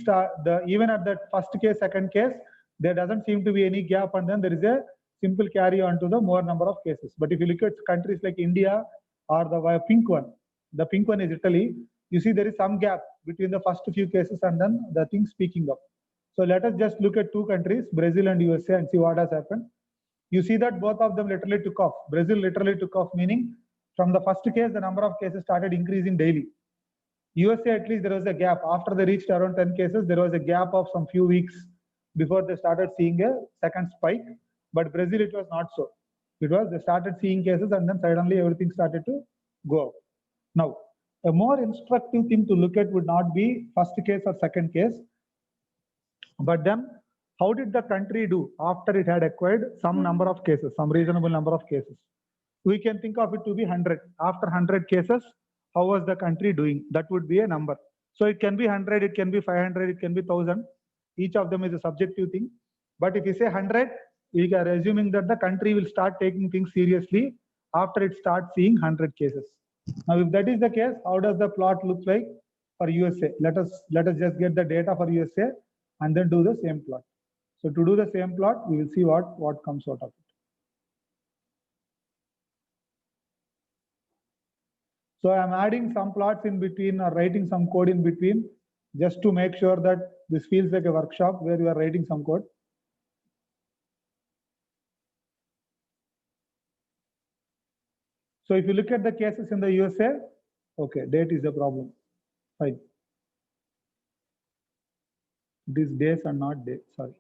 Speaker 2: even at that first case, second case, there doesn't seem to be any gap, and then there is a simple carry on to the more number of cases. But if you look at countries like India or the pink one is Italy, you see there is some gap between the first few cases and then the thing speaking up. So let us just look at two countries, Brazil and USA, and see what has happened. You see that both of them literally took off. Brazil literally took off, meaning from the first case, the number of cases started increasing daily. USA, at least there was a gap. After they reached around 10 cases, there was a gap of some few weeks before they started seeing a second spike. But Brazil, it was not so. It was they started seeing cases and then suddenly everything started to go up. Now, a more instructive thing to look at would not be first case or second case, but then how did the country do after it had acquired some number of cases, some reasonable number of cases? We can think of it to be 100. After 100 cases, how was the country doing? That would be a number. So it can be 100, it can be 500, it can be 1000. Each of them is a subjective thing. But if you say 100, we are assuming that the country will start taking things seriously after it starts seeing 100 cases. Now, if that is the case, how does the plot look like for USA? Let us just get the data for USA and then do the same plot. So to do the same plot, we will see what comes out of it. So I'm adding some plots in between or writing some code in between just to make sure that this feels like a workshop where you are writing some code. So if you look at the cases in the USA, okay, date is the problem. Fine. These days are not days, sorry.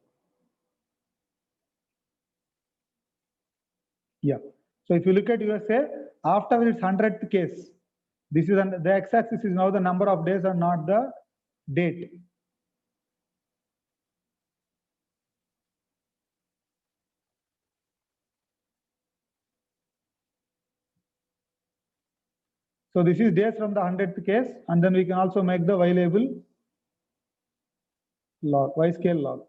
Speaker 2: Yeah. So if you look at USA, after its 100th case, this is the x-axis is now the number of days and not the date. So this is days from the 100th case, and then we can also make the y label log, y scale log.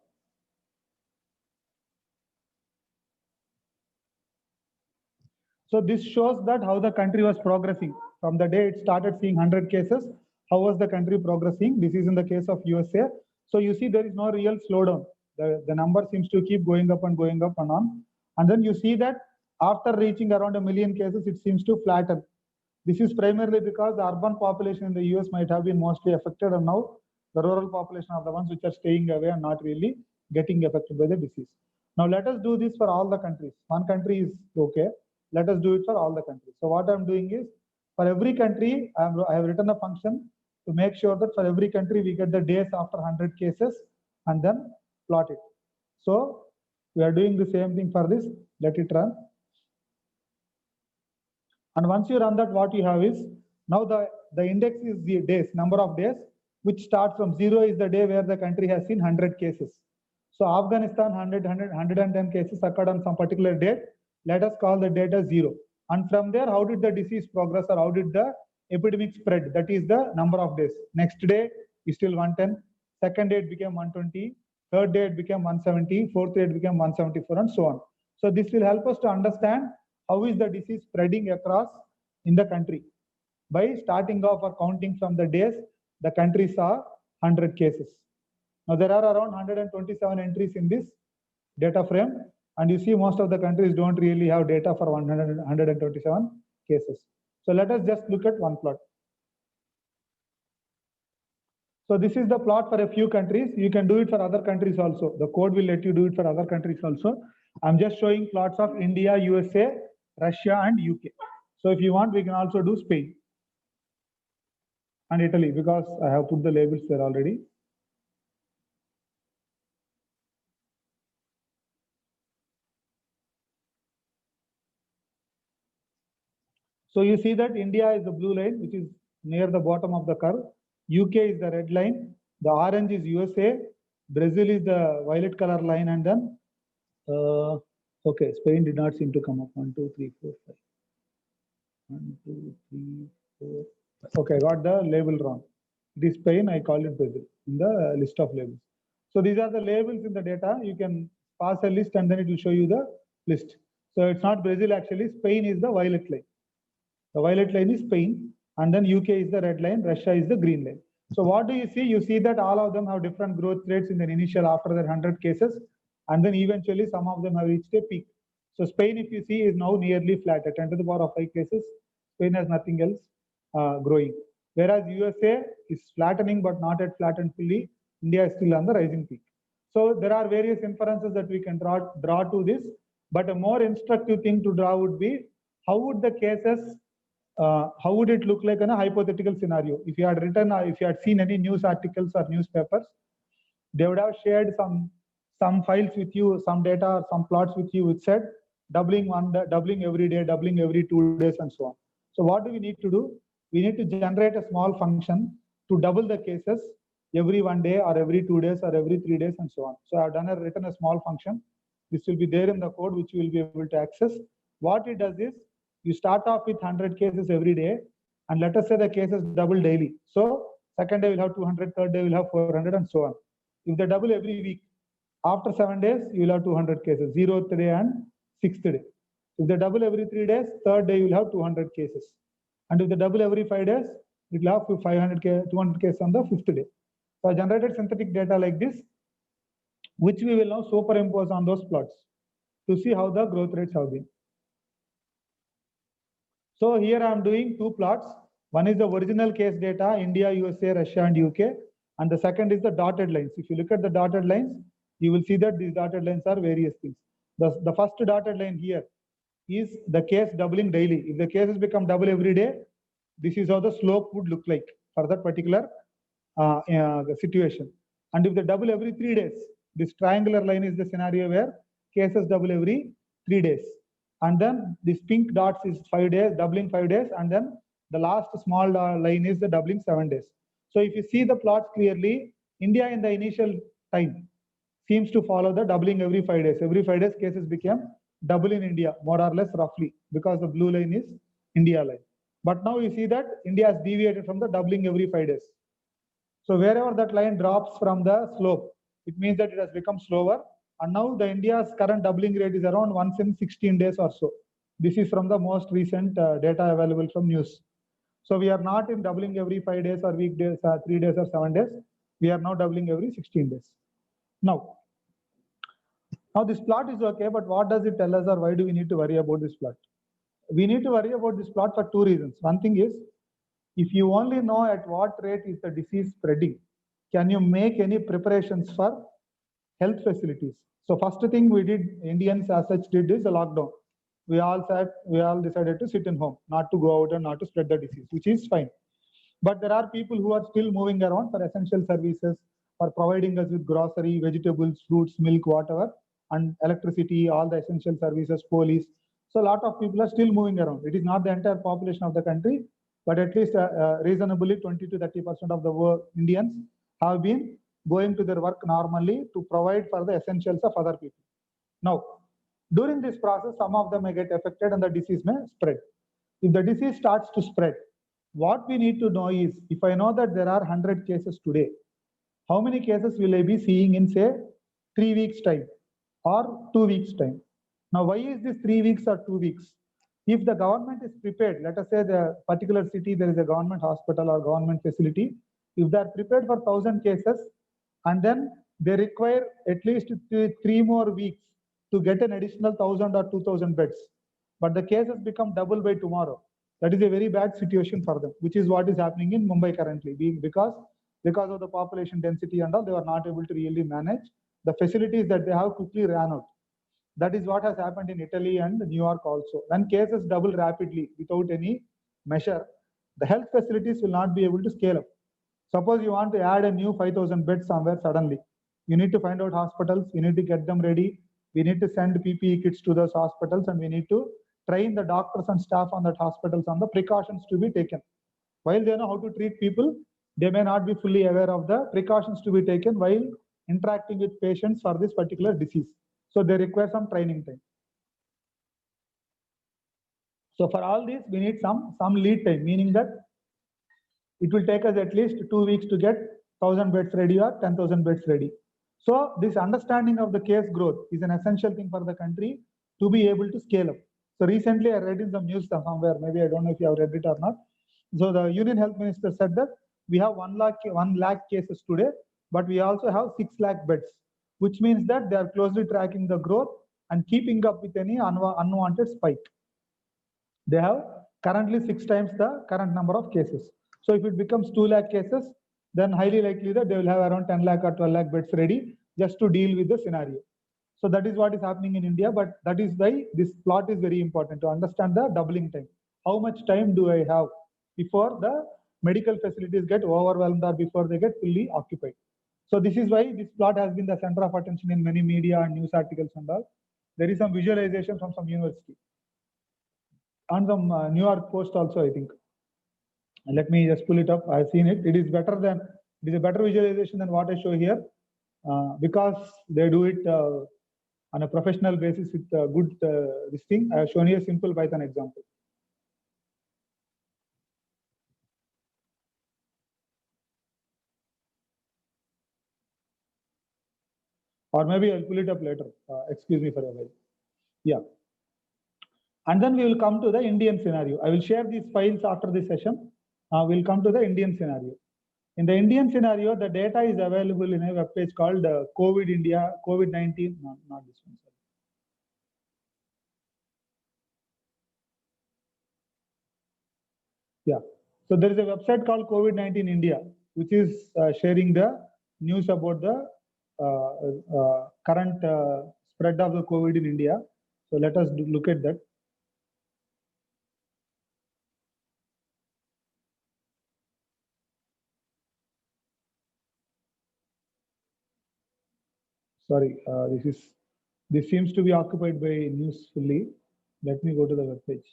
Speaker 2: So this shows that how the country was progressing from the day it started seeing 100 cases. How was the country progressing? This is in the case of USA. So you see there is no real slowdown. The number seems to keep going up and on. And then you see that after reaching around 1 million cases, it seems to flatten. This is primarily because the urban population in the US might have been mostly affected, and now the rural population are the ones which are staying away and not really getting affected by the disease. Now let us do this for all the countries. One country is okay. Let us do it for all the countries. So what I'm doing is, for every country, I have written a function to make sure that for every country we get the days after 100 cases and then plot it. So we are doing the same thing for this. Let it run. And once you run that, what you have is, now the index is the days, number of days, which starts from 0 is the day where the country has seen 100 cases. So Afghanistan 110 cases occurred on some particular date. Let us call the data 0. And from there, how did the disease progress, or how did the epidemic spread? That is the number of days. Next day is still 110. Second day it became 120. Third day it became 170. Fourth day it became 174, and so on. So this will help us to understand how is the disease spreading across in the country. By starting off or counting from the days the country saw 100 cases. Now there are around 127 entries in this data frame, and you see most of the countries don't really have data for 127 cases. So let us just look at one plot. So this is the plot for a few countries. You can do it for other countries also. The code will let you do it for other countries also. I'm just showing plots of India, USA, Russia, and UK. So if you want, we can also do Spain and Italy, because I have put the labels there already. So you see that India is the blue line, which is near the bottom of the curve. UK is the red line. The orange is USA. Brazil is the violet color line, and then okay, Spain did not seem to come up. 1, 2, 3, 4, 5. 1, 2, 3, 4, 5. Okay, I got the label wrong. This Spain, I called it Brazil in the list of labels. So these are the labels in the data. You can pass a list and then it will show you the list. So it's not Brazil actually. Spain is the violet line. The violet line is Spain, and then UK is the red line, Russia is the green line. So what do you see? You see that all of them have different growth rates in the initial after their 100 cases, and then eventually some of them have reached a peak. So Spain, if you see, is now nearly flat at 10 to the power of 5 cases. Spain has nothing else growing. Whereas USA is flattening but not yet flattened fully. India is still on the rising peak. So there are various inferences that we can draw to this, but a more instructive thing to draw would be, how would the cases how would it look like in a hypothetical scenario? If you had written, if you had seen any news articles or newspapers, they would have shared some files with you, some data or some plots with you, which said doubling every day, doubling every 2 days, and so on. So what do we need to do? We need to generate a small function to double the cases every 1 day or every 2 days or every 3 days, and so on. So I've written a small function. This will be there in the code, which you will be able to access. What it does is, you start off with 100 cases every day, and let us say the cases double daily. So second day will have 200, third day will have 400, and so on. If they double every week, after 7 days, you will have 200 cases, 0th day and 6th day. If they double every 3 days, third day you will have 200 cases. And if they double every 5 days, it will have 200 cases on the 5th day. So I generated synthetic data like this, which we will now superimpose on those plots to see how the growth rates have been. So here I am doing 2 plots. One is the original case data, India, USA, Russia, and UK. And the second is the dotted lines. If you look at the dotted lines, you will see that these dotted lines are various things. The first dotted line here is the case doubling daily. If the cases become double every day, this is how the slope would look like for that particular situation. And if they double every 3 days, this triangular line is the scenario where cases double every 3 days. And then this pink dots is 5 days, doubling 5 days. And then the last small line is the doubling 7 days. So if you see the plots clearly, India in the initial time seems to follow the doubling every 5 days. Every 5 days cases became double in India, more or less roughly, because the blue line is India line. But now you see that India has deviated from the doubling every 5 days. So wherever that line drops from the slope, it means that it has become slower. And now the India's current doubling rate is around once in 16 days or so. This is from the most recent data available from news. So we are not in doubling every 5 days or weekdays, 3 days or 7 days. We are now doubling every 16 days. Now this plot is okay, but what does it tell us, or why do we need to worry about this plot? We need to worry about this plot for 2 reasons. One thing is, if you only know at what rate is the disease spreading, can you make any preparations for health facilities? So first thing we did, Indians as such did, is a lockdown. We all decided to sit in home, not to go out and not to spread the disease, which is fine. But there are people who are still moving around for essential services, for providing us with grocery, vegetables, fruits, milk, whatever, and electricity, all the essential services, police. So a lot of people are still moving around. It is not the entire population of the country, but at least reasonably 20 to 30% of the Indians have been going to their work normally to provide for the essentials of other people. Now, during this process, some of them may get affected and the disease may spread. If the disease starts to spread, what we need to know is, if I know that there are 100 cases today, how many cases will I be seeing in, say, 3 weeks time or 2 weeks time? Now, why is this 3 weeks or 2 weeks? If the government is prepared, let us say the particular city, there is a government hospital or government facility, if they are prepared for 1,000 cases, and then they require at least 3 more weeks to get an additional 1,000 or 2,000 beds, but the cases become double by tomorrow, that is a very bad situation for them, which is what is happening in Mumbai currently, because of the population density and all, they were not able to really manage. The facilities that they have quickly ran out. That is what has happened in Italy and New York also. When cases double rapidly without any measure, the health facilities will not be able to scale up. Suppose you want to add a new 5,000 beds somewhere suddenly. You need to find out hospitals, you need to get them ready. We need to send PPE kits to those hospitals, and we need to train the doctors and staff on that hospitals on the precautions to be taken. While they know how to treat people, they may not be fully aware of the precautions to be taken while interacting with patients for this particular disease. So they require some training time. So for all this, we need some lead time, meaning that it will take us at least 2 weeks to get 1,000 beds ready or 10,000 beds ready. So this understanding of the case growth is an essential thing for the country to be able to scale up. So recently I read in some news somewhere, maybe I don't know if you have read it or not. So the Union Health Minister said that we have 1 lakh cases today, but we also have 6 lakh beds, which means that they are closely tracking the growth and keeping up with any unwanted spike. They have currently 6 times the current number of cases. So if it becomes 2 lakh cases, then highly likely that they will have around 10 lakh or 12 lakh beds ready just to deal with the scenario. So that is what is happening in India, but that is why this plot is very important to understand the doubling time. How much time do I have before the medical facilities get overwhelmed or before they get fully occupied? So this is why this plot has been the center of attention in many media and news articles and all. There is some visualization from some university. And some New York Post also, I think. Let me just pull it up. I've seen it. It is a better visualization than what I show here, because they do it on a professional basis with good this thing. I have shown you a simple Python example. Or maybe I'll pull it up later. Excuse me for a while. Yeah. And then we will come to the Indian scenario. I will share these files after this session. We'll come to the Indian scenario. In the Indian scenario, the data is available in a web page called COVID-19, not this one. Sorry. Yeah. So there is a website called COVID-19 India, which is sharing the news about the current spread of the COVID in India. So let us look at that. Sorry, this seems to be occupied by news fully. Let me go to the web page.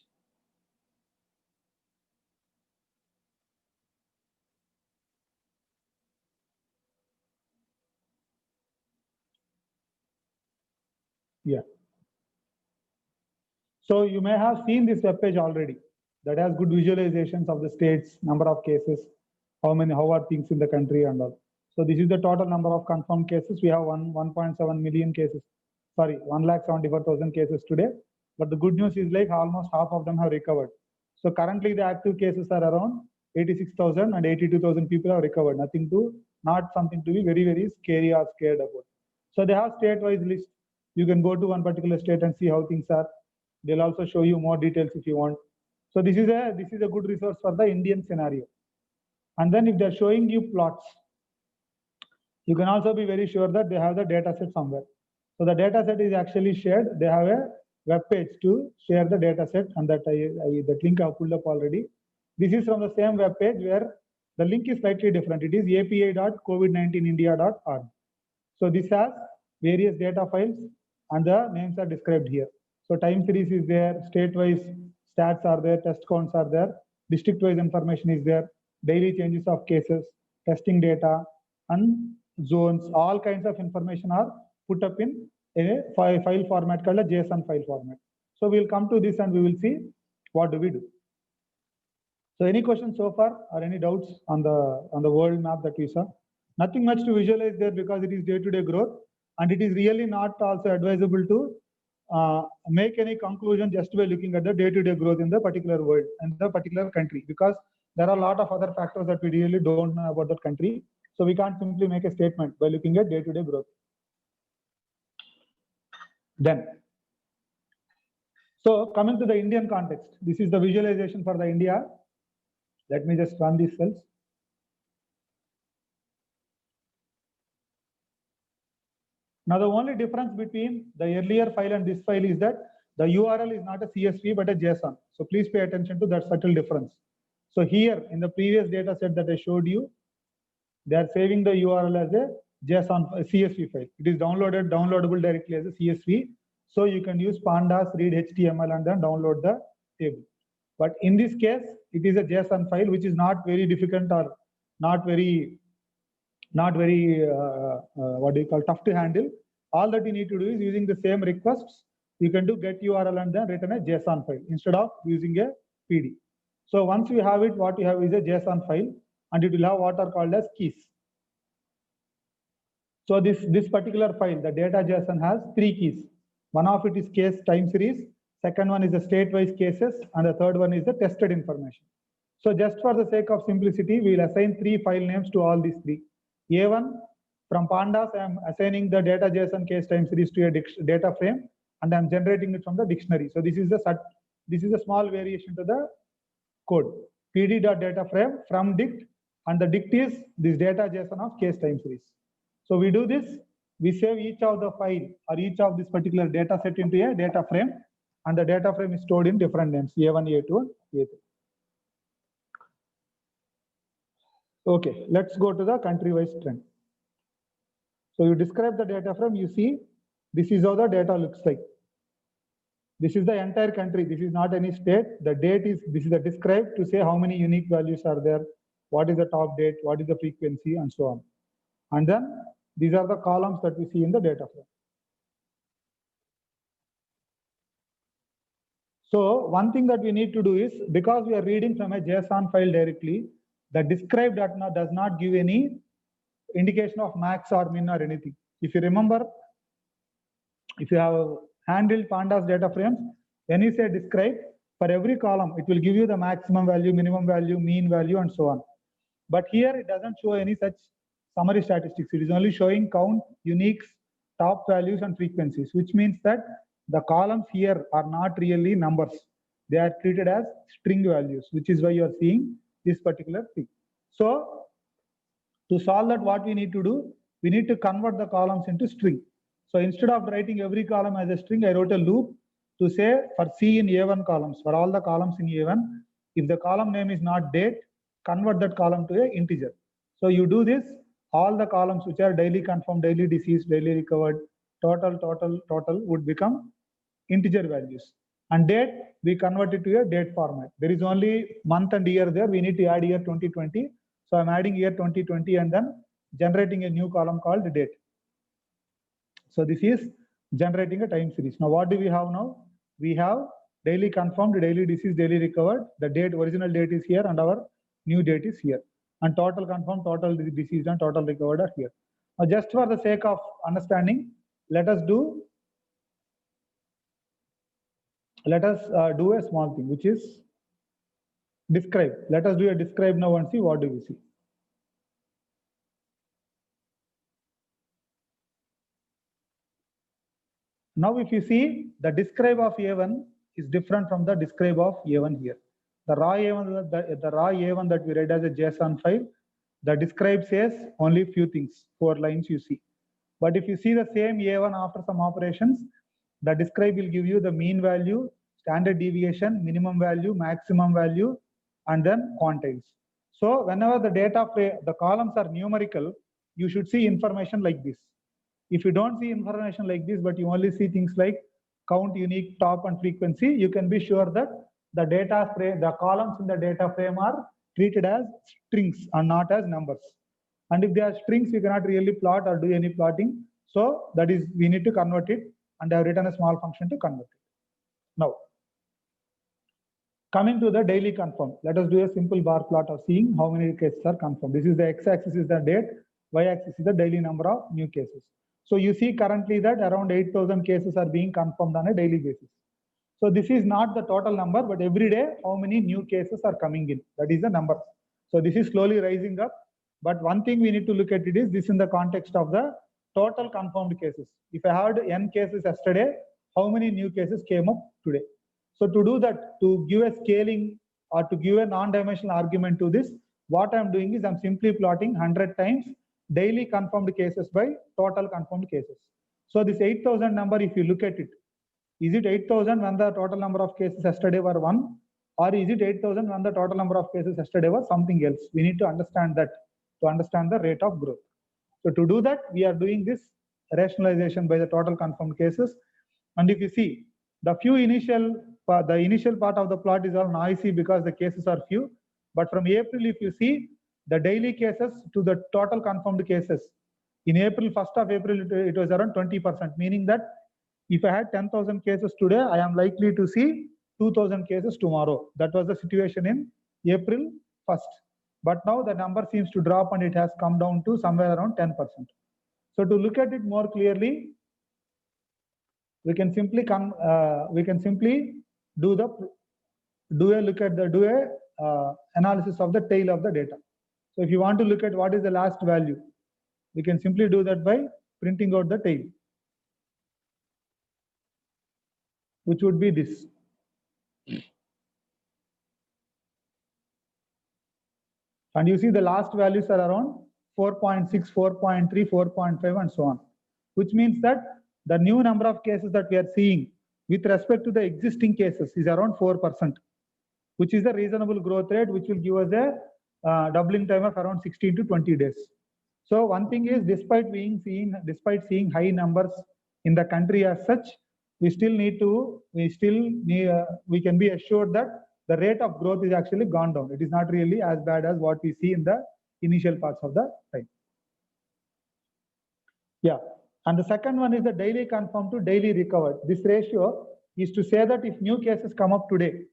Speaker 2: Yeah. So you may have seen this web page already. That has good visualizations of the states, number of cases, how are things in the country and all. So this is the total number of confirmed cases. We have 1.7 million cases. Sorry, 1,74,000 cases today. But the good news is like almost half of them have recovered. So currently the active cases are around 86,000 and 82,000 people have recovered. Not something to be very, very scary or scared about. So they have state-wise list. You can go to one particular state and see how things are. They'll also show you more details if you want. So this is a good resource for the Indian scenario. And then if they're showing you plots, you can also be very sure that they have the data set somewhere. So the data set is actually shared. They have a web page to share the data set, and that link I pulled up already. This is from the same web page where the link is slightly different. It is api.covid19india.org. So this has various data files and the names are described here. So time series is there, state-wise stats are there, test counts are there, district-wise information is there, daily changes of cases, testing data, and zones. All kinds of information are put up in a file format called a JSON file format. So we'll come to this and we will see what do we do. So any questions so far or any doubts on the world map that we saw? Nothing much to visualize there because it is day-to-day growth, and it is really not also advisable to make any conclusion just by looking at the day-to-day growth in the particular world and the particular country, because there are a lot of other factors that we really don't know about that country. So we can't simply make a statement by looking at day-to-day growth. Then, so coming to the Indian context, this is the visualization for the India. Let me just run these cells. Now, the only difference between the earlier file and this file is that the URL is not a CSV but a JSON. So please pay attention to that subtle difference. So here in the previous data set that I showed you, they are saving the URL as a JSON, a CSV file. It is downloadable directly as a CSV. So you can use pandas, read HTML, and then download the table. But in this case, it is a JSON file, which is not very difficult or not very what do you call, tough to handle. All that you need to do is using the same requests, you can do get URL and then return a JSON file instead of using a PD. So once you have it, what you have is a JSON file, and it will have what are called as keys. So this particular file, the data JSON, has 3 keys. One of it is case time series, second one is the state-wise cases, and the third one is the tested information. So just for the sake of simplicity, we will assign 3 file names to all these 3. A1, from pandas, I am assigning the data JSON case time series to a data frame, and I am generating it from the dictionary. So this is a small variation to the code. pd.dataframe from dict, and the dict is this data JSON of case time series. So we do this, we save each of the file or each of this particular data set into a data frame, and the data frame is stored in different names, A1, A2, and A3. Okay, let's go to the country-wise trend. So you describe the data frame, you see, this is how the data looks like. This is the entire country. This is not any state. The date is, this is the described to say how many unique values are there, what is the top date, what is the frequency, and so on. And then these are the columns that we see in the data frame. So one thing that we need to do is, because we are reading from a JSON file directly, the described does not give any indication of max or min or anything. If you remember, if you have handled pandas data frames, when you say describe, for every column, it will give you the maximum value, minimum value, mean value, and so on. But here it doesn't show any such summary statistics. It is only showing count, uniques, top values, and frequencies, which means that the columns here are not really numbers. They are treated as string values, which is why you are seeing this particular thing. So To solve that, what we need to do, we need to convert the columns into string. So instead of writing every column as a string, I wrote a loop to say for C in A1 columns, for all the columns in A1, if the column name is not date, convert that column to an integer. So you do this, all the columns which are daily confirmed, daily deceased, daily recovered, total would become integer values. And date, we convert it to a date format. There is only month and year there. We need to add year 2020. So I'm adding year 2020 and then generating a new column called date. So this is generating a time series. Now what do we have now? We have daily confirmed, daily deceased, daily recovered. The date, original date is here and our new date is here. And total confirmed, total deceased and total recovered are here. Now just for the sake of understanding, let us do a small thing, which is describe. Let us do a describe now and see what do we see. Now if you see, the describe of A1 is different from the describe of A1 here. The raw A1 that we read as a JSON file, the describe says only few things, 4 lines you see. But if you see the same A1 after some operations, the describe will give you the mean value, standard deviation, minimum value, maximum value, and then quantiles. So whenever the data frame, the columns are numerical, you should see information like this. If you don't see information like this, but you only see things like count, unique, top, and frequency, you can be sure that the data frame, the columns in the data frame are treated as strings and not as numbers. And if they are strings, you cannot really plot or do any plotting. So that is, we need to convert it, and I have written a small function to convert it. Now, coming to the daily confirmed, let us do a simple bar plot of seeing how many cases are confirmed. This is the x-axis is the date, y-axis is the daily number of new cases. So you see currently that around 8,000 cases are being confirmed on a daily basis. So this is not the total number, but every day how many new cases are coming in. That is the number. So this is slowly rising up. But one thing we need to look at it is this in the context of the total confirmed cases. If I had n cases yesterday, how many new cases came up today? So to do that, to give a scaling or to give a non-dimensional argument to this, what I'm doing is I'm simply plotting 100 times daily confirmed cases by total confirmed cases. So this 8,000 number, if you look at it, is it 8,000 when the total number of cases yesterday were 1, or is it 8,000 when the total number of cases yesterday was something else? We need to understand that to understand the rate of growth. So to do that, we are doing this rationalization by the total confirmed cases. And if you see, the initial part of the plot is all noisy because the cases are few. But from April, if you see, the daily cases to the total confirmed cases, in April, 1st of April, it was around 20%, meaning that if I had 10,000 cases today, I am likely to see 2,000 cases tomorrow. That was the situation in April 1st. But now the number seems to drop and it has come down to somewhere around 10%. So to look at it more clearly, we can simply do a analysis of the tail of the data. So if you want to look at what is the last value, we can simply do that by printing out the tail, which would be this. And you see the last values are around 4.6, 4.3, 4.5 and so on, which means that the new number of cases that we are seeing with respect to the existing cases is around 4%, which is the reasonable growth rate, which will give us a doubling time of around 16 to 20 days. So one thing is, despite seeing high numbers in the country as such, we can be assured that the rate of growth is actually gone down. It is not really as bad as what we see in the initial parts of the time. Yeah, and the second one is the daily confirmed to daily recovered. This ratio is to say that if new cases come up today,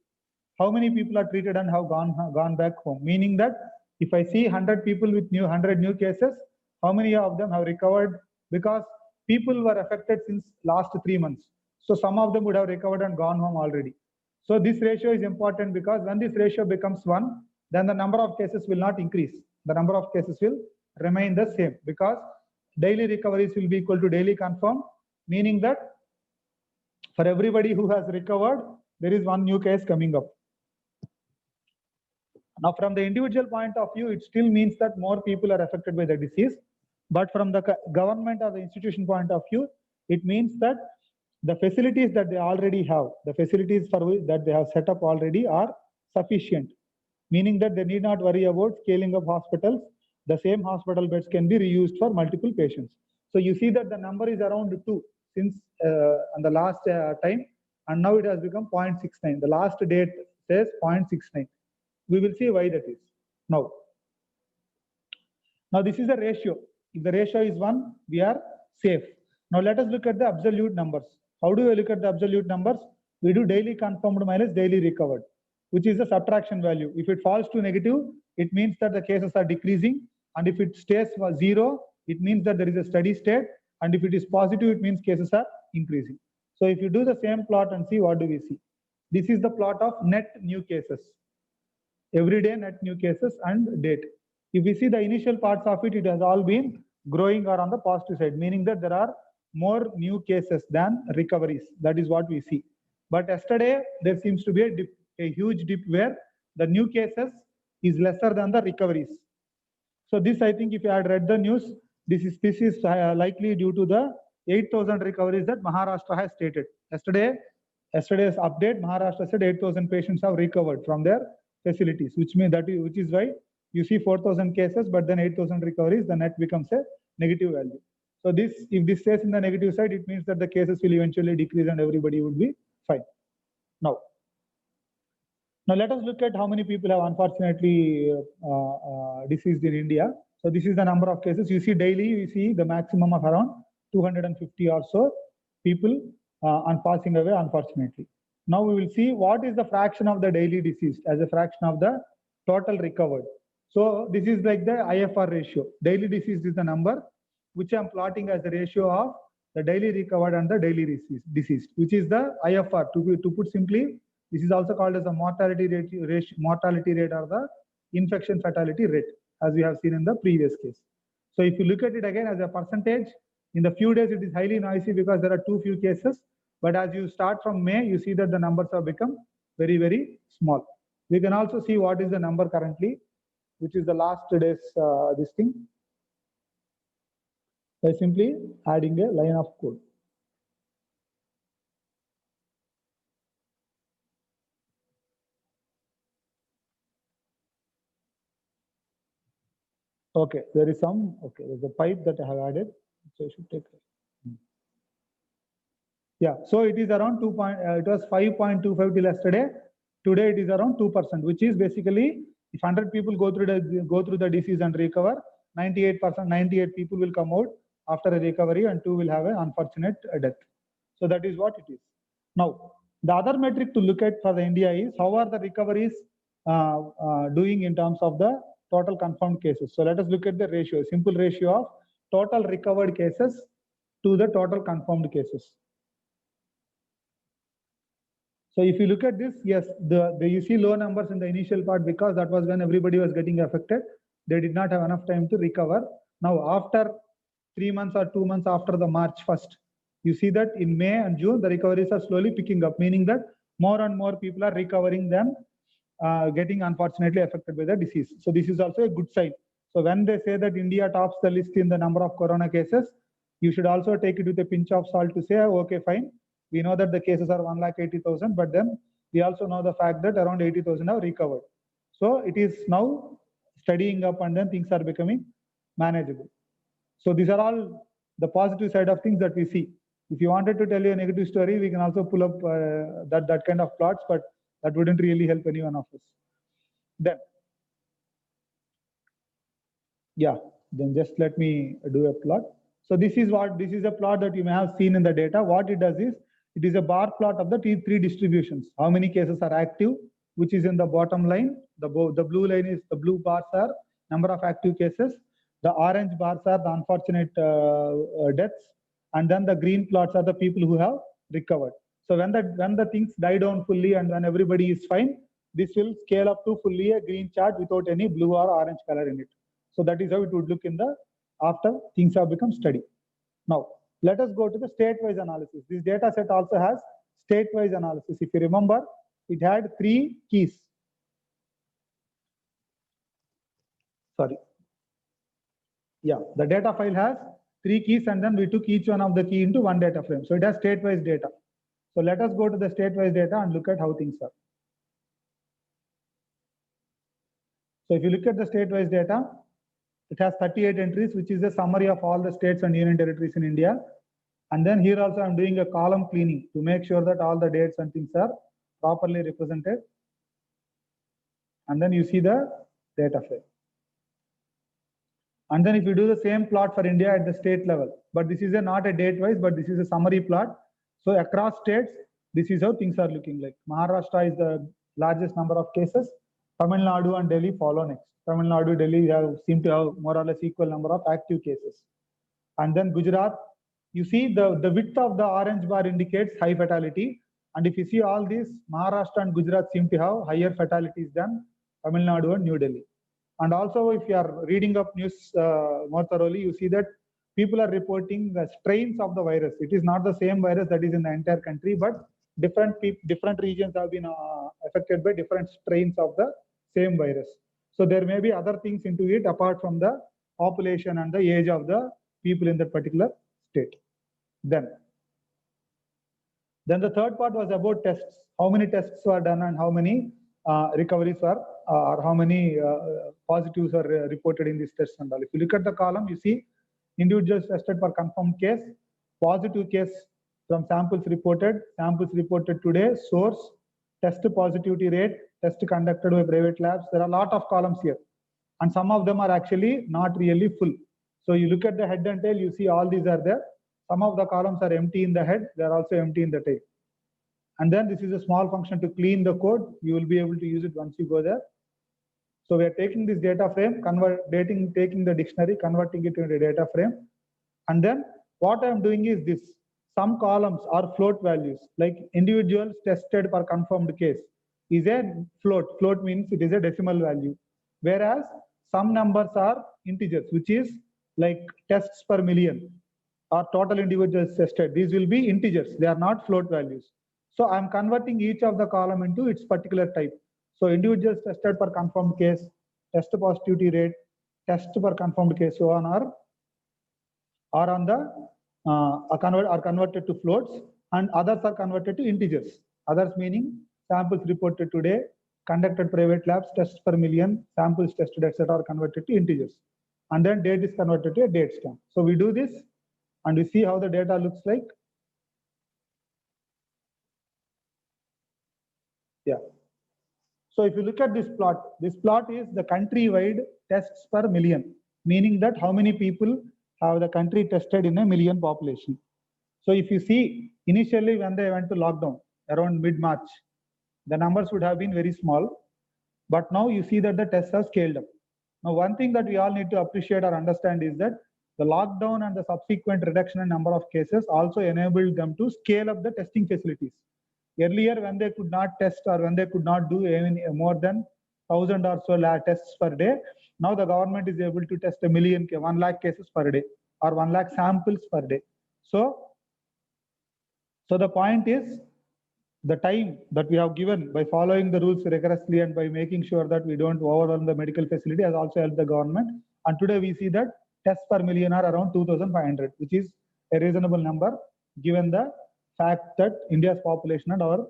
Speaker 2: how many people are treated and have gone back home? Meaning that if I see 100 people with 100 new cases, how many of them have recovered? Because people were affected since last 3 months. So some of them would have recovered and gone home already. So this ratio is important because when this ratio becomes 1, then the number of cases will not increase. The number of cases will remain the same because daily recoveries will be equal to daily confirmed, meaning that for everybody who has recovered, there is one new case coming up. Now, from the individual point of view, it still means that more people are affected by the disease. But from the government or the institution point of view, it means that the facilities that they already have, the facilities for which that they have set up already are sufficient, meaning that they need not worry about scaling up hospitals. The same hospital beds can be reused for multiple patients. So you see that the number is around 2 since on the last time, and now it has become 0.69. The last date says 0.69. We will see why that is. Now this is the ratio. If the ratio is 1, we are safe. Now let us look at the absolute numbers. How do we look at the absolute numbers? We do daily confirmed minus daily recovered, which is the subtraction value. If it falls to negative, it means that the cases are decreasing. And if it stays 0, it means that there is a steady state. And if it is positive, it means cases are increasing. So if you do the same plot and see, what do we see? This is the plot of net new cases. Everyday net new cases and date. If we see the initial parts of it, it has all been growing or on the positive side, meaning that there are more new cases than recoveries. That is what we see. But yesterday, there seems to be a dip, a huge dip where the new cases is lesser than the recoveries. So this, I think, if you had read the news, this is likely due to the 8,000 recoveries that Maharashtra has stated. Yesterday's update, Maharashtra said 8,000 patients have recovered from their facilities, which is why you see 4,000 cases, but then 8,000 recoveries, the net becomes a negative value. So this, if this stays in the negative side, it means that the cases will eventually decrease and everybody would be fine. Now let us look at how many people have unfortunately deceased in India. So this is the number of cases. You see daily, you see the maximum of around 250 or so people passing away, unfortunately. Now we will see what is the fraction of the daily deceased as a fraction of the total recovered. So this is like the IFR ratio. Daily deceased is the number which I am plotting as the ratio of the daily recovered and the daily deceased, which is the IFR. To put simply, this is also called as the mortality rate or the infection fatality rate, as we have seen in the previous case. So if you look at it again as a percentage, in the few days it is highly noisy because there are too few cases. But as you start from May, you see that the numbers have become very, very small. We can also see what is the number currently, which is the last day's this thing, by simply adding a line of code. Okay, there is some, okay, there's a pipe that I have added, so I should take it. Yeah, so it is around it was 5.25 till yesterday. Today it is around 2%, which is basically if 100 people go through the disease and recover, 98 people will come out after a recovery and 2 will have an unfortunate death. So that is what it is. Now, the other metric to look at for the India is how are the recoveries doing in terms of the total confirmed cases. So let us look at the ratio, a simple ratio of total recovered cases to the total confirmed cases. So if you look at this, yes, you see low numbers in the initial part because that was when everybody was getting affected. They did not have enough time to recover. Now, after 3 months or 2 months after the March 1st, you see that in May and June, the recoveries are slowly picking up, meaning that more and more people are recovering than getting unfortunately affected by the disease. So this is also a good sign. So when they say that India tops the list in the number of corona cases, you should also take it with a pinch of salt to say, okay, fine. We know that the cases are 1,80,000, but then we also know the fact that around 80,000 have recovered. So it is now steadying up and then things are becoming manageable. So these are all the positive side of things that we see. If you wanted to tell you a negative story, we can also pull up that kind of plots, but that wouldn't really help any one of us. Then, yeah, then just let me do a plot. So this is a plot that you may have seen in the data. What it does is, it is a bar plot of the three distributions. How many cases are active, which is in the bottom line. The blue line is the blue bars are number of active cases. The orange bars are the unfortunate deaths, and then the green plots are the people who have recovered. So when the things die down fully and when everybody is fine, this will scale up to fully a green chart without any blue or orange color in it. So that is how it would look in the after things have become steady. Now, let us go to the state-wise analysis. This data set also has state-wise analysis. If you remember, it had 3 keys. sorry. Yeah, the data file has 3 keys, and then we took each one of the key into one data frame. So it has state-wise data. So let us go to the state-wise data and look at how things are. So if you look at the state-wise data, it has 38 entries, which is a summary of all the states and union territories in India. And then here also I'm doing a column cleaning to make sure that all the dates and things are properly represented. And then you see the data frame. And then if you do the same plot for India at the state level, but this is not a date wise, but this is a summary plot. So across states, this is how things are looking like. Maharashtra is the largest number of cases. Tamil Nadu and Delhi follow next. Tamil Nadu, Delhi seem to have more or less equal number of active cases. And then Gujarat, you see the width of the orange bar indicates high fatality. And if you see all these, Maharashtra and Gujarat seem to have higher fatalities than Tamil Nadu and New Delhi. And also, if you are reading up news more thoroughly, you see that people are reporting the strains of the virus. It is not the same virus that is in the entire country, but different regions have been affected by different strains of the same virus. So there may be other things into it apart from the population and the age of the people in that particular state. Then the third part was about tests. How many tests were done and how many recoveries were, or how many positives are reported in these tests and all. If you look at the column, you see individuals tested per confirmed case, positive case from samples reported today, source, test positivity rate, test conducted by private labs. There are a lot of columns here, and some of them are actually not really full. So you look at the head and tail, you see all these are there. Some of the columns are empty in the head, they are also empty in the tail. And then this is a small function to clean the code. You will be able to use it once you go there. So we are taking this data frame, taking the dictionary, converting it into a data frame. And then what I am doing is this. Some columns are float values, like individuals tested per confirmed case is a float. Float means it is a decimal value. Whereas some numbers are integers, which is like tests per million or total individuals tested. These will be integers. They are not float values. So I'm converting each of the column into its particular type. So individuals tested per confirmed case, test positivity rate, test per confirmed case, so on are on the are converted to floats, and others are converted to integers. Others meaning samples reported today, conducted private labs, tests per million, samples tested, etc. are converted to integers. And then date is converted to a date stamp. So we do this and we see how the data looks like. Yeah. So if you look at this plot is the country-wide tests per million, meaning that how many people have the country tested in a million population. So if you see, initially when they went to lockdown around mid-March, the numbers would have been very small, but now you see that the tests have scaled up. Now, one thing that we all need to appreciate or understand is that the lockdown and the subsequent reduction in number of cases also enabled them to scale up the testing facilities. Earlier, when they could not test or when they could not do even more than 1,000 or so tests per day, now the government is able to test 1 lakh cases per day or 1 lakh samples per day. So the point is, the time that we have given by following the rules rigorously and by making sure that we don't overwhelm the medical facility has also helped the government. And today we see that tests per million are around 2,500, which is a reasonable number given the fact that India's population and our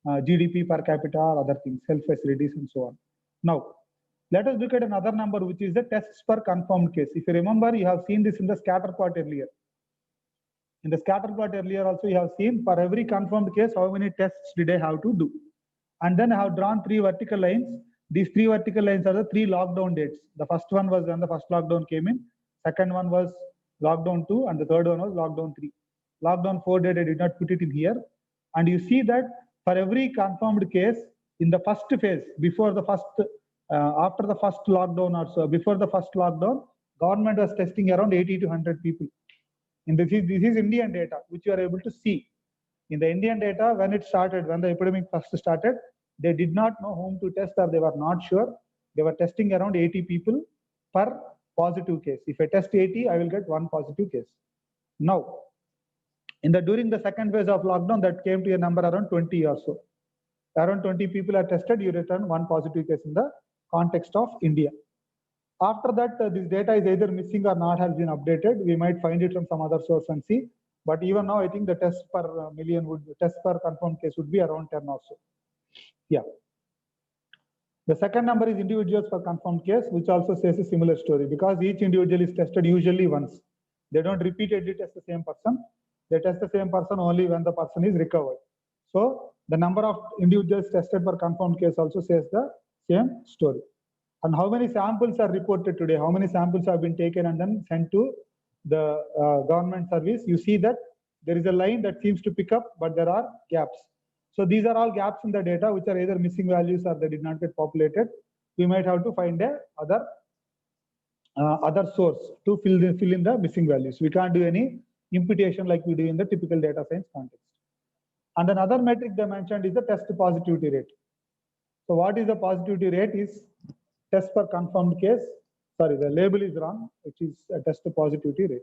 Speaker 2: GDP per capita or other things, health facilities and so on. Now, let us look at another number, which is the tests per confirmed case. If you remember, you have seen this in the scatter plot earlier. In the scatter plot earlier also, you have seen for every confirmed case, how many tests did I have to do? And then I have drawn 3 vertical lines. These 3 vertical lines are the 3 lockdown dates. The first one was when the first lockdown came in. Second one was lockdown 2, and the third one was lockdown 3. Lockdown 4 date, I did not put it in here. And you see that for every confirmed case in the first phase, before the first, after the first lockdown or so, before the first lockdown, government was testing around 80 to 100 people. And this is Indian data, which you are able to see. In the Indian data, when it started, when the epidemic first started, they did not know whom to test or they were not sure. They were testing around 80 people per positive case. If I test 80, I will get 1 positive case. Now, during the second phase of lockdown, that came to a number around 20 or so. Around 20 people are tested, you return 1 positive case in the context of India. After that, this data is either missing or not has been updated. We might find it from some other source and see. But even now, I think the test per million test per confirmed case would be around 10 or so. Yeah. The second number is individuals per confirmed case, which also says a similar story because each individual is tested usually once. They don't repeatedly test the same person. They test the same person only when the person is recovered. So the number of individuals tested per confirmed case also says the same story. And how many samples are reported today? How many samples have been taken and then sent to the government service? You see that there is a line that seems to pick up, but there are gaps. So these are all gaps in the data, which are either missing values or they did not get populated. We might have to find a other source to fill in the missing values. We can't do any imputation like we do in the typical data science context. And another metric they mentioned is the test positivity rate. So what is the positivity rate is test per confirmed case. Sorry, the label is wrong, which is a test positivity rate.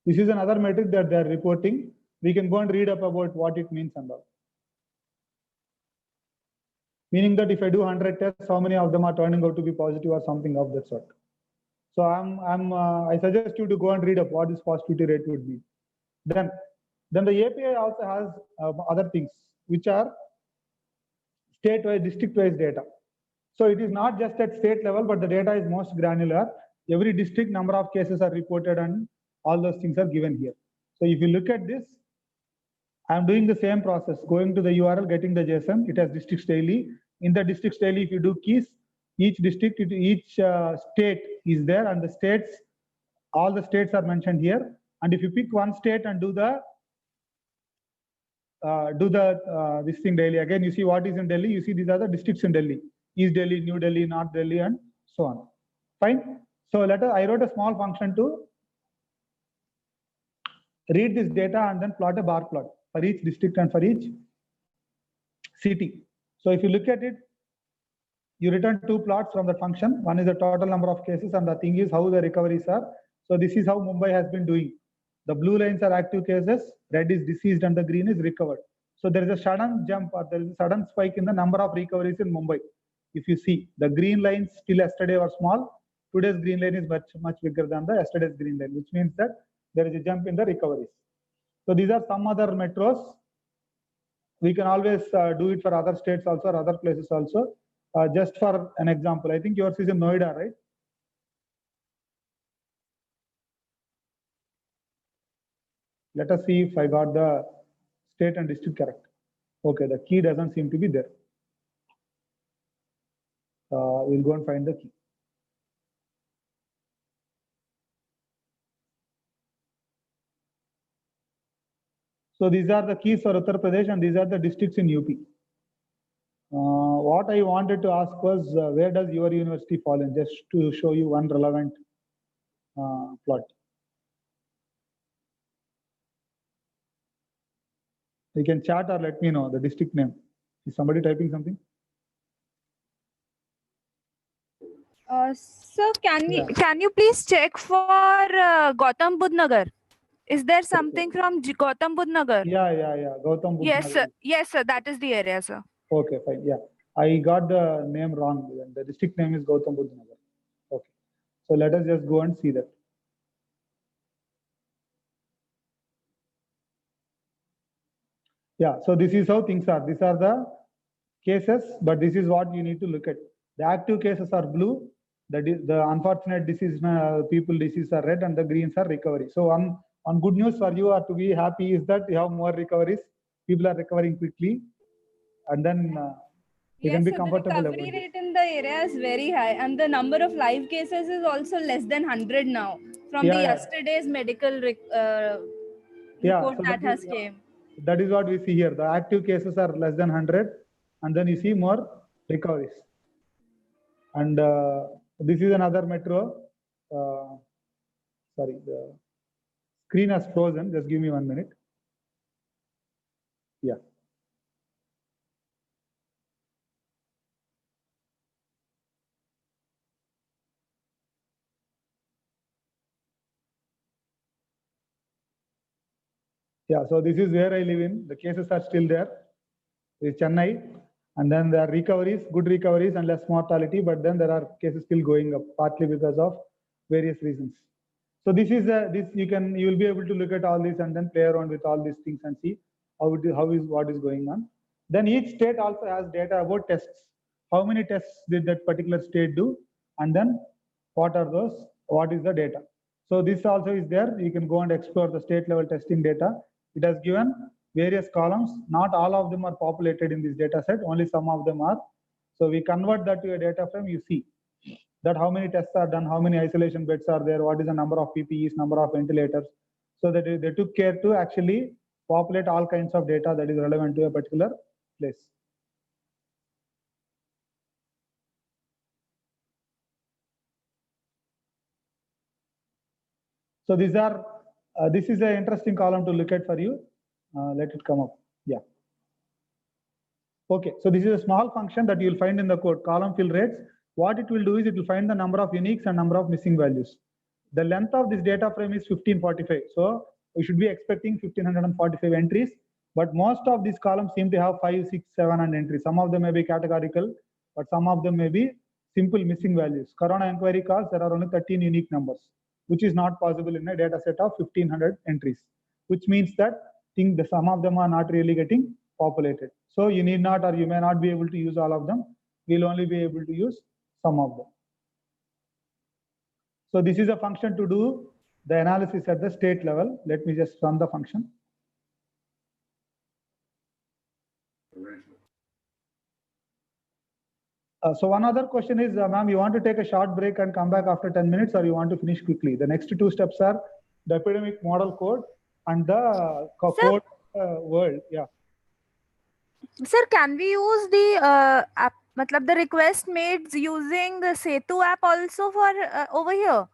Speaker 2: This is another metric that they are reporting. We can go and read up about what it means and all. Meaning that if I do 100 tests, how many of them are turning out to be positive or something of that sort. So I suggest you to go and read up what this positivity rate would be. Then the API also has other things, which are state-wise, district-wise data. So it is not just at state level, but the data is most granular. Every district number of cases are reported and all those things are given here. So if you look at this, I'm doing the same process, going to the URL, getting the JSON. It has districts daily. In the districts daily, if you do keys, each district, each state is there, and the states, all the states are mentioned here. And if you pick one state and do this thing daily, again, you see what is in Delhi. You see these are the districts in Delhi: East Delhi, New Delhi, North Delhi, and so on. Fine. So I wrote a small function to read this data and then plot a bar plot for each district and for each city. So if you look at it, you return two plots from the function. One is the total number of cases, and the thing is how the recoveries are. So this is how Mumbai has been doing. The blue lines are active cases, red is deceased, and the green is recovered. So there is a sudden jump or there is a sudden spike in the number of recoveries in Mumbai. If you see, the green lines still yesterday were small. Today's green line is much bigger than the yesterday's green line, which means that there is a jump in the recoveries. So these are some other metros. We can always do it for other states also or other places also. Just for an example, I think yours is in Noida, right? Let us see if I got the state and district correct. Okay, the key doesn't seem to be there. We'll go and find the key. So these are the keys for Uttar Pradesh and these are the districts in UP. What I wanted to ask was, where does your university fall in? Just to show you one relevant plot. You can chat or let me know the district name. Is somebody typing something?
Speaker 8: Sir, can you please check for Gautam Budh Nagar? Is there something from Gautam Budh Nagar?
Speaker 2: Yeah. Gautam Budh
Speaker 8: Yes,
Speaker 2: Nagar.
Speaker 8: sir. Yes, sir. That is the area, sir.
Speaker 2: Okay, fine. Yeah, I got the name wrong. The district name is Gautam Budh Nagar. Okay, so let us just go and see that. Yeah, so this is how things are. These are the cases, but this is what you need to look at. The active cases are blue. The unfortunate disease people diseases are red, and the greens are recovery. So on good news for you or to be happy is that you have more recoveries. People are recovering quickly, and then you can be comfortable
Speaker 8: the
Speaker 2: about
Speaker 8: recovery
Speaker 2: it.
Speaker 8: rate in the area is very high, and the number of live cases is also less than 100 now from the yesterday's medical report
Speaker 2: so
Speaker 8: that has came.
Speaker 2: That is what we see here. The active cases are less than 100, and then you see more recoveries. And this is another metro. Sorry, the screen has frozen. Just give me 1 minute. Yeah. Yeah, so this is where I live in. The cases are still there. It's Chennai. And then there are recoveries, good recoveries and less mortality, but then there are cases still going up, partly because of various reasons. So this is you will be able to look at all this and then play around with all these things and see what is going on. Then each state also has data about tests. How many tests did that particular state do? And then what are those? What is the data? So this also is there. You can go and explore the state level testing data. It has given various columns. Not all of them are populated in this data set. Only some of them are. So we convert that to a data frame. You see that how many tests are done, how many isolation beds are there, what is the number of PPEs, number of ventilators. So that they took care to actually populate all kinds of data that is relevant to a particular place. So these are, this is an interesting column to look at for you. Let it come up. Yeah. Okay, so this is a small function that you will find in the code, column fill rates. What it will do is it will find the number of uniques and number of missing values. The length of this data frame is 1545. So we should be expecting 1545 entries, but most of these columns seem to have 5, 6, 7 and entries. Some of them may be categorical, but some of them may be simple missing values. Corona inquiry calls, there are only 13 unique numbers, which is not possible in a data set of 1500 entries, which means that some of them are not really getting populated. So you need not, or you may not be able to use all of them. We'll only be able to use some of them. So this is a function to do the analysis at the state level. Let me just run the function. So one other question is, ma'am, you want to take a short break and come back after 10 minutes, or you want to finish quickly? The next two steps are the epidemic model code and the code world. Yeah.
Speaker 8: Sir, can we use the app, the request made using the Setu app also for over here?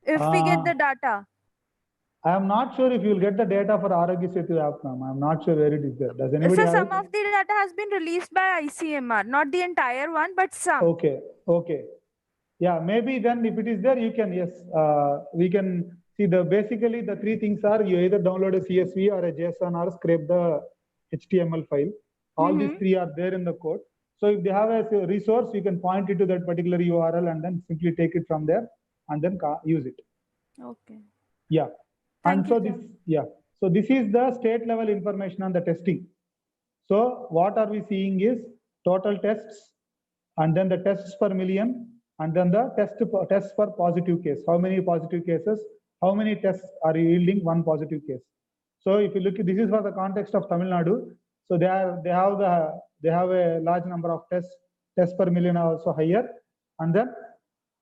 Speaker 8: If we get the data.
Speaker 2: I am not sure if you will get the data for Arogya Setu app, ma'am. I am not sure where it is there. Does anybody
Speaker 8: So
Speaker 2: have
Speaker 8: some
Speaker 2: it?
Speaker 8: of the data has been released by ICMR, not the entire one, but some.
Speaker 2: Okay, okay. Yeah, maybe then if it is there, you can, yes, we can see basically the three things are you either download a CSV or a JSON or scrape the HTML file. All these three are there in the code. So if they have a resource, you can point it to that particular URL and then simply take it from there and then use it.
Speaker 8: Okay.
Speaker 2: Yeah.
Speaker 8: Thank you,
Speaker 2: this, yeah. So this is the state level information on the testing. So what are we seeing is total tests and then the tests per million and then the tests per positive case. How many positive cases? How many tests are yielding one positive case? So if you look at this is for the context of Tamil Nadu. So they have a large number of tests. Tests per million are also higher, and then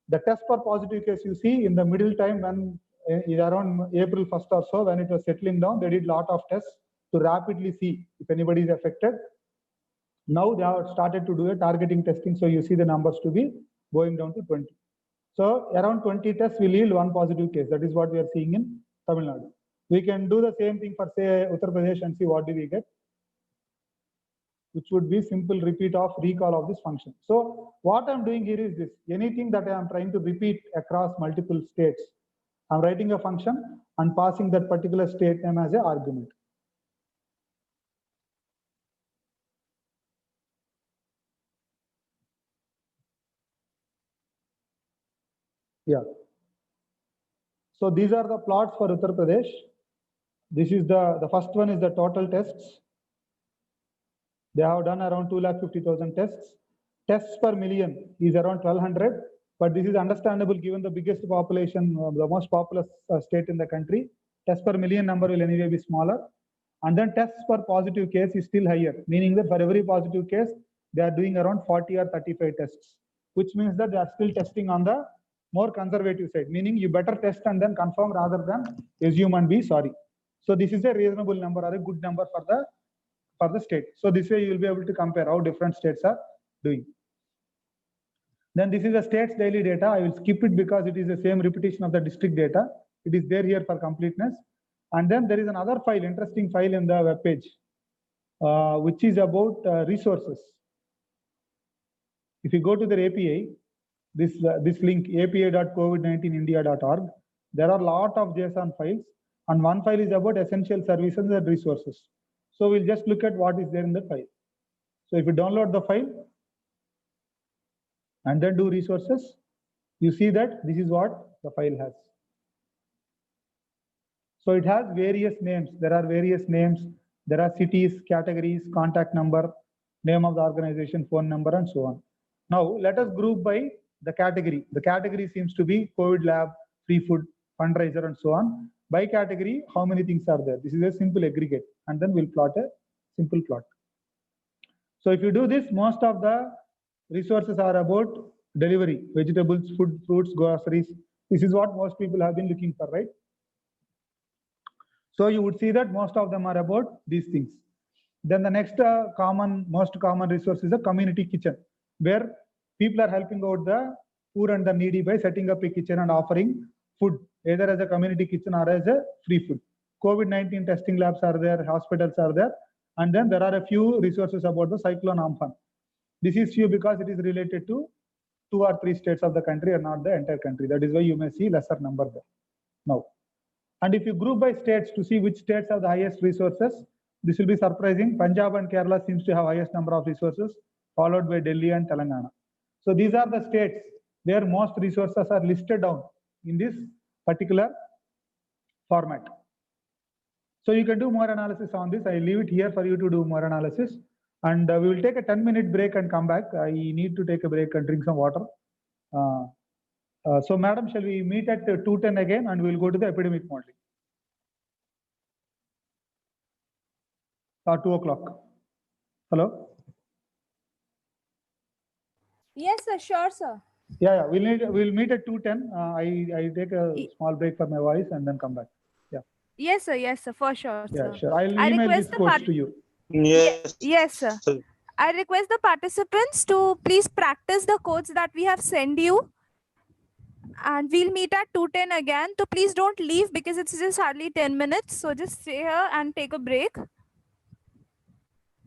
Speaker 2: the test per positive case you see in the middle time when around April 1st or so when it was settling down, they did lot of tests to rapidly see if anybody is affected. Now they have started to do a targeting testing, so you see the numbers to be going down to 20. So around 20 tests will yield one positive case. That is what we are seeing in Tamil Nadu. We can do the same thing for say Uttar Pradesh and see what do we get, which would be simple repeat of recall of this function. So what I'm doing here is this, anything that I am trying to repeat across multiple states, I'm writing a function and passing that particular state name as an argument. Yeah. So these are the plots for Uttar Pradesh. This is the first one is the total tests. They have done around 250,000 tests. Tests per million is around 1200, but this is understandable given the biggest population, the most populous state in the country. Tests per million number will anyway be smaller. And then tests per positive case is still higher, meaning that for every positive case, they are doing around 40 or 35 tests, which means that they are still testing on the more conservative side, meaning you better test and then confirm rather than assume and be sorry. So this is a reasonable number or a good number for the state. So this way you will be able to compare how different states are doing. Then this is the state's daily data. I will skip it because it is the same repetition of the district data. It is there here for completeness. And then there is another file, interesting file in the web page, which is about resources. If you go to their API, this link api.covid19india.org, there are a lot of JSON files, and one file is about essential services and resources. So we'll just look at what is there in the file. So if you download the file and then do resources, you see that this is what the file has. So it has various names. There are various names. There are cities, categories, contact number, name of the organization, phone number, and so on. Now let us group by the category. The category seems to be COVID lab, free food, fundraiser, and so on. By category, how many things are there? This is a simple aggregate, and then we'll plot a simple plot. So if you do this, most of the resources are about delivery, vegetables, food, fruits, groceries. This is what most people have been looking for, right? So you would see that most of them are about these things. Then the next most common resource is a community kitchen, where people are helping out the poor and the needy by setting up a kitchen and offering food, either as a community kitchen or as a free food. COVID-19 testing labs are there, hospitals are there, and then there are a few resources about the cyclone Amphan. This is few because it is related to 2 or 3 states of the country and not the entire country. That is why you may see lesser number there. Now, and if you group by states to see which states have the highest resources, this will be surprising. Punjab and Kerala seems to have highest number of resources, followed by Delhi and Telangana. So these are the states where most resources are listed down in this particular format. So you can do more analysis on this. I leave it here for you to do more analysis. And we will take a 10-minute break and come back. I need to take a break and drink some water. So madam, shall we meet at 2:10 again, and we'll go to the epidemic modeling. 2 o'clock. Hello?
Speaker 8: Yes, sir. Sure, sir.
Speaker 2: Yeah, we'll meet at 2:10. I take a small break for my voice and then come back. Yeah.
Speaker 8: Yes, sir. Yes, sir. For sure,
Speaker 2: Yeah,
Speaker 8: sir.
Speaker 2: sure. I'll
Speaker 8: I
Speaker 2: email
Speaker 8: request
Speaker 2: this
Speaker 8: the
Speaker 2: coach to you.
Speaker 4: Yes.
Speaker 8: Yes, sir. I request the participants to please practice the codes that we have sent you. And we'll meet at 2:10 again. So please don't leave because it's just hardly 10 minutes. So just stay here and take a break.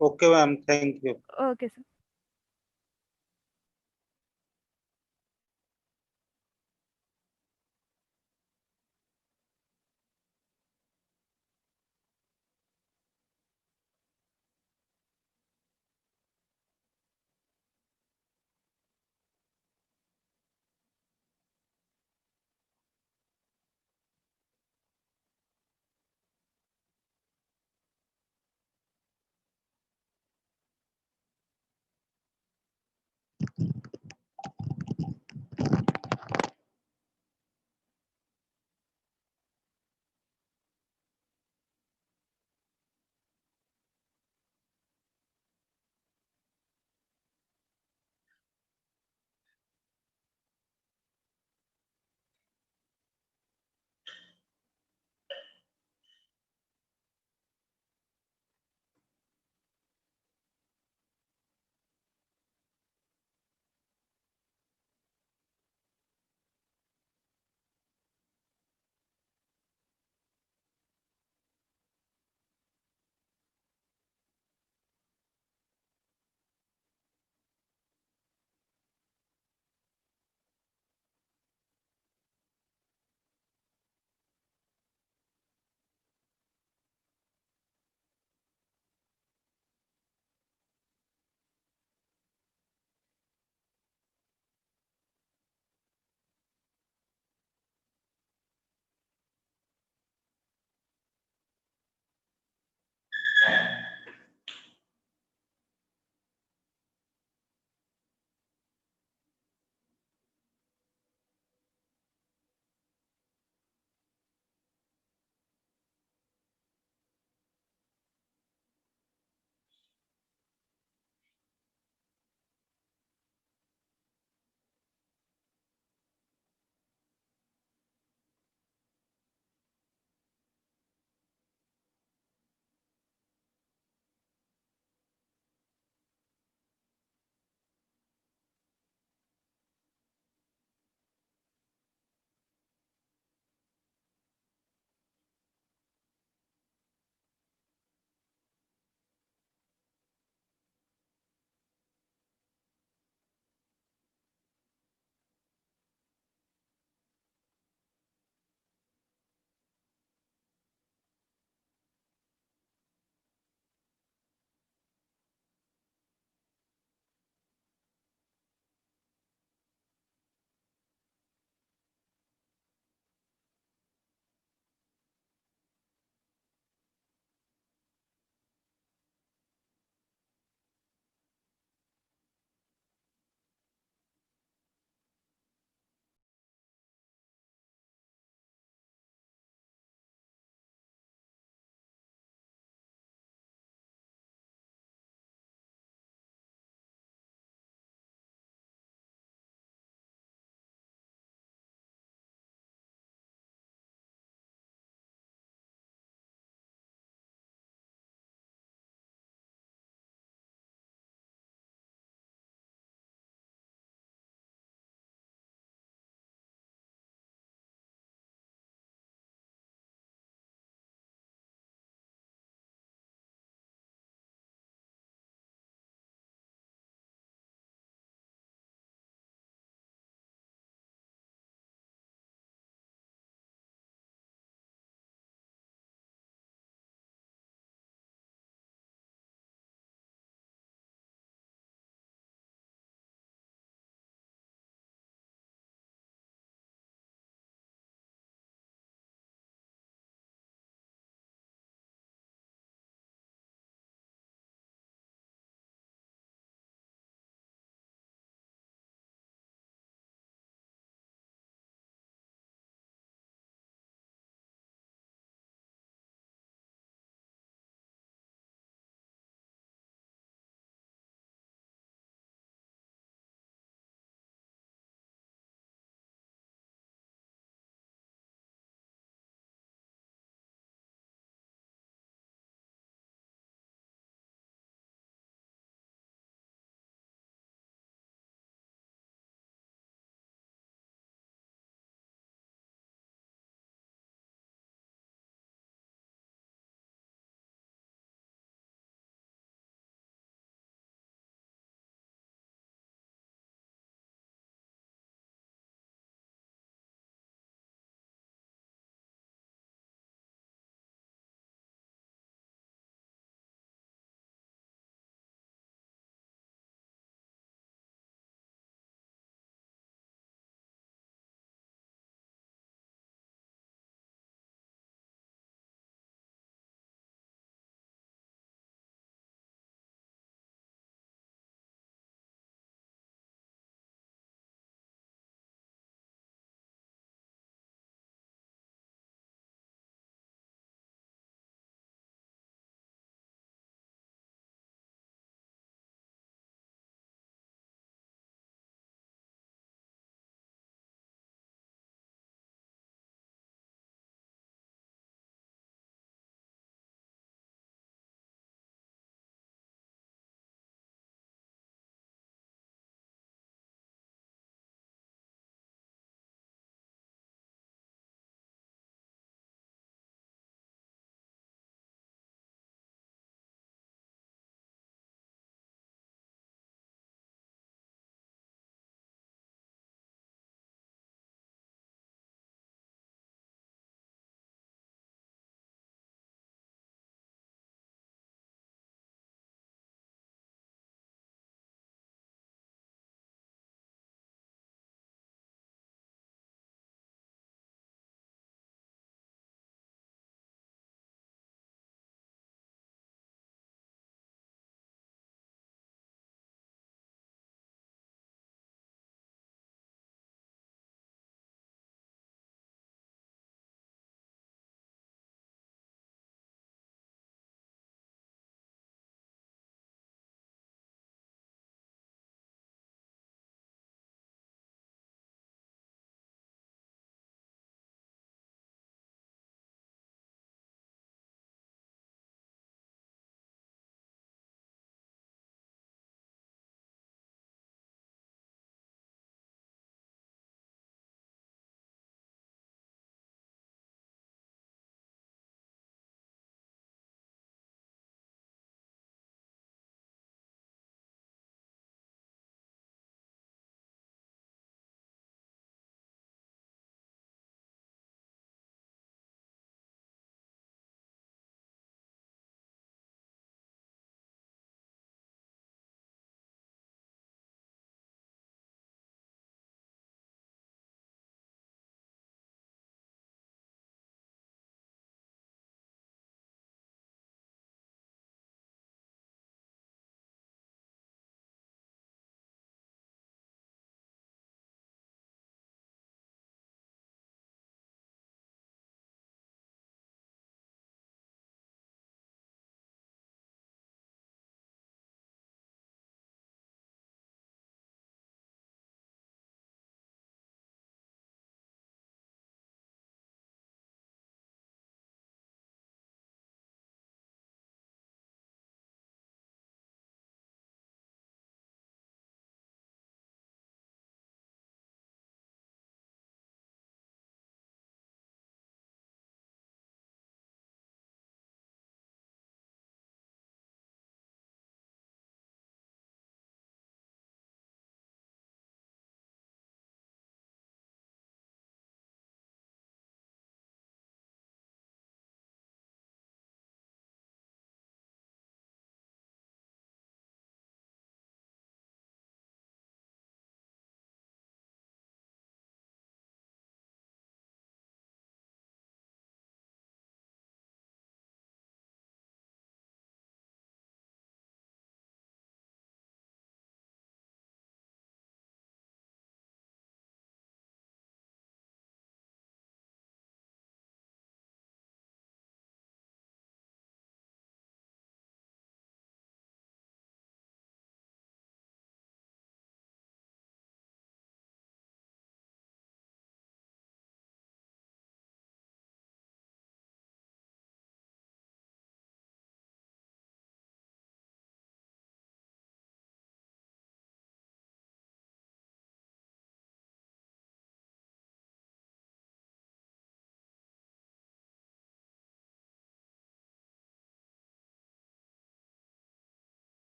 Speaker 4: Okay, ma'am. Thank you.
Speaker 8: Okay, sir.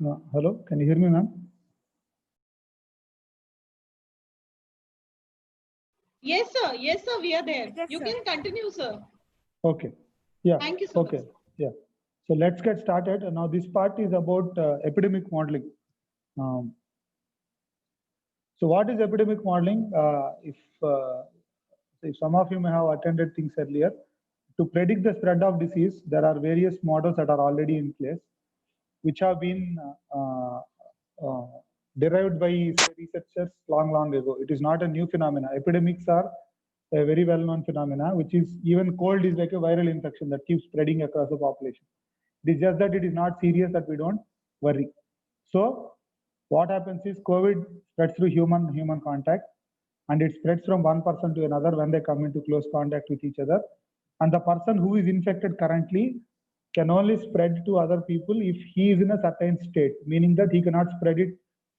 Speaker 2: Hello, can you hear me, ma'am?
Speaker 1: Yes, sir. Yes, sir. We are there.
Speaker 8: Yes,
Speaker 1: You
Speaker 8: sir.
Speaker 1: can continue, sir.
Speaker 2: Okay. Yeah.
Speaker 1: Thank you so
Speaker 2: Okay.
Speaker 1: much.
Speaker 2: Yeah. So let's get started. Now this part is about epidemic modeling. So what is epidemic modeling? If some of you may have attended things earlier, to predict the spread of disease, there are various models that are already in place, which have been derived by researchers long ago. It is not a new phenomena. Epidemics are a very well-known phenomena, which is even cold is like a viral infection that keeps spreading across the population. It is just that it is not serious, that we don't worry. So what happens is COVID spreads through human contact, and it spreads from one person to another when they come into close contact with each other. And the person who is infected currently can only spread to other people if he is in a certain state, meaning that he cannot spread it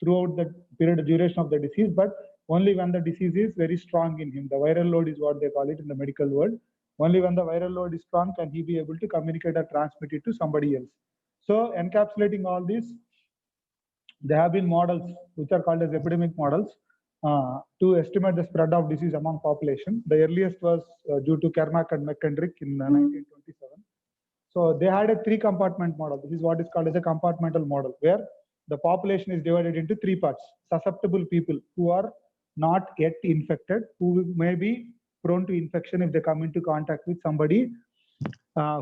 Speaker 2: throughout the duration of the disease, but only when the disease is very strong in him. The viral load is what they call it in the medical world. Only when the viral load is strong can he be able to communicate or transmit it to somebody else. So encapsulating all this, there have been models which are called as epidemic models to estimate the spread of disease among population. The earliest was due to Kermack and McKendrick in 1927. So they had a 3-compartment model. This is what is called as a compartmental model, where the population is divided into 3 parts. Susceptible people who are not yet infected, who may be prone to infection if they come into contact with somebody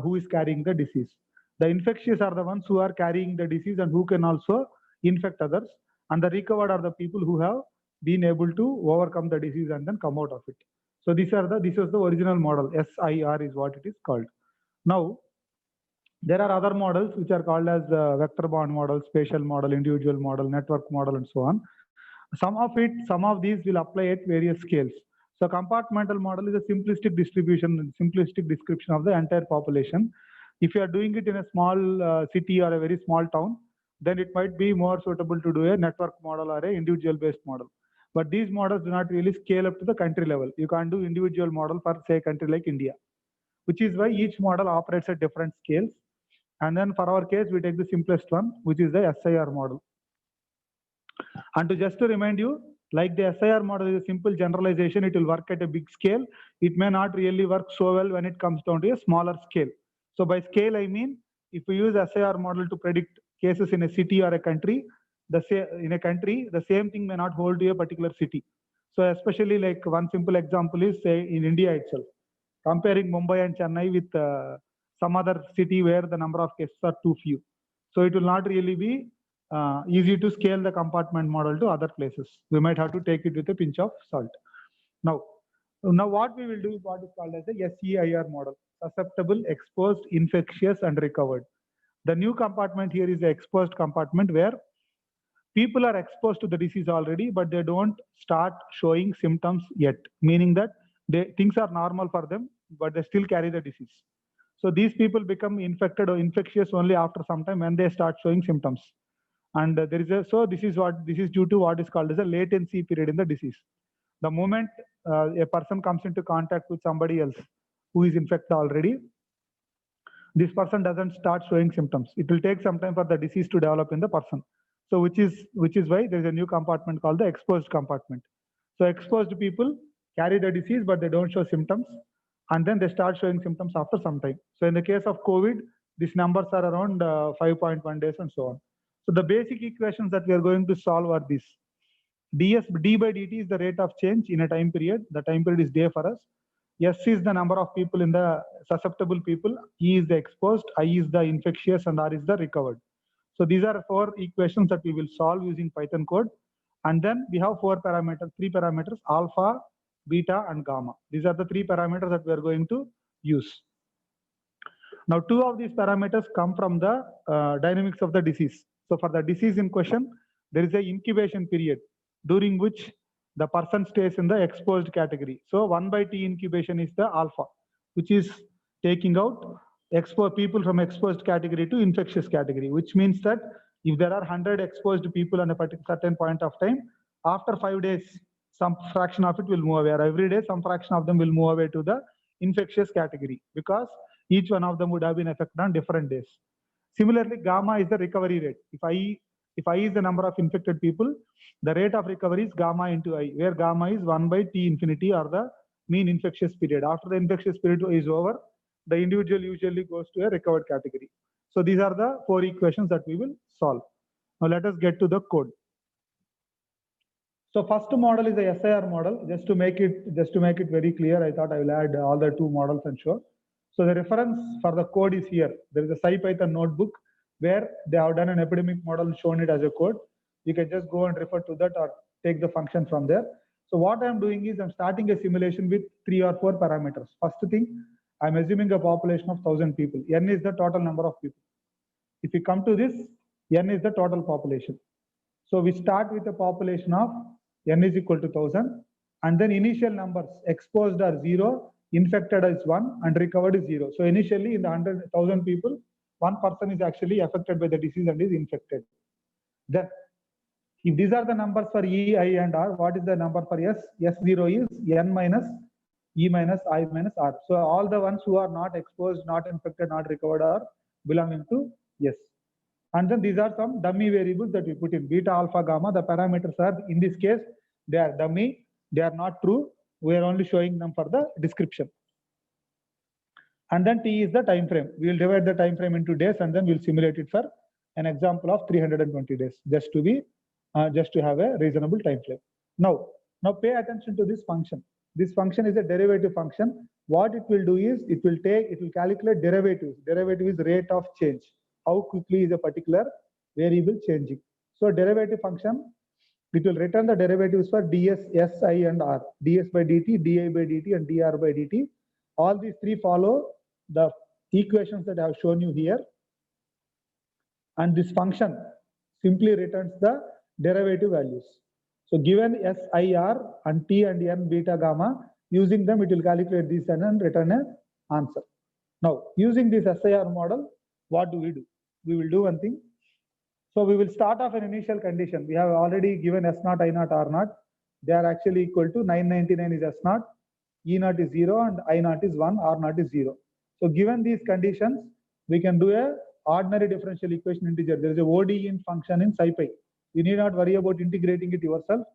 Speaker 2: who is carrying the disease. The infectious are the ones who are carrying the disease and who can also infect others. And the recovered are the people who have been able to overcome the disease and then come out of it. So this was the original model. SIR is what it is called. Now, there are other models which are called as vector-borne model, spatial model, individual model, network model, and so on. Some of these will apply at various scales. So compartmental model is a simplistic distribution, simplistic description of the entire population. If you are doing it in a small city or a very small town, then it might be more suitable to do a network model or an individual-based model. But these models do not really scale up to the country level. You can't do individual model for, say, a country like India, which is why each model operates at different scales. And then for our case, we take the simplest one, which is the SIR model. And just to remind you, like the SIR model is a simple generalization, it will work at a big scale. It may not really work so well when it comes down to a smaller scale. So by scale, I mean, if we use SIR model to predict cases in a city or a country, the same thing may not hold to a particular city. So especially like one simple example is, say, in India itself, comparing Mumbai and Chennai with some other city where the number of cases are too few. So it will not really be easy to scale the compartment model to other places. We might have to take it with a pinch of salt. Now what we will do is what is called as the SEIR model: susceptible, exposed, infectious, and recovered. The new compartment here is the exposed compartment, where people are exposed to the disease already, but they don't start showing symptoms yet, meaning that things are normal for them, but they still carry the disease. So these people become infected or infectious only after some time when they start showing symptoms. And this is due to what is called as a latency period in the disease. The moment a person comes into contact with somebody else who is infected already, this person doesn't start showing symptoms. It will take some time for the disease to develop in the person. So which is why there is a new compartment called the exposed compartment. So exposed people carry the disease, but they don't show symptoms, and then they start showing symptoms after some time. So in the case of COVID, these numbers are around 5.1 days and so on. So the basic equations that we are going to solve are these. D by dt is the rate of change in a time period. The time period is day for us. S is the number of people in the susceptible people. E is the exposed. I is the infectious, and R is the recovered. So these are 4 equations that we will solve using Python code. And then we have 3 parameters, alpha, beta, and gamma. These are the 3 parameters that we are going to use. Now, 2 of these parameters come from the dynamics of the disease. So for the disease in question, there is an incubation period during which the person stays in the exposed category. So 1 by T incubation is the alpha, which is taking out people from exposed category to infectious category, which means that if there are 100 exposed people at a certain point of time, after 5 days, some fraction of it will move away. Or every day, some fraction of them will move away to the infectious category, because each one of them would have been affected on different days. Similarly, gamma is the recovery rate. If I If I is the number of infected people, the rate of recovery is gamma into I, where gamma is 1 by T infinity, or the mean infectious period. After the infectious period is over, the individual usually goes to a recovered category. So these are the 4 equations that we will solve. Now let us get to the code. So first model is the SIR model. Just to make it very clear, I thought I will add all the 2 models and show. So the reference for the code is here. There is a SciPython notebook where they have done an epidemic model and shown it as a code. You can just go and refer to that or take the function from there. So what I'm doing is I'm starting a simulation with 3 or 4 parameters. First thing, I'm assuming a population of 1000 people. N is the total number of people. If we come to this, N is the total population. So we start with a population of N is equal to 1000, and then initial numbers exposed are 0, infected is 1, and recovered is 0. So initially in the 100,000 people, 1 person is actually affected by the disease and is infected. Then if these are the numbers for E, I, and R, what is the number for S? S0 is N minus E minus I minus R. So all the ones who are not exposed, not infected, not recovered are belonging to S. And then these are some dummy variables that we put in: beta, alpha, gamma. The parameters are, in this case, they are dummy. They are not true. We are only showing them for the description. And then T is the time frame. We will divide the time frame into days, and then we'll simulate it for an example of 320 days, just to have a reasonable time frame. Now pay attention to this function. This function is a derivative function. What it will do is it will calculate derivatives. Derivative is rate of change. How quickly is a particular variable changing. So derivative function, it will return the derivatives for ds, s, I, and r. ds by dt, di by dt, and dr by dt. All these 3 follow the equations that I have shown you here. And this function simply returns the derivative values. So given s, I, r, and t and n, beta, gamma, using them it will calculate this and return an answer. Now using this SIR model, what do? We will do one thing. So we will start off an initial condition. We have already given S0, I0, R0. They are actually equal to 999 is S0, E0 is 0, and I0 is 1, R0 is 0. So given these conditions, we can do a ordinary differential equation integer. There is a ODE in function in SciPy. You need not worry about integrating it yourself.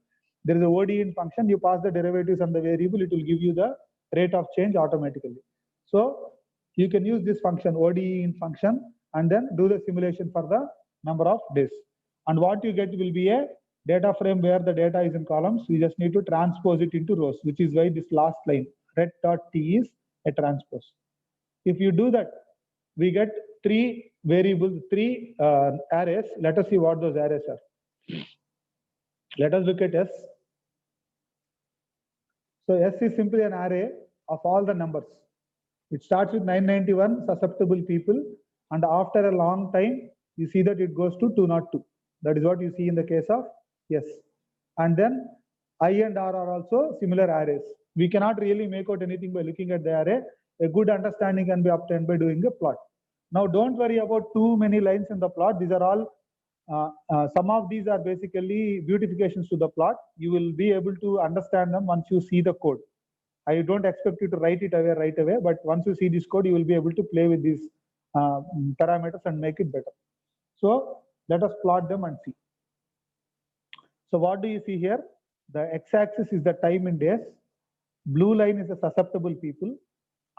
Speaker 2: There is a ODE in function. You pass the derivatives on the variable, it will give you the rate of change automatically. So you can use this function ODE in function and then do the simulation for the number of days. And what you get will be a data frame where the data is in columns. You just need to transpose it into rows, which is why this last line ret.t is a transpose. If you do that, we get 3 variables, 3 arrays. Let us see what those arrays are. Let us look at S. So S is simply an array of all the numbers. It starts with 991 susceptible people, and after a long time, you see that it goes to 202. That is what you see in the case of S. And then I and R are also similar arrays. We cannot really make out anything by looking at the array. A good understanding can be obtained by doing a plot. Now, don't worry about too many lines in the plot. These are all, some of these are basically beautifications to the plot. You will be able to understand them once you see the code. I don't expect you to write it away right away, but once you see this code, you will be able to play with these parameters and make it better. So let us plot them and see. So what do you see here? The x-axis is the time in days. Blue line is the susceptible people.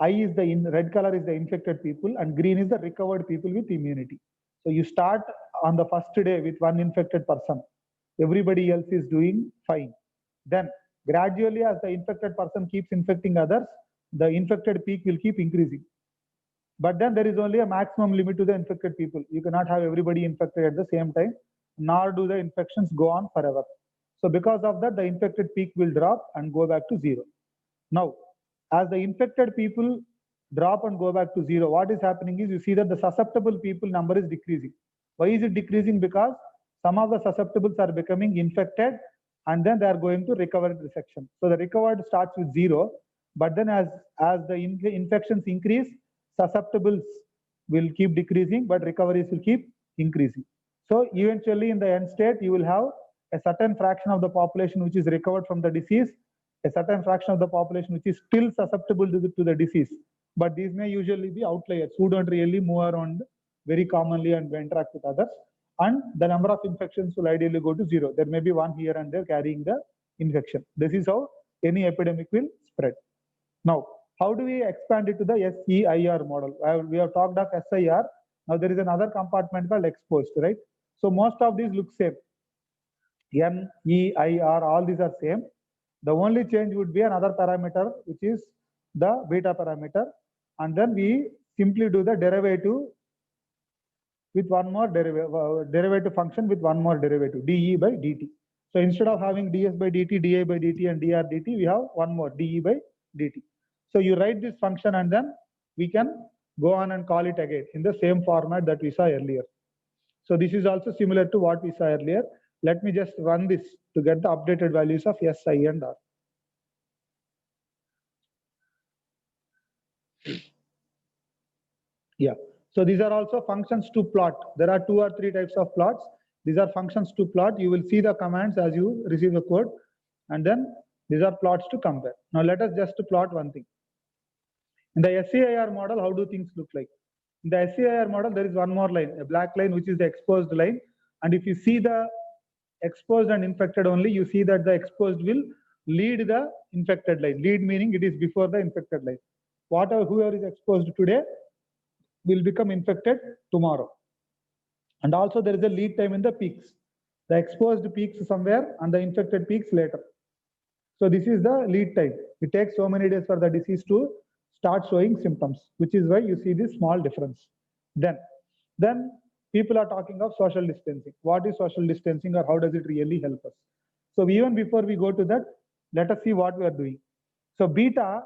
Speaker 2: I is the red color is the infected people, and green is the recovered people with immunity. So you start on the first day with 1 infected person. Everybody else is doing fine. Then gradually, as the infected person keeps infecting others, the infected peak will keep increasing. But then there is only a maximum limit to the infected people. You cannot have everybody infected at the same time, nor do the infections go on forever. So because of that, the infected peak will drop and go back to 0. Now, as the infected people drop and go back to 0, what is happening is you see that the susceptible people number is decreasing. Why is it decreasing? Because some of the susceptibles are becoming infected and then they are going to recovered section. So the recovered starts with 0, but then as the infections increase, susceptibles will keep decreasing, but recoveries will keep increasing. So eventually in the end state, you will have a certain fraction of the population which is recovered from the disease, a certain fraction of the population which is still susceptible to the disease. But these may usually be outliers who don't really move around very commonly and interact with others. and the number of infections will ideally go to 0. There may be one here and there carrying the infection. This is how any epidemic will spread. Now, how do we expand it to the SEIR model? We have talked of SIR. Now there is another compartment called exposed, right? So most of these look same. N, E, I, R, all these are same. The only change would be another parameter, which is the beta parameter. And then we simply do the derivative with one more derivative function with one more derivative, dE by dt. So instead of having ds by dt, di by dt, and dr dt, we have one more, dE by dt. So you write this function and then we can go on and call it again in the same format that we saw earlier. So this is also similar to what we saw earlier. Let me just run this to get the updated values of S, I, and R. Yeah. So these are also functions to plot. There are 2 or 3 types of plots. These are functions to plot. You will see the commands as you receive the code. And then these are plots to compare. Now let us just plot one thing. In the SEIR model, how do things look like? In the SEIR model, there is one more line, a black line, which is the exposed line. And if you see the exposed and infected only, you see that the exposed will lead the infected line. Lead meaning it is before the infected line. Whoever is exposed today will become infected tomorrow. And also there is a lead time in the peaks. The exposed peaks somewhere and the infected peaks later. So this is the lead time. It takes so many days for the disease to start showing symptoms, which is why you see this small difference. Then people are talking of social distancing. What is social distancing, or how does it really help us? So even before we go to that, let us see what we are doing. So beta,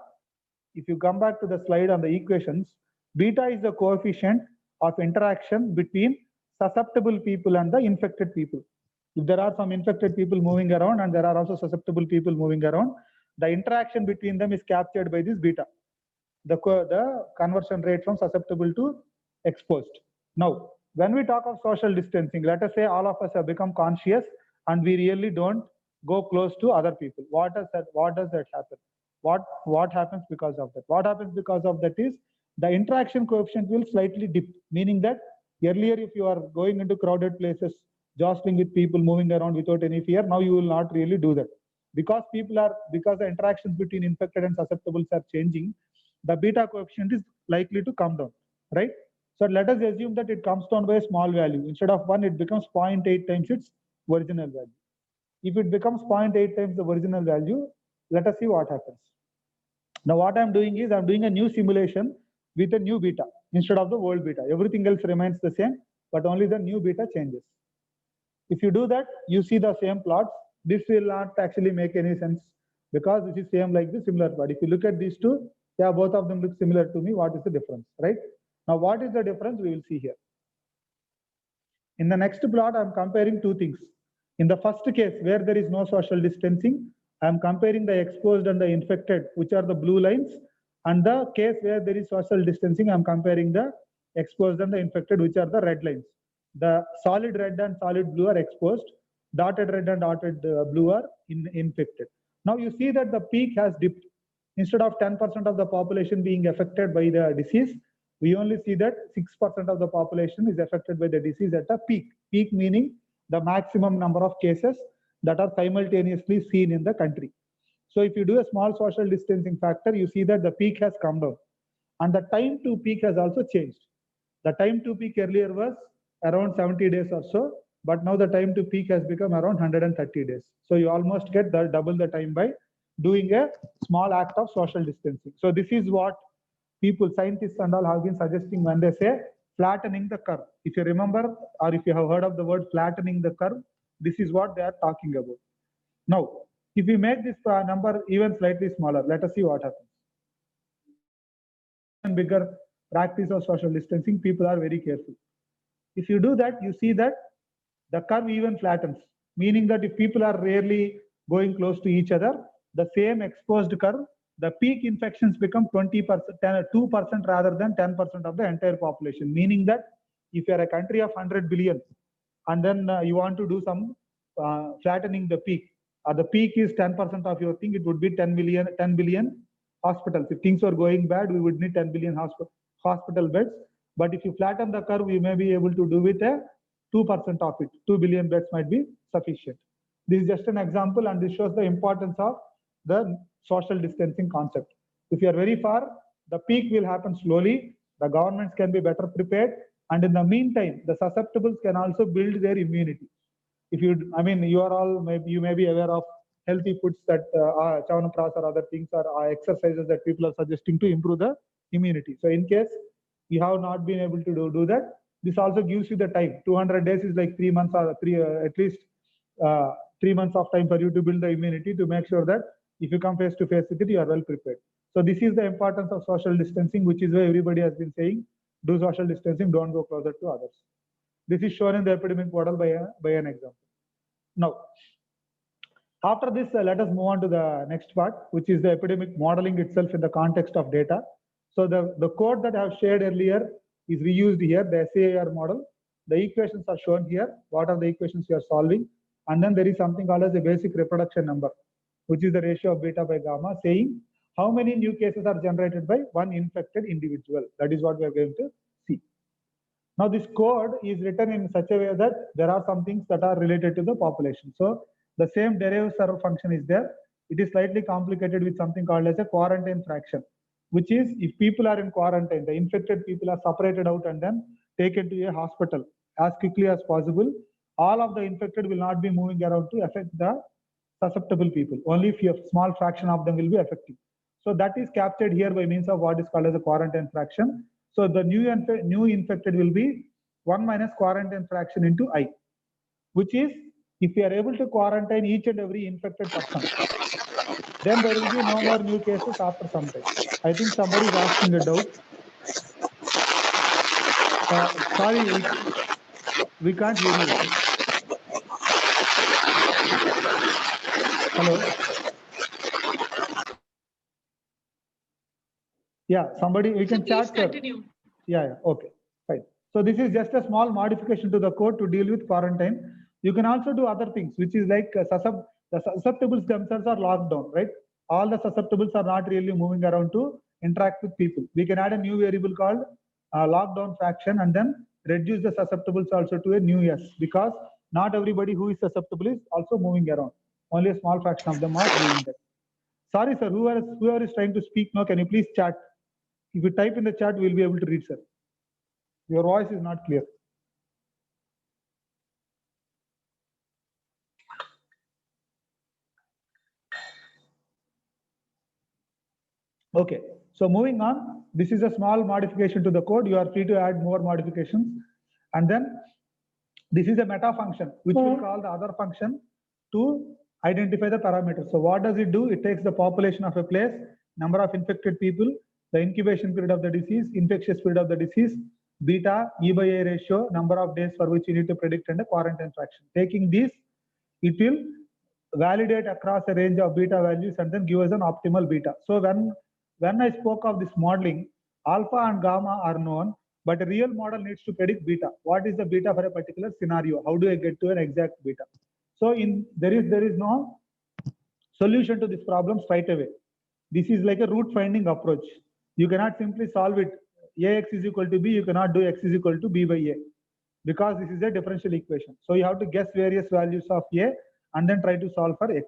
Speaker 2: if you come back to the slide on the equations, beta is the coefficient of interaction between susceptible people and the infected people. If there are some infected people moving around and there are also susceptible people moving around, the interaction between them is captured by this beta, the conversion rate from susceptible to exposed. Now, when we talk of social distancing, let us say all of us have become conscious and we really don't go close to other people. What does that happen? What happens because of that? What happens because of that is the interaction coefficient will slightly dip, meaning that earlier if you are going into crowded places, jostling with people, moving around without any fear, now you will not really do that. Because the interactions between infected and susceptibles are changing, the beta coefficient is likely to come down, right? So let us assume that it comes down by a small value. Instead of 1, it becomes 0.8 times its original value. If it becomes 0.8 times the original value, let us see what happens. Now what I'm doing is I'm doing a new simulation with a new beta instead of the old beta. Everything else remains the same, but only the new beta changes. If you do that, you see the same plots. This will not actually make any sense because this is same like the similar plot. If you look at these two, yeah, both of them look similar to me. What is the difference, right? Now, what is the difference? We will see here. In the next plot, I'm comparing 2 things. In the first case, where there is no social distancing, I'm comparing the exposed and the infected, which are the blue lines. And the case where there is social distancing, I'm comparing the exposed and the infected, which are the red lines. The solid red and solid blue are exposed. Dotted red and dotted blue are infected. Now you see that the peak has dipped. Instead of 10% of the population being affected by the disease, we only see that 6% of the population is affected by the disease at a peak. Peak meaning the maximum number of cases that are simultaneously seen in the country. So if you do a small social distancing factor, you see that the peak has come down. And the time to peak has also changed. The time to peak earlier was around 70 days or so, but now the time to peak has become around 130 days. So you almost get double the time by doing a small act of social distancing. So this is what people, scientists and all have been suggesting when they say flattening the curve. If you remember, or if you have heard of the word flattening the curve, this is what they are talking about. Now, if we make this number even slightly smaller, let us see what happens. And bigger practice of social distancing, people are very careful. If you do that, you see that the curve even flattens, meaning that if people are rarely going close to each other, the same exposed curve, the peak infections become 20%, 2% rather than 10% of the entire population, meaning that if you are a country of 100 billion and then you want to do some flattening the peak, the peak is 10% of your thing, it would be 10 billion hospitals. If things were going bad, we would need 10 billion hospital beds. But if you flatten the curve, you may be able to do with a 2% of it, 2 billion beds might be sufficient. This is just an example, and this shows the importance of the social distancing concept. If you are very far, the peak will happen slowly. The governments can be better prepared, and in the meantime, the susceptibles can also build their immunity. If you, I mean, you are all, you may be aware of healthy foods that Chyawanprash or other things are exercises that people are suggesting to improve the immunity. So in case you have not been able to do that, this also gives you the time. 200 days is like 3 months or at least 3 months of time for you to build the immunity to make sure that if you come face to face with it, you are well prepared. So this is the importance of social distancing, which is why everybody has been saying, do social distancing, don't go closer to others. This is shown in the epidemic model by an example. Now, after this, let us move on to the next part, which is the epidemic modeling itself in the context of data. So the code that I have shared earlier is reused here, the SAR model. The equations are shown here. What are the equations you are solving? And then there is something called as a basic reproduction number, which is the ratio of beta by gamma, saying how many new cases are generated by one infected individual. That is what we are going to see. Now this code is written in such a way that there are some things that are related to the population. So the same derivative server function is there. It is slightly complicated with something called as a quarantine fraction, which is if people are in quarantine, the infected people are separated out and then taken to a hospital as quickly as possible. All of the infected will not be moving around to affect the susceptible people. Only a small fraction of them will be affected. So that is captured here by means of what is called as a quarantine fraction. So the new infected will be 1 minus quarantine fraction into I, which is if we are able to quarantine each and every infected person, then there will be no more new cases after some time. I think somebody is asking a doubt. Sorry, we can't hear you. Hello? Yeah, somebody, we can
Speaker 1: Please
Speaker 2: chat.
Speaker 1: continue.
Speaker 2: Yeah, okay, fine. So this is just a small modification to the code to deal with quarantine. You can also do other things, which is like the susceptibles themselves are locked down, right? All the susceptibles are not really moving around to interact with people. We can add a new variable called lockdown fraction and then reduce the susceptibles also to a new S, because not everybody who is susceptible is also moving around. Only a small fraction of them are doing that. Sorry, sir, whoever is trying to speak now, can you please chat? If you type in the chat, we'll be able to read, sir. Your voice is not clear. Okay, so moving on, this is a small modification to the code. You are free to add more modifications. And then this is a meta function, which will call the other function to identify the parameters. So what does it do? It takes the population of a place, number of infected people, the incubation period of the disease, infectious period of the disease, beta, E by A ratio, number of days for which you need to predict, and a quarantine fraction. Taking these, it will validate across a range of beta values and then give us an optimal beta. So when I spoke of this modeling, alpha and gamma are known, but a real model needs to predict beta. What is the beta for a particular scenario? How do I get to an exact beta? So there is no solution to this problem straight away. This is like a root finding approach. You cannot simply solve it. Ax is equal to b. You cannot do x is equal to b by a, because this is a differential equation. So you have to guess various values of a and then try to solve for x.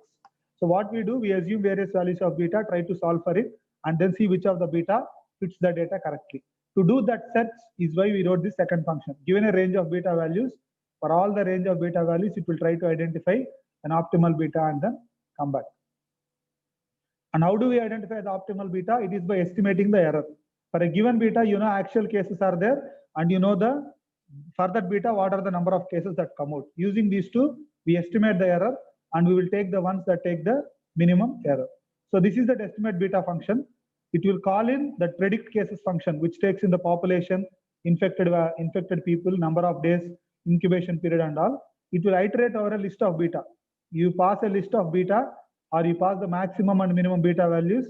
Speaker 2: So what we do, we assume various values of beta, try to solve for it, and then see which of the beta fits the data correctly. To do that search is why we wrote this second function. Given a range of beta values, for all the range of beta values, it will try to identify an optimal beta and then come back. And how do we identify the optimal beta? It is by estimating the error. For a given beta, you know actual cases are there, and you know for that beta, what are the number of cases that come out. Using these two, we estimate the error, and we will take the ones that take the minimum error. So this is the estimate beta function. It will call in the predict cases function, which takes in the population, infected people, number of days, incubation period and all. It will iterate over a list of beta. You pass a list of beta, or you pass the maximum and minimum beta values.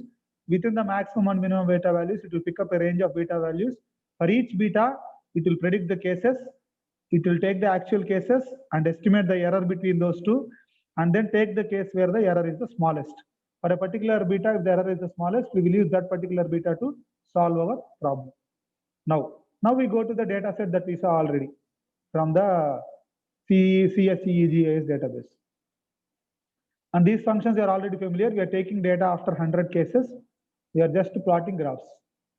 Speaker 2: Within the maximum and minimum beta values, it will pick up a range of beta values. For each beta, it will predict the cases. It will take the actual cases and estimate the error between those two, and then take the case where the error is the smallest. For a particular beta, if the error is the smallest, we will use that particular beta to solve our problem. Now we go to the data set that we saw already from the CSEEGAS database. And these functions are already familiar. We are taking data after 100 cases. We are just plotting graphs.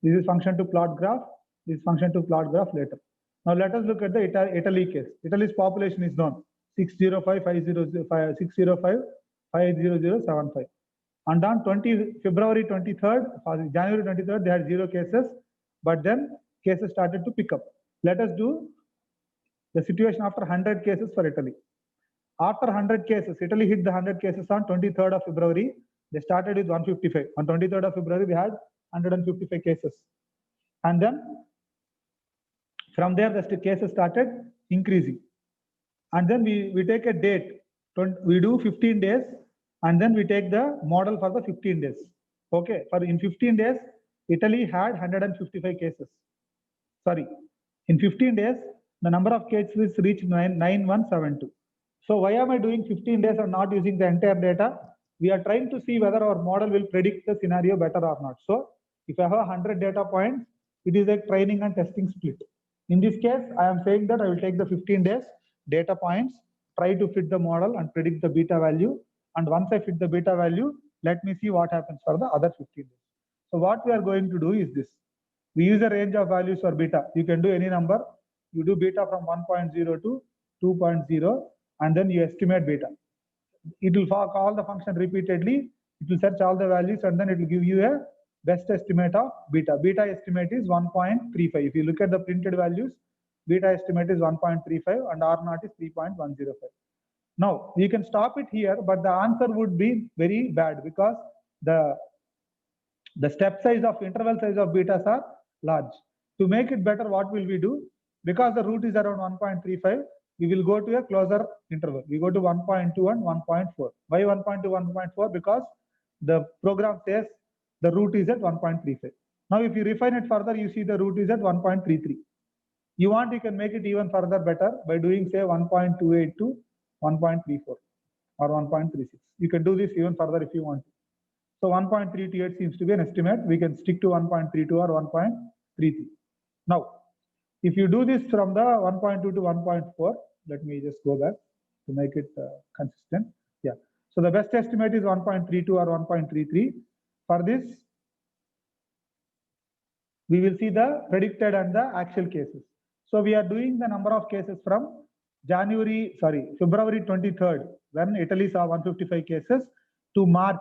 Speaker 2: This is function to plot graph. This function to plot graph later. Now let us look at the Italy case. Italy's population is known 605,500,75. And on February 23rd, January 23rd, they had 0 cases, but then cases started to pick up. Let us do the situation after 100 cases for Italy. After 100 cases, Italy hit the 100 cases on 23rd of February. They started with 155. On 23rd of February, they had 155 cases. And then from there, the cases started increasing. And then we take a date. We do 15 days, and then we take the model for the 15 days. Okay, for in 15 days, Italy had 155 cases. Sorry, in 15 days, the number of cases reached 9172. So why am I doing 15 days and not using the entire data? We are trying to see whether our model will predict the scenario better or not. So if I have 100 data points, it is a training and testing split. In this case, I am saying that I will take the 15 days data points, try to fit the model and predict the beta value. And once I fit the beta value, let me see what happens for the other 15 days. So what we are going to do is this. We use a range of values for beta. You can do any number. You do beta from 1.0 to 2.0, and then you estimate beta. It will call the function repeatedly. It will search all the values, and then it will give you a best estimate of beta. Beta estimate is 1.35. If you look at the printed values, beta estimate is 1.35 and R naught is 3.105. Now, you can stop it here, but the answer would be very bad because the step size of interval size of betas are large. To make it better, what will we do? Because the root is around 1.35, we will go to a closer interval. We go to 1.2 and 1.4. Why 1.2, 1.4? Because the program says the root is at 1.35. Now, if you refine it further, you see the root is at 1.33. You want, you can make it even further better by doing, say, 1.28 to 1.34 or 1.36. You can do this even further if you want to. So 1.328 seems to be an estimate. We can stick to 1.32 or 1.33. Now, if you do this from the 1.2 to 1.4, let me just go back to make it consistent. Yeah. So the best estimate is 1.32 or 1.33. For this, we will see the predicted and the actual cases. So we are doing the number of cases from February 23rd, when Italy saw 155 cases, to March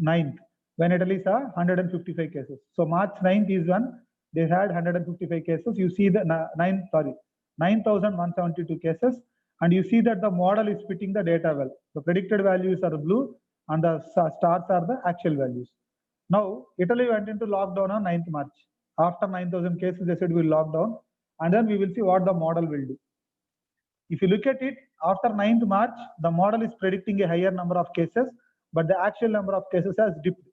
Speaker 2: 9th, when Italy saw 155 cases. So March 9th is when they had 155 cases. You see the 9,172 cases, and you see that the model is fitting the data well. The predicted values are blue, and the stars are the actual values. Now, Italy went into lockdown on 9th March. After 9,000 cases, they said we'll lock down, and then we will see what the model will do. If you look at it, after 9th March, the model is predicting a higher number of cases, but the actual number of cases has dipped.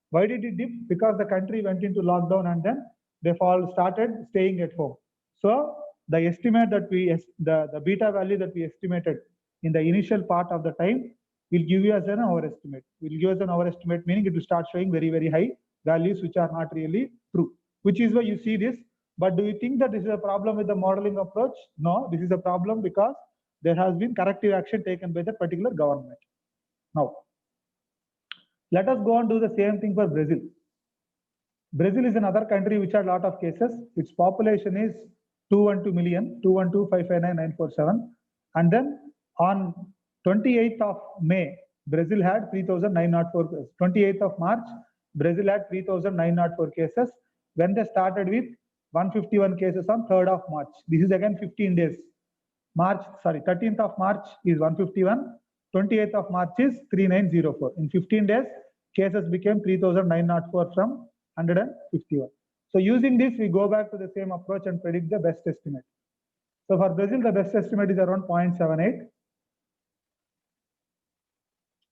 Speaker 2: Why did it dip? Because the country went into lockdown and then they started staying at home. So the estimate that the beta value that we estimated in the initial part of the time will give you as an overestimate. Will give us an overestimate, meaning it will start showing very, very high values which are not really true, which is why you see this. But do you think that this is a problem with the modeling approach? No, this is a problem because there has been corrective action taken by that particular government. Now, let us go and do the same thing for Brazil. Brazil is another country which had a lot of cases. Its population is 212 million, 212,559,947. And then on 28th of May, Brazil had 3,904 cases. 28th of March, Brazil had 3,904 cases. When they started with 151 cases on 3rd of March. This is again 15 days. 13th of March is 151. 28th of March is 3904. In 15 days, cases became 3,904 from 151. So using this, we go back to the same approach and predict the best estimate. So for Brazil, the best estimate is around 0.78.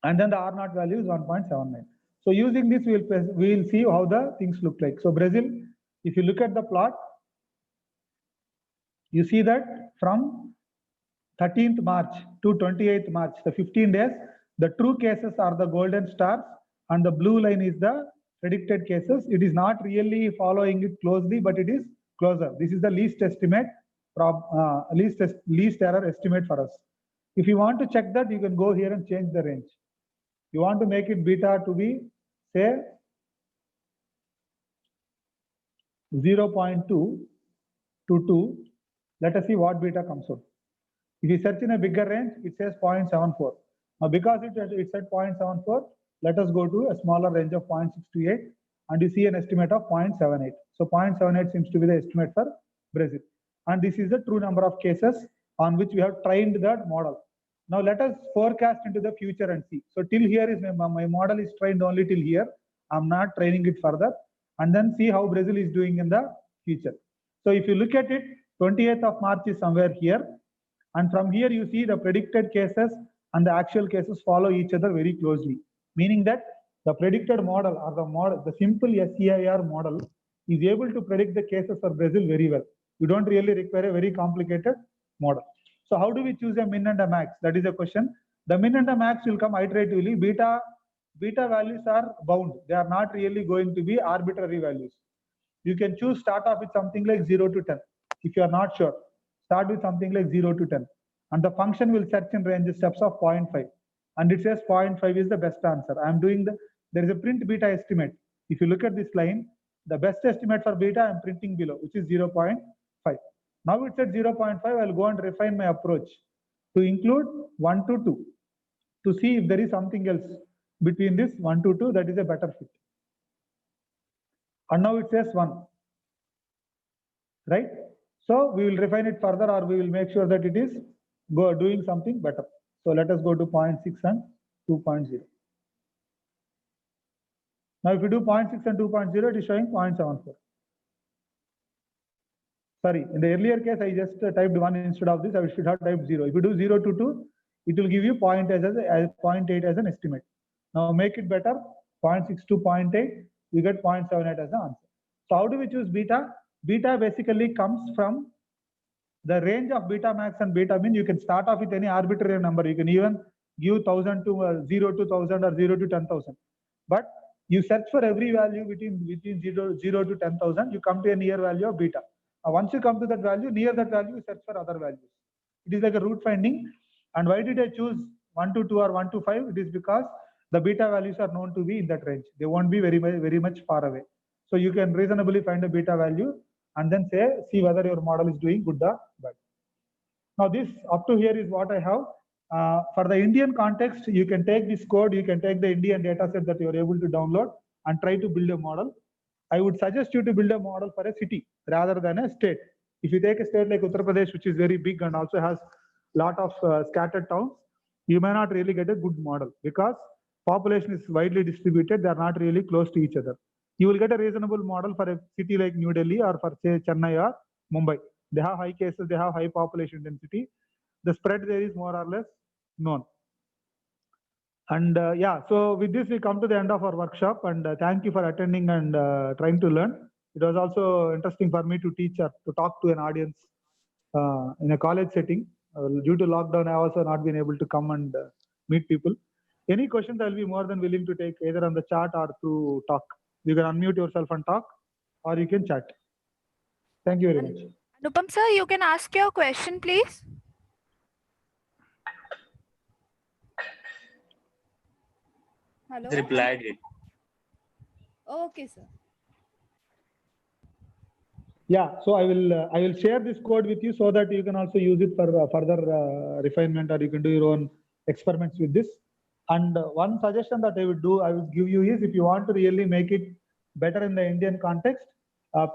Speaker 2: And then the R naught value is 1.79. So using this, we will see how the things look like. So Brazil, if you look at the plot, you see that from 13th March to 28th March, the 15 days, the true cases are the golden stars and the blue line is the predicted cases. It is not really following it closely, but it is closer. This is the least estimate least error estimate for us. If you want to check that, you can go here and change the range. You want to make it beta to be, say, 0.2 to 2. Let us see what beta comes out. If you search in a bigger range, it says 0.74. Now, because it's at 0.74, let us go to a smaller range of 0.628, and you see an estimate of 0.78. So 0.78 seems to be the estimate for Brazil. And this is the true number of cases on which we have trained that model. Now let us forecast into the future and see. So till here is my model is trained only till here. I'm not training it further, and then see how Brazil is doing in the future. So if you look at it, 28th of March is somewhere here. And from here, you see the predicted cases and the actual cases follow each other very closely, meaning that the predicted model or the simple SCIR model is able to predict the cases for Brazil very well. You don't really require a very complicated model. So how do we choose a min and a max? That is the question. The min and the max will come iteratively. Beta values are bound. They are not really going to be arbitrary values. You can choose start off with something like 0 to 10. If you are not sure, start with something like 0 to 10. And the function will search in range steps of 0.5. And it says 0.5 is the best answer. I'm doing there is a print beta estimate. If you look at this line, the best estimate for beta I'm printing below, which is 0.5. Now it's at 0.5, I'll go and refine my approach to include 1 to 2 to see if there is something else between this 1 to 2 that is a better fit. And now it says 1, right? So we will refine it further, or we will make sure that it is doing something better. So let us go to 0.6 and 2.0. Now if you do 0.6 and 2.0, it is showing 0.74. Sorry, in the earlier case, I just typed 1 instead of this. I should have typed 0. If you do 0 to 2, it will give you 0.8 as an estimate. Now make it better, 0.6 to 0.8, you get 0.78 as the answer. So how do we choose beta? Beta basically comes from the range of beta max and beta min. You can start off with any arbitrary number. You can even give 1000 to 0 to 1000 or 0 to 10,000. But you search for every value between 0 to 10,000, you come to a near value of beta. Once you come to that value, near that value, you search for other values. It is like a root finding. And why did I choose 1 to 2 or 1 to 5? It is because the beta values are known to be in that range. They won't be very much far away. So you can reasonably find a beta value and then see whether your model is doing good or bad. Now this up to here is what I have. For the Indian context, you can take this code, you can take the Indian data set that you are able to download and try to build a model. I would suggest you to build a model for a city rather than a state. If you take a state like Uttar Pradesh, which is very big and also has a lot of scattered towns, you may not really get a good model because population is widely distributed. They are not really close to each other. You will get a reasonable model for a city like New Delhi or for say Chennai or Mumbai. They have high cases, they have high population density. The spread there is more or less known. And yeah, so with this we come to the end of our workshop, and thank you for attending and trying to learn. It was also interesting for me to teach or to talk to an audience in a college setting. Due to lockdown, I also not been able to come and meet people. Any questions, I'll be more than willing to take either on the chat or to talk. You can unmute yourself and talk, or you can chat. Thank you very much.
Speaker 8: Anupam sir, you can ask your question, please. Hello.
Speaker 7: Replied it.
Speaker 8: Okay, sir.
Speaker 2: Yeah, so I will share this code with you so that you can also use it for further refinement, or you can do your own experiments with this. And one suggestion that I would give you is, if you want to really make it better in the Indian context,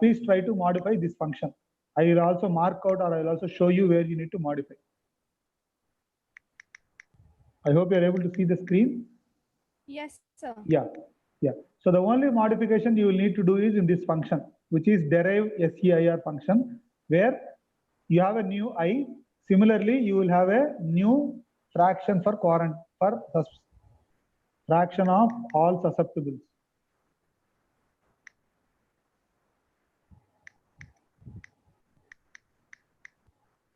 Speaker 2: please try to modify this function. I will also mark out, or I will also show you where you need to modify. I hope you are able to see the screen.
Speaker 8: Yes, sir.
Speaker 2: Yeah. So the only modification you will need to do is in this function, which is derive SCIR function, where you have a new I. Similarly, you will have a new fraction for fraction of all susceptibles.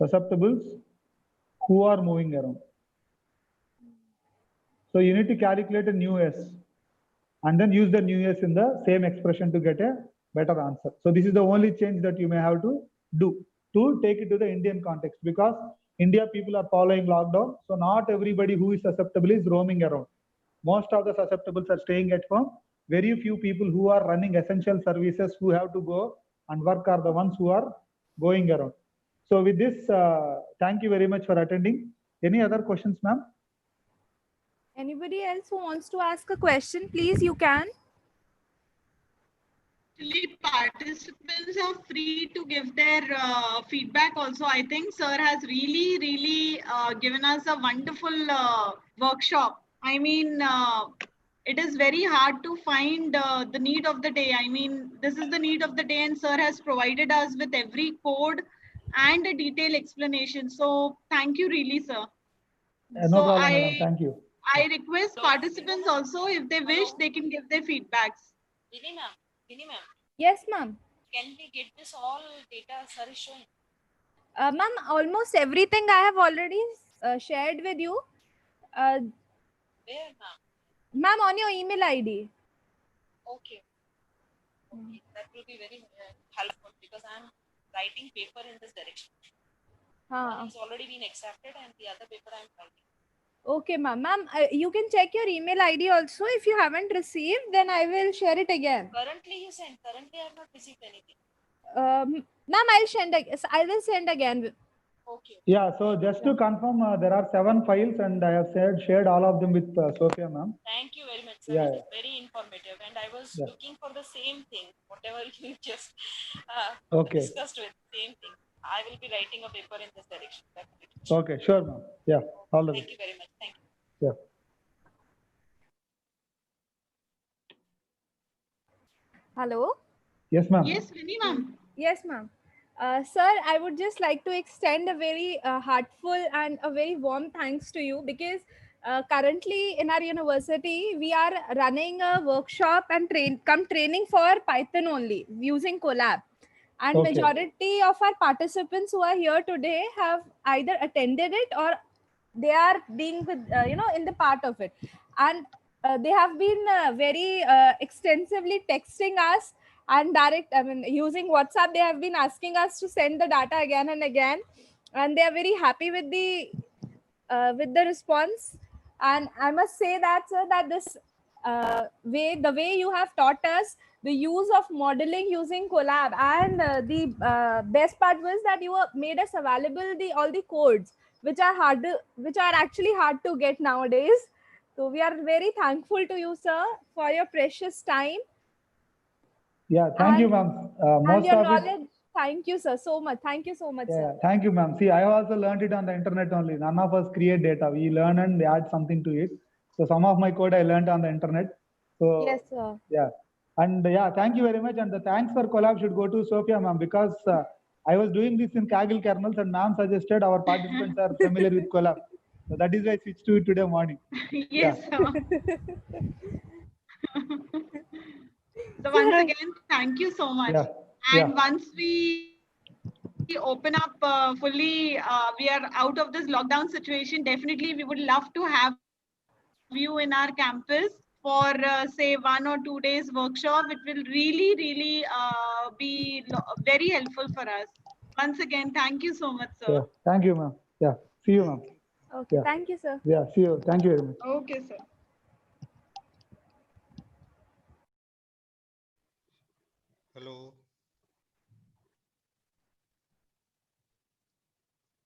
Speaker 2: Susceptibles who are moving around. So you need to calculate a new S and then use the new S in the same expression to get a better answer. So this is the only change that you may have to do. to take it to the Indian context, because India people are following lockdown. So not everybody who is susceptible is roaming around. Most of the susceptibles are staying at home. Very few people who are running essential services who have to go and work are the ones who are going around. So with this, thank you very much for attending. Any other questions, ma'am?
Speaker 8: Anybody else who wants to ask a question, please, you can.
Speaker 1: Actually, participants are free to give their feedback also. I think sir has really given us a wonderful workshop. I mean, it is very hard to find the need of the day. I mean, this is the need of the day, and sir has provided us with every code and a detailed explanation. So thank you really, sir.
Speaker 2: No
Speaker 1: So
Speaker 2: problem, madam. Thank you.
Speaker 1: I request participants also, if they wish, they can give their feedbacks.
Speaker 9: Vinny ma'am,
Speaker 8: Yes, ma'am.
Speaker 9: can we get this all data sir is showing?
Speaker 8: Ma'am, almost everything I have already shared with you.
Speaker 9: Where ma'am?
Speaker 8: Ma'am, on your email ID.
Speaker 9: Okay. Okay, that will be very helpful because I'm writing paper in this direction. One has already been accepted and the other paper I'm writing.
Speaker 8: Okay, ma'am. Ma'am, you can check your email ID also. If you haven't received, then I will share it again.
Speaker 9: Currently you sent. Currently I have not received anything.
Speaker 8: Ma'am, I will send again.
Speaker 9: Okay.
Speaker 2: Yeah, so just to confirm, there are 7 files and I have shared all of them with Sophia, ma'am.
Speaker 9: Thank you very much, sir.
Speaker 2: Yeah,
Speaker 9: It is very informative and I was looking for the same thing, whatever you just
Speaker 2: Okay.
Speaker 9: discussed with, same thing. I will be writing a paper in this direction. Definitely.
Speaker 2: Okay, sure, ma'am. Yeah, all the
Speaker 9: Thank
Speaker 2: best.
Speaker 9: you very much. Thank you.
Speaker 2: Yeah.
Speaker 8: Hello?
Speaker 2: Yes, ma'am.
Speaker 1: Yes, Vinny ma'am.
Speaker 8: Yes, ma'am. Sir, I would just like to extend a very heartful and a very warm thanks to you because currently in our university, we are running a workshop and training for Python only using Colab. And
Speaker 2: Okay.
Speaker 8: majority of our participants who are here today have either attended it or they are being with, in the part of it. And they have been very extensively texting us and using WhatsApp. They have been asking us to send the data again and again, and they are very happy with the response. And I must say that, sir, that this the way you have taught us the use of modeling using Colab, and the best part was that you made us available all the codes which are actually hard to get nowadays. So we are very thankful to you, sir, for your precious time.
Speaker 2: Yeah, thank you, ma'am.
Speaker 8: And
Speaker 2: Most
Speaker 8: your
Speaker 2: of it.
Speaker 8: knowledge. Thank you, sir, so much. Thank you so much,
Speaker 2: Yeah,
Speaker 8: sir.
Speaker 2: thank you, ma'am. See, I have also learned it on the internet only. None of us create data. We learn and add something to it. So some of my code I learned on the internet. So
Speaker 8: Yes, sir.
Speaker 2: yeah. And yeah, thank you very much. And the thanks for Colab should go to Sophia, ma'am, because I was doing this in Kaggle kernels and ma'am suggested our participants are familiar with Colab. So that is why I switched to it today morning.
Speaker 1: Yes, sir. So once again, thank you so much.
Speaker 2: Yeah.
Speaker 1: And once we open up fully, we are out of this lockdown situation, definitely we would love to have you in our campus for say 1 or 2 days workshop. It will really be very helpful for us. Once again, thank you so much, sir.
Speaker 2: Yeah. Thank you, ma'am. Yeah. See you, ma'am.
Speaker 8: Okay,
Speaker 2: Yeah.
Speaker 8: thank you, sir.
Speaker 2: Yeah. See you. Thank you very much.
Speaker 1: Okay, sir.
Speaker 10: Hello.